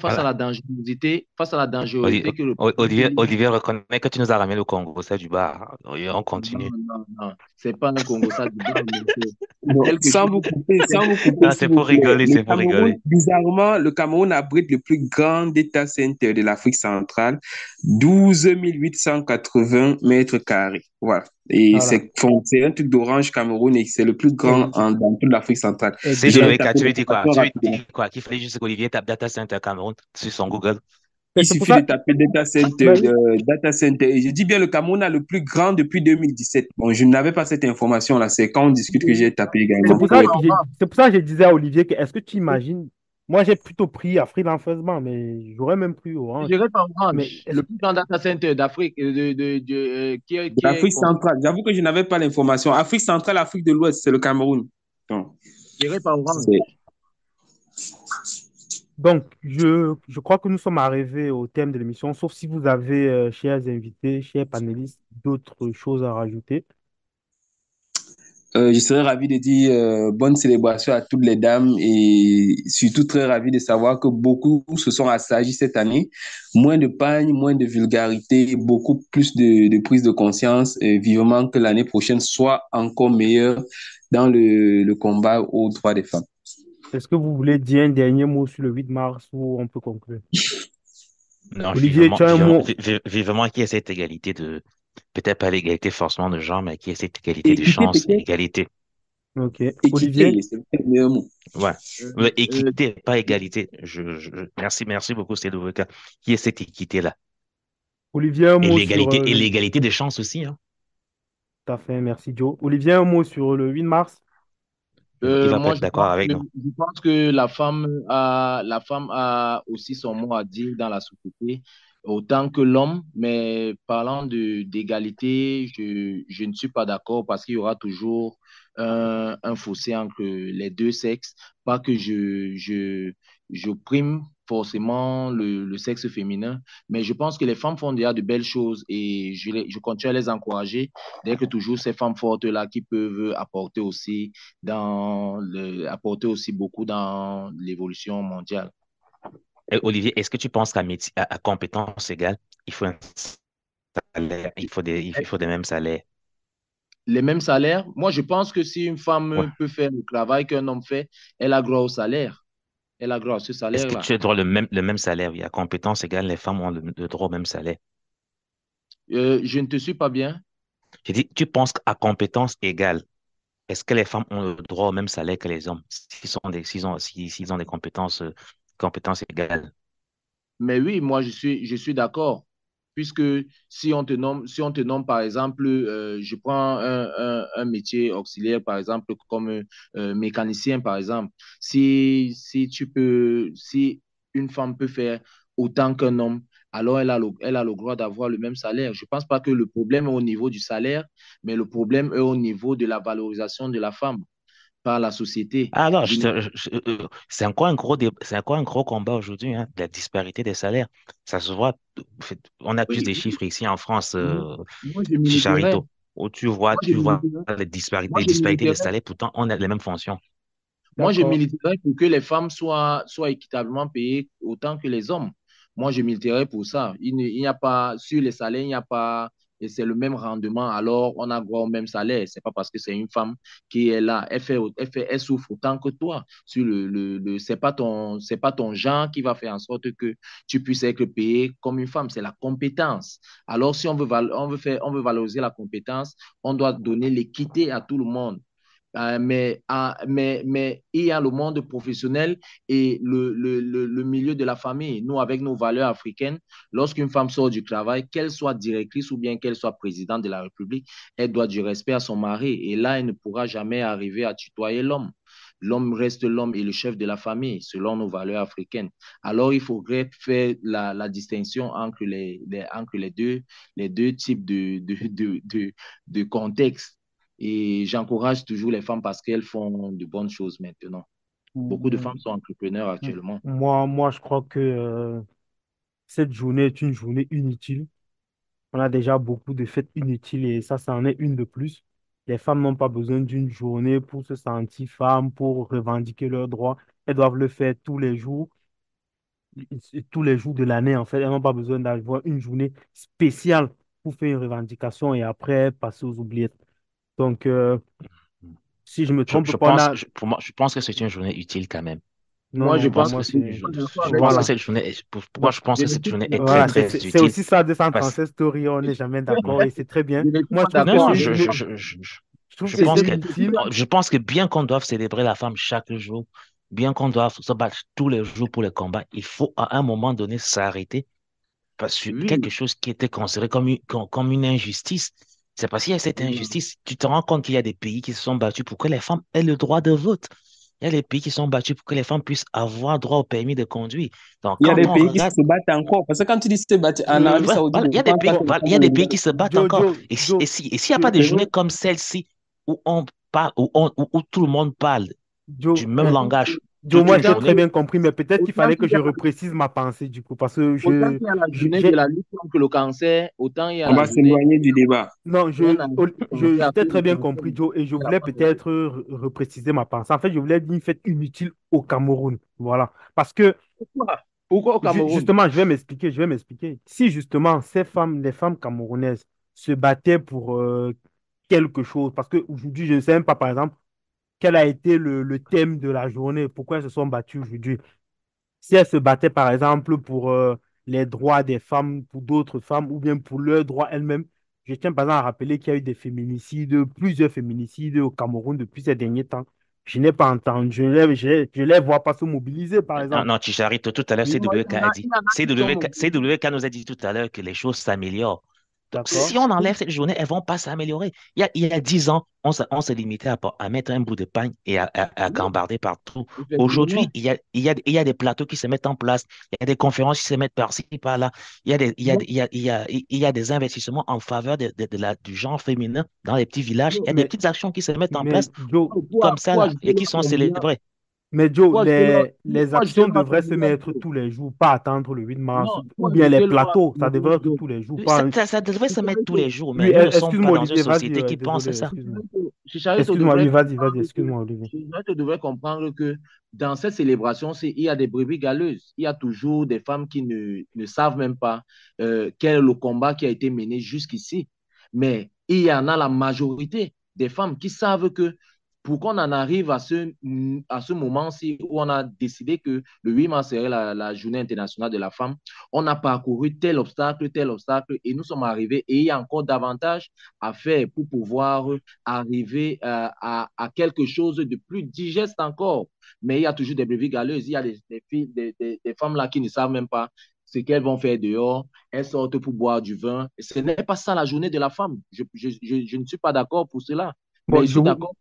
Voilà. face à la dangerosité que le Olivier reconnaît que tu nous as ramené au Congo, c'est du bar. On non, continue. non, non, c'est pas un Congo ça, mais c'est Non, quelque chose. sans vous couper, Non, s'il c'est vous pour plaît. rigoler, Le c'est pour Cameroun, rigoler. bizarrement, le Cameroun abrite le plus grand data center de l'Afrique centrale, 12 880 mètres carrés. Voilà. Et Voilà. c'est un truc d'Orange Cameroun et c'est le plus grand Ex- dans toute l'Afrique centrale. Si J'ai exact. Joël, tapé tu veux dire quoi? l'information Tu veux rapidement. dire quoi? Qu'il fallait juste qu'Olivier tape Data Center Cameroun sur son Google. Et Il c'est pour suffit de ça. taper Ben, data center. Et je dis bien, le Cameroun a le plus grand depuis 2017. Bon, je n'avais pas cette information-là. C'est quand on discute que j'ai tapé c'est également pour pour ça, être. c'est pour ça que je disais à Olivier que est-ce que tu imagines, moi j'ai plutôt pris Afrique l'enfaiement, mais j'aurais même pris Orange. Je reste en Mais Orange, le plus grand data center d'Afrique, De l'Afrique centrale. J'avoue que je n'avais pas l'information. Afrique centrale, Afrique de l'Ouest, c'est le Cameroun. Bon. géré par Orange. C'est- Donc, je crois que nous sommes arrivés au thème de l'émission, sauf si vous avez, chers invités, chers panélistes, d'autres choses à rajouter. Je serais ravi de dire bonne célébration à toutes les dames et surtout très ravi de savoir que beaucoup se sont assagis cette année. Moins de pagne, moins de vulgarité, beaucoup plus de prise de conscience et vivement que l'année prochaine soit encore meilleure dans le combat aux droits des femmes. Est-ce que vous voulez dire un dernier mot sur le 8 mars ou on peut conclure? Non, Olivier, tu as un mot? vivement qu'il y ait cette égalité de, peut-être pas l'égalité forcément de genre, mais qu'il y ait cette égalité des Équité chances, peut-être, égalité. Ok. Olivier? équité, c'est peut-être le meilleur mot. Ouais. Euh, Ouais, euh, équité, pas égalité. Merci beaucoup, c'est Qu'il y ait cette équité-là. Olivier, un mot sur Et le... l'égalité des chances aussi, hein. Tout à fait, merci Joe. Olivier, un mot sur le 8 mars? Il va pas moi, être d'accord avec nous. je pense que la femme a aussi son mot à dire dans la société, autant que l'homme. Mais parlant d'égalité, je ne suis pas d'accord parce qu'il y aura toujours un fossé entre les deux sexes. Pas que je prime forcément le sexe féminin, mais je pense que les femmes font déjà de belles choses et je continue à les encourager dès que toujours ces femmes fortes-là qui peuvent apporter aussi beaucoup dans l'évolution mondiale. Olivier, est-ce que tu penses à compétence égale, il faut un salaire, il faut des mêmes salaires? Les mêmes salaires, moi je pense que si une Ouais. femme peut faire le travail qu'un homme fait, elle a droit au salaire. Elle a droit à ce Est-ce que salaire-là. tu as droit le même salaire? Oui, à compétence égale, les femmes ont le droit au même salaire. Je ne te suis pas bien. J'ai dit, tu penses qu'à compétence égale, est-ce que les femmes ont le droit au même salaire que les hommes s'ils ont des compétences égales? Mais oui, moi je suis d'accord. Puisque si on te nomme par exemple, je prends un métier auxiliaire par exemple comme mécanicien par exemple, si une femme peut faire autant qu'un homme, alors elle a le droit d'avoir le même salaire. Je ne pense pas que le problème est au niveau du salaire, mais le problème est au niveau de la valorisation de la femme par la société. Alors, Je ne- c'est encore un gros combat aujourd'hui, hein, la disparité des salaires. Ça se voit. On a tous oui, des chiffres ici en France, moi, moi, je chez militerai. Charito, où Moi, je tu vois militerai. Moi, les je disparités des militerai salaires, pourtant on a les mêmes fonctions. Moi, je D'accord. militerais pour que les femmes soient équitablement payées autant que les hommes. Moi, je militerais pour ça. Il n'y a pas, sur les salaires, il n'y a pas, et c'est le même rendement, alors on a droit au même salaire. C'est pas parce que c'est une femme qui est là. Elle souffre autant que toi. C'est pas ton genre qui va faire en sorte que tu puisses être payé comme une femme. C'est la compétence. Alors, si on veut valoriser la compétence, on doit donner l'équité à tout le monde. Mais il y a le monde professionnel et le milieu de la famille. Nous, avec nos valeurs africaines, lorsqu'une femme sort du travail, qu'elle soit directrice ou bien qu'elle soit présidente de la République, elle doit du respect à son mari. Et là, elle ne pourra jamais arriver à tutoyer l'homme. L'homme reste l'homme et le chef de la famille, selon nos valeurs africaines. Alors, il faudrait faire la distinction entre les deux types de contextes. Et j'encourage toujours les femmes parce qu'elles font de bonnes choses maintenant. Beaucoup de femmes Mm, sont entrepreneurs actuellement. moi, je crois que cette journée est une journée inutile. On a déjà beaucoup de fêtes inutiles et ça en est une de plus. Les femmes n'ont pas besoin d'une journée pour se sentir femmes, pour revendiquer leurs droits. Elles doivent le faire tous les jours de l'année, en fait. Elles n'ont pas besoin d'avoir une journée spéciale pour faire une revendication et après passer aux oubliettes. Donc, si je me trompe pas, on a... Pour moi, je pense que c'est une journée utile quand même. Non, Moi, non, je pour pense moi, que je c'est... suis d'accord Je avec pense que toi. Voilà. cette journée, pour moi, Moi, je pense je que ne cette suis journée pas est d'accord très, Voilà, avec très c'est utile aussi ça, parce 236 story, on n'est jamais d'accord et c'est très bien. Je ne suis Moi, pas je trouve que d'accord non, c'est avec toi. je trouve je que pense c'est que, utile. je pense que bien qu'on doive célébrer la femme chaque jour, bien qu'on doive se battre tous les jours pour le combat, il faut à un moment donné s'arrêter parce que quelque Oui. chose qui était considéré comme une injustice, c'est parce qu'il y a cette injustice. Tu te rends compte qu'il y a des pays qui se sont battus pour que les femmes aient le droit de vote. Il y a des pays qui sont battus pour que les femmes puissent avoir droit au permis de conduire. Donc, Il y a quand des on pays qui regarde, se battent encore. Parce que quand tu dis se battre en Arabie Saoudite, voilà, il y je a des pense pays, pas que Bon, les voilà, il femmes y a ont des le pays droit. qui se battent encore. Joe, Joe, Et s'il n'y a pas de Joe, journée comme celle-ci où on parle, où tout le monde parle Joe, du même langage Joe, toute moi une j'ai très journée. bien compris, mais peut-être qu'il Autant fallait que qu'il y je a, reprécise ma pensée du coup, parce que autant qu'il y a la journée de j'ai- la lutte contre le cancer, autant il y a On la va journée s'éloigner du débat. non, où on a commencé à j'étais faire très le bien cancer compris, Joe, et je de la voulais femme aussi. peut-être repréciser ma pensée. En fait, je voulais dire une fête inutile au Cameroun. Voilà. Parce que Pourquoi? Pourquoi au Cameroun? justement, je vais m'expliquer. Si justement ces femmes, les femmes camerounaises se battaient pour quelque chose, parce qu'aujourd'hui, je ne sais même pas, par exemple, quel a été le thème de la journée, pourquoi elles se sont battues aujourd'hui. Si elles se battaient, par exemple, pour les droits des femmes, pour d'autres femmes, ou bien pour leurs droits elles-mêmes, je tiens par exemple à rappeler qu'il y a eu des féminicides, plusieurs féminicides au Cameroun depuis ces derniers temps. Je n'ai pas entendu, je les vois pas se mobiliser, par Non, exemple. non, Chicharito, tout à l'heure, Non, CWK a dit. il y en a qui sont mobilisés. CWK nous a dit tout à l'heure que les choses s'améliorent. Donc, D'accord? si on enlève cette journée, elles ne vont pas s'améliorer. Il y a 10 ans, on se limitait à mettre un bout de pain et à Oui, gambarder partout. Aujourd'hui, effectivement. il y a des plateaux qui se mettent en place, il y a des conférences qui se mettent par-ci, par-là. Il y a des investissements en faveur du genre féminin dans les petits villages. Il y a des Mais, petites actions qui se mettent en mais place Joe, comme ça, Pour là, ajouter et qui leur sont combien, célébrées. pour ajouter leur, Les pour ajouter actions leur devraient se combien, mettre tous les jours, pas attendre le 8 mars, non, pour ou bien les ajouter leur plateaux, ça devrait être combien, tous les jours, Oui, pas ça devrait se mettre tous les jours, mais Oui, nous ne sommes pas excuse-moi, dans une Olivier, vas-y, société qui pense désolé, ça. excuse-moi. Chicharito Excuse-moi, devrait oui, vas-y, comprendre vas-y, que, excuse-moi, Olivier. Chicharito devrait comprendre que dans cette célébration, il y a des brebis galeuses. Il y a toujours des femmes qui ne savent même pas quel est le combat qui a été mené jusqu'ici. Mais il y en a la majorité des femmes qui savent que pour qu'on en arrive à ce moment-ci où on a décidé que le 8 mars serait la journée internationale de la femme, on a parcouru tel obstacle, et nous sommes arrivés, et il y a encore davantage à faire pour pouvoir arriver à quelque chose de plus digeste encore. Mais il y a toujours des brebis galeuses, il y a des filles, des femmes là qui ne savent même pas ce qu'elles vont faire dehors, elles sortent pour boire du vin. Ce n'est pas ça la journée de la femme. Je ne suis pas d'accord pour cela, mais Bon, je suis d'accord.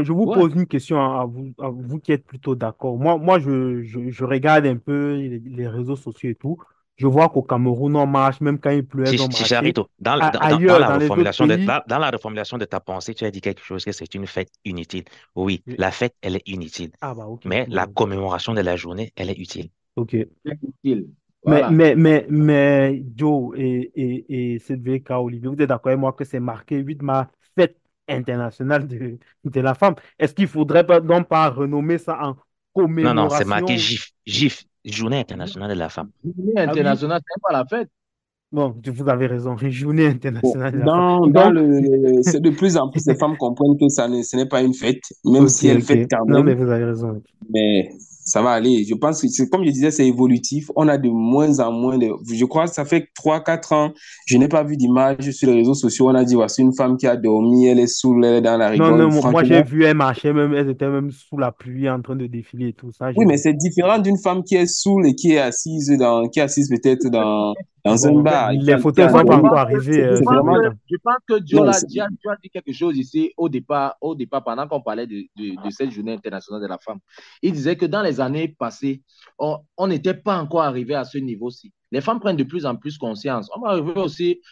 je vous Ouais. pose une question à vous qui êtes plutôt d'accord. Moi je regarde un peu les réseaux sociaux et tout. Je vois qu'au Cameroun, on marche, même quand il pleut, elles ont marché. Chicharito, Ailleurs, dans les autres pays, dans la reformulation de ta pensée, tu as dit quelque chose que c'est une fête inutile. Oui, oui. la fête, elle est inutile, Ah bah ok, mais la bon, commémoration de la journée, elle est utile. ok. C'est utile. Voilà. Mais Joe et CVK, Olivier, vous êtes d'accord avec moi que c'est marqué 8 mars, fête internationale de la femme. Est-ce qu'il faudrait donc pas renommer ça en Non, non, c'est marqué commémoration? GIF, Journée internationale de la femme. Journée Ah oui, internationale, c'est pas la fête. bon, vous avez raison, Journée Bon, internationale de la femme. dans Donc, c'est de plus en plus les femmes comprennent que ce n'est pas une fête, même ok, si elles fêtent ok. quand Non, mais même. vous avez raison. Mais ça va aller. Je pense que, comme je disais, c'est évolutif. On a de moins en moins de... Je crois que ça fait 3 4 ans, je n'ai pas vu d'image sur les réseaux sociaux. On a dit, voici une femme qui a dormi, elle est saoule, elle est dans la Non, non, rigole. moi j'ai Franchement, vu, elles marchaient même, elles étaient même sous la pluie en train de défiler et tout ça, j'ai oui, mais vu. c'est différent d'une femme qui est saoule et qui est assise peut-être dans un Bon, bar et les qui photos a ne sont pas dormi. encore arrivées, Je C'est pense CW vraiment... que, quand. je pense que Non, Dieu a dit quelque chose ici au départ, pendant qu'on parlait de cette journée internationale de la femme. Il disait que dans les années passées, on n'était pas encore arrivé à ce niveau-ci. Les femmes prennent de plus en plus conscience. On va arriver aussi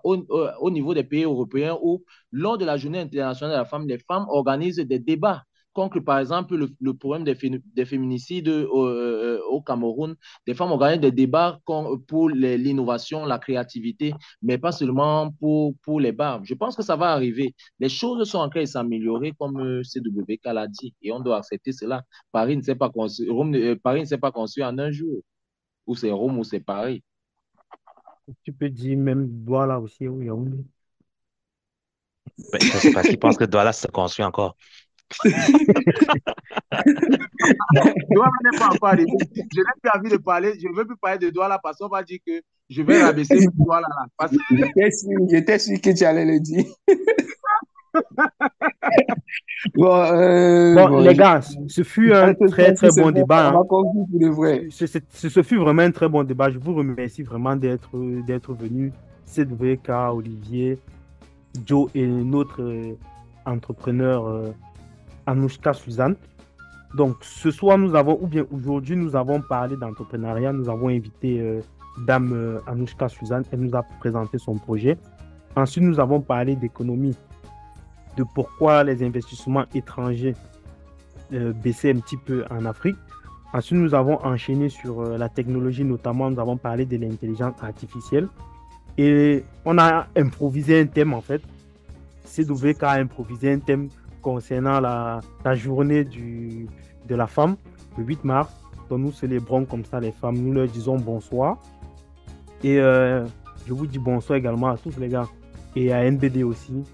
au niveau des pays européens où, lors de la journée internationale de la femme, les femmes organisent des débats contre, par exemple, le problème des féminicides au Cameroun. Des femmes organisent des débats pour l'innovation, la créativité, mais pas seulement pour les barbes. Je pense que ça va arriver. Les choses sont en train de s'améliorer, comme CWK l'a dit, et on doit accepter cela. Paris ne s'est pas construit, Paris ne s'est pas construit en un jour. Ou c'est Rome ou c'est Paris. Tu peux dire même voilà aussi, oui, oui. Ben, c'est parce qu'ils pensent que Douala se construit encore. Douala n'est pas encore arrivé. Je n'ai plus envie de parler, je ne veux plus parler de Douala parce qu'on va dire que je vais rabaisser Douala là. J'étais sûr que tu allais le dire. Bon, Bon, les gars, ce fut je un pense très très bon débat, on hein. a conclu pour de vrai. Ce fut vraiment un très bon débat. Je vous remercie vraiment d'être venus. CWK, Olivier, Joe et notre entrepreneur Anouchka Suzanne. Donc, ce soir, ou bien aujourd'hui, nous avons parlé d'entrepreneuriat. Nous avons invité Dame Anouchka Suzanne. Elle nous a présenté son projet. Ensuite, nous avons parlé d'économie, de pourquoi les investissements étrangers baisser un petit peu en Afrique. Ensuite, nous avons enchaîné sur la technologie, notamment, nous avons parlé de l'intelligence artificielle. Et on a improvisé un thème, en fait. CWK a improvisé un thème concernant la journée de la femme, le 8 mars. Donc, nous célébrons comme ça les femmes. Nous leur disons bonsoir. Et je vous dis bonsoir également à tous les gars. Et à NBD aussi,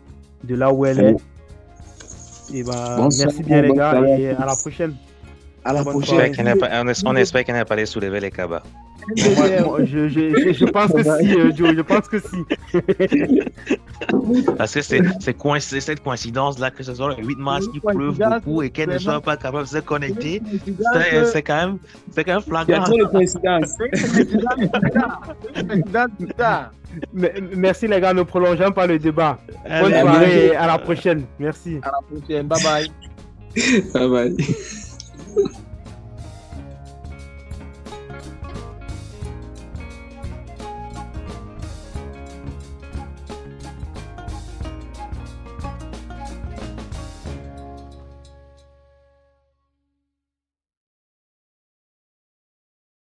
de là où elle est. Et merci bien les gars et à la prochaine. À la prochaine. On espère qu'elle n'a pas soulever les cabas. Je pense que si, Joe, je pense que si. Parce que c'est cette coïncidence-là, que ce soit le 8 mars qui pleuve beaucoup et qu'elle ne soit pas capable de se connecter, c'est quand même flagrant. Il y a trop de coïncidences. Merci les gars, ne prolongeons pas le débat. Bonne soirée et à la prochaine. Merci. À la prochaine. Bye bye. Bye bye.